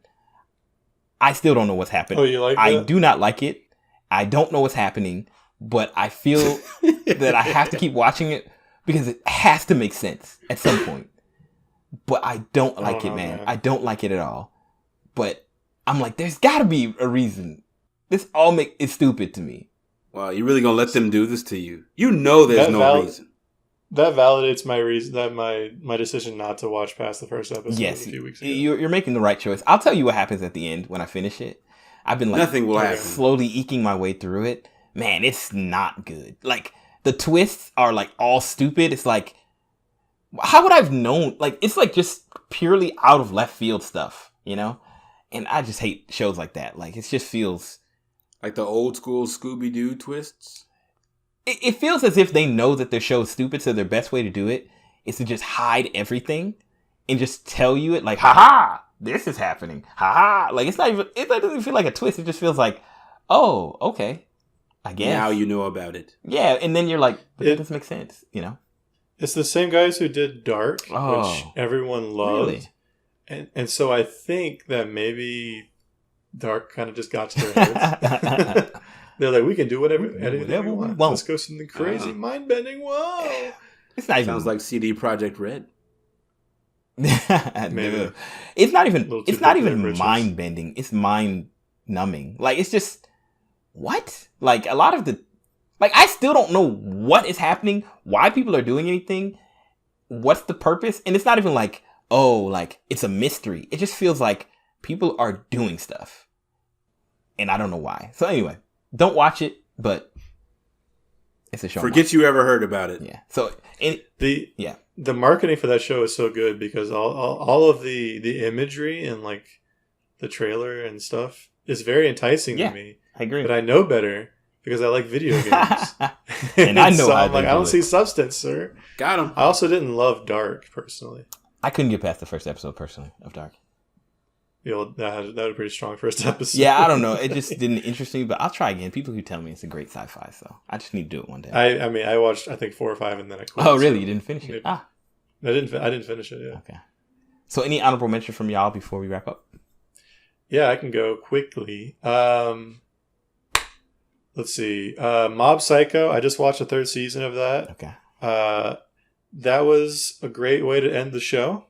Speaker 1: I still don't know what's happening.
Speaker 2: Oh, you like that?
Speaker 1: I do not like it. I don't know what's happening, but I feel that I have to keep watching it because it has to make sense at some point. But I don't like it, man. I don't like it at all. But I'm like, there's got to be a reason. This all is stupid to me.
Speaker 3: Wow, you really gonna let them do this to you? You know there's no reason.
Speaker 2: That validates my reason, that my decision not to watch past the first episode a few weeks ago.
Speaker 1: You're making the right choice. I'll tell you what happens at the end when I finish it. I've been like
Speaker 3: nothing will happen.
Speaker 1: Slowly eking my way through it. Man, it's not good. Like the twists are like all stupid. It's like, how would I have known? Like it's like just purely out of left field stuff, you know? And I just hate shows like that. Like it just feels
Speaker 3: like the old school Scooby-Doo twists.
Speaker 1: It feels as if they know that their show is stupid, so their best way to do it is to just hide everything and just tell you it like, haha, this is happening. Haha. Like it doesn't feel like a twist. It just feels like, oh, okay, I guess.
Speaker 3: Now you know about it.
Speaker 1: Yeah, and then you're like, but that doesn't make sense, you know?
Speaker 2: It's the same guys who did Dark, which everyone loved. Really? And so I think that maybe Dark kind of just got to their heads. They're like, we can do whatever we want. Let's go something crazy, mind-bending. Whoa!
Speaker 1: It's not even...
Speaker 3: Sounds like CD Projekt Red.
Speaker 1: Maybe. It's not even mind-bending. It's mind-numbing. Like, it's just... What? Like, a lot of the... Like, I still don't know what is happening, why people are doing anything, what's the purpose, and it's not even like, oh, like, it's a mystery. It just feels like people are doing stuff. And I don't know why. So anyway, don't watch it, but it's a show.
Speaker 3: Forget you ever heard about it.
Speaker 1: Yeah. So
Speaker 2: the marketing for that show is so good because all of the imagery and like the trailer and stuff is very enticing to me.
Speaker 1: I agree.
Speaker 2: But I know better because I like video games.
Speaker 1: And I know
Speaker 2: so I'm like, I don't see substance, sir.
Speaker 3: Got him.
Speaker 2: I also didn't love Dark personally.
Speaker 1: I couldn't get past the first episode personally of Dark.
Speaker 2: That had a pretty strong first episode.
Speaker 1: Yeah, I don't know. It just didn't interest me, but I'll try again. People keep telling me it's a great sci-fi, so I just need to do it one day.
Speaker 2: I mean, I watched, I think, 4 or 5, and then I quit.
Speaker 1: Oh, really? You didn't finish it?
Speaker 2: I didn't finish it. Yeah.
Speaker 1: Okay. So any honorable mention from y'all before we wrap up?
Speaker 2: Yeah, I can go quickly. Let's see. Mob Psycho. I just watched the 3rd season of that.
Speaker 1: Okay.
Speaker 2: That was a great way to end the show.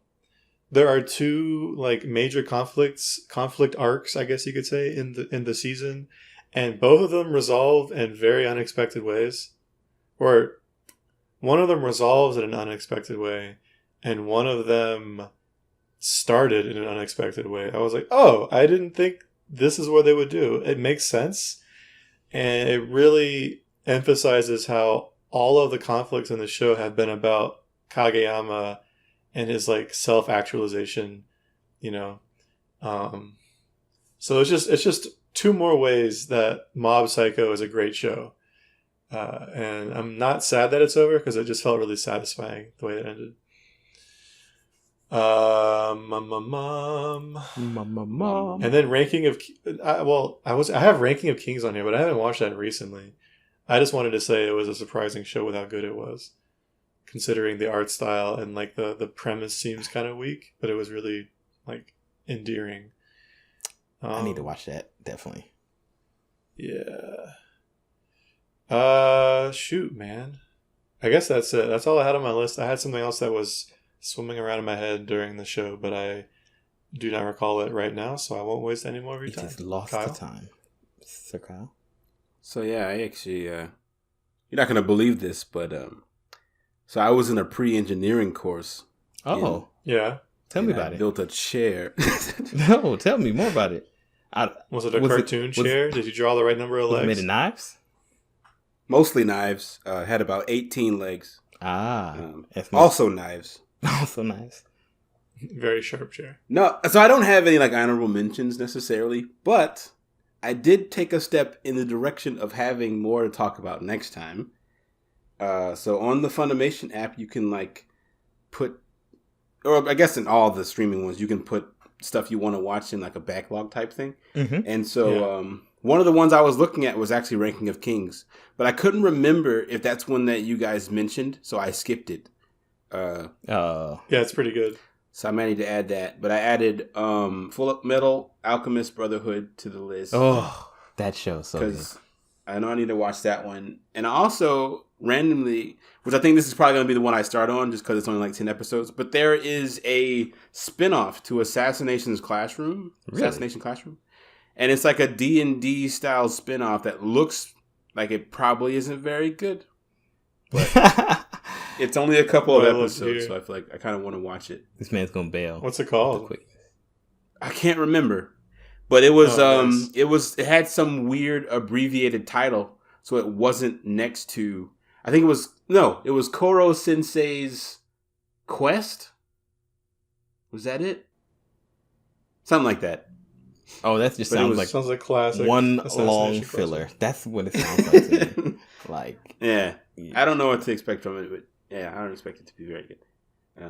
Speaker 2: There are 2 like major conflict arcs, I guess you could say, in the season, and both of them resolve in very unexpected ways. Or one of them resolves in an unexpected way, and one of them started in an unexpected way. I was like, oh, I didn't think this is what they would do. It makes sense. And it really emphasizes how all of the conflicts in the show have been about Kageyama and his like self-actualization, you know. So it's just 2 more ways that Mob Psycho is a great show. And I'm not sad that it's over because it just felt really satisfying the way it ended. And then Ranking of I have Ranking of Kings on here, but I haven't watched that recently. I just wanted to say it was a surprising show with how good it was, considering the art style and like the premise seems kind of weak, but it was really like endearing.
Speaker 1: I need to watch that, definitely.
Speaker 2: Yeah. Shoot, man. I guess that's it. That's all I had on my list. I had something else that was swimming around in my head during the show, but I do not recall it right now, so I won't waste any more of your time.
Speaker 1: Just lost
Speaker 2: Kyle?
Speaker 1: the time. Sir Kyle?
Speaker 3: So yeah, I actually, you're not going to believe this, but so I was in a pre-engineering course.
Speaker 1: Oh.
Speaker 2: Yeah.
Speaker 1: Tell me
Speaker 3: I
Speaker 1: about it.
Speaker 3: built a chair.
Speaker 1: No, tell me more about it.
Speaker 2: Was it a cartoon chair? Did you draw the right number of legs?
Speaker 1: Made of knives?
Speaker 3: Mostly knives. Had about 18 legs. Also knives.
Speaker 1: Also knives.
Speaker 2: Very sharp chair.
Speaker 3: No, so I don't have any like honorable mentions necessarily, but I did take a step in the direction of having more to talk about next time. So on the Funimation app, you can like put, or I guess in all the streaming ones, you can put stuff you want to watch in like a backlog type thing.
Speaker 1: Mm-hmm.
Speaker 3: And so one of the ones I was looking at was actually Ranking of Kings, but I couldn't remember if that's one that you guys mentioned, so I skipped it.
Speaker 2: Yeah, it's pretty good.
Speaker 3: So I might need to add that. But I added Full Metal Alchemist Brotherhood to the list.
Speaker 1: Oh, that show so good.
Speaker 3: Because I know I need to watch that one. And I also randomly, which I think this is probably going to be the one I start on just because it's only like 10 episodes. But there is a spinoff to Assassination Classroom. And it's like a D&D style spinoff that looks like it probably isn't very good. But it's only a couple of episodes, so I feel like I kind of want to watch it.
Speaker 1: This man's gonna bail.
Speaker 2: What's it called?
Speaker 3: I can't remember, but it was it had some weird abbreviated title, so it wasn't next to. I think it was Koro Sensei's Quest. Was that it? Something like that.
Speaker 1: Oh, that just
Speaker 2: sounds like classic.
Speaker 1: One long filler. That's what it sounds like to me. Like,
Speaker 3: yeah, I don't know what to expect from it, but yeah, I don't expect it to be very good.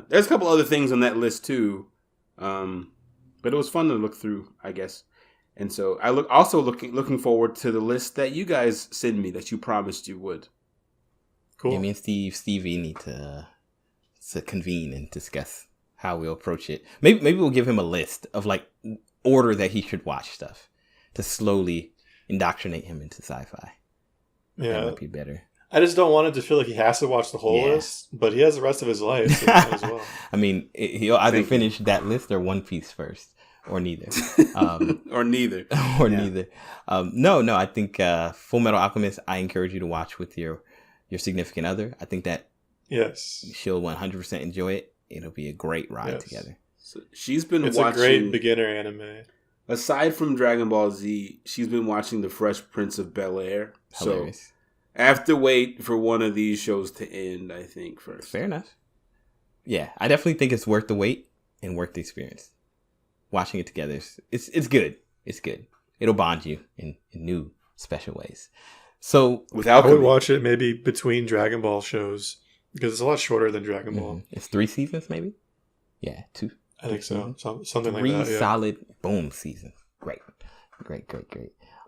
Speaker 3: There's a couple other things on that list too, but it was fun to look through, I guess. And so I looking forward to the list that you guys send me that you promised you would.
Speaker 1: Cool. Yeah, me and Stevie need to convene and discuss how we'll approach it. Maybe we'll give him a list of like order that he should watch stuff to slowly indoctrinate him into sci-fi.
Speaker 2: Yeah,
Speaker 1: that might be better.
Speaker 2: I just don't want it to feel like he has to watch the whole list, but he has the rest of his life so as well.
Speaker 1: I mean, he'll either finish that list or One Piece first, or neither.
Speaker 3: Or neither.
Speaker 1: Neither. No, I think Full Metal Alchemist, I encourage you to watch with your significant other. I think that she'll 100% enjoy it. It'll be a great ride together.
Speaker 3: So she's been
Speaker 2: watching... It's a great beginner anime.
Speaker 3: Aside from Dragon Ball Z, she's been watching The Fresh Prince of Bel-Air.
Speaker 1: Hilarious.
Speaker 3: So I have to wait for one of these shows to end, I think, first.
Speaker 1: Fair enough. Yeah, I definitely think it's worth the wait and worth the experience. Watching it together, it's good. It's good. It'll bond you in new, special ways. So
Speaker 2: I would watch it maybe between Dragon Ball shows because it's a lot shorter than Dragon Ball.
Speaker 1: It's 3 seasons, maybe? Yeah, 2.
Speaker 2: I think so. Something like that.
Speaker 1: 3 solid, boom, seasons. Great.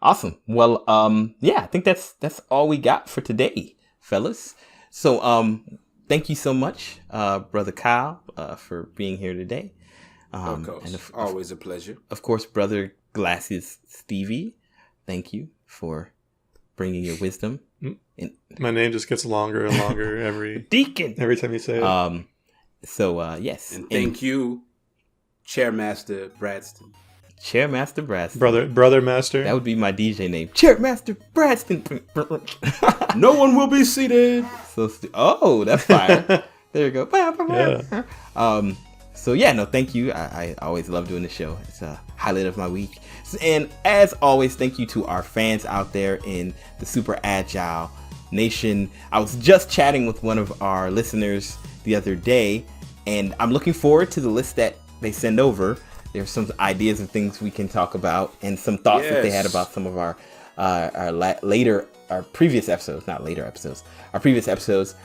Speaker 1: Awesome. Well, I think that's all we got for today, fellas. So, thank you so much, Brother Kyle, for being here today.
Speaker 3: Of course. And always a pleasure.
Speaker 1: Of course, Brother Glasses Stevie, thank you for bringing your wisdom.
Speaker 2: My name just gets longer and longer every time you say it.
Speaker 1: Yes.
Speaker 3: And thank you, Chairmaster Bradston.
Speaker 1: Chairmaster Bradston.
Speaker 2: Brother Master.
Speaker 1: That would be my DJ name. Chairmaster Bradston.
Speaker 3: No one will be seated.
Speaker 1: That's fire. There you go.
Speaker 2: Yeah.
Speaker 1: Thank you. I always love doing the show. It's a highlight of my week. And as always, thank you to our fans out there in the Super Agile Nation. I was just chatting with one of our listeners the other day, and I'm looking forward to the list that they send over. There's some ideas of things we can talk about, and some thoughts that they had about some of our previous episodes.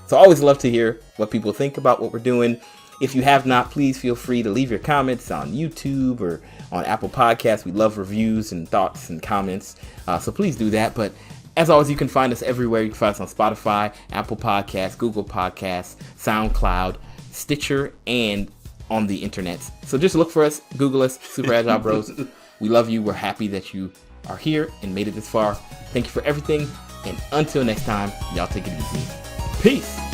Speaker 1: So I always love to hear what people think about what we're doing. If you have not, please feel free to leave your comments on YouTube or on Apple Podcasts. We love reviews and thoughts and comments. So please do that. But as always, you can find us everywhere. You can find us on Spotify, Apple Podcasts, Google Podcasts, SoundCloud, Stitcher, and on the internet. So just look for us, Google us, Super Agile Bros. We love you. We're happy that you are here and made it this far. Thank you for everything. And until next time, y'all take it easy. Peace.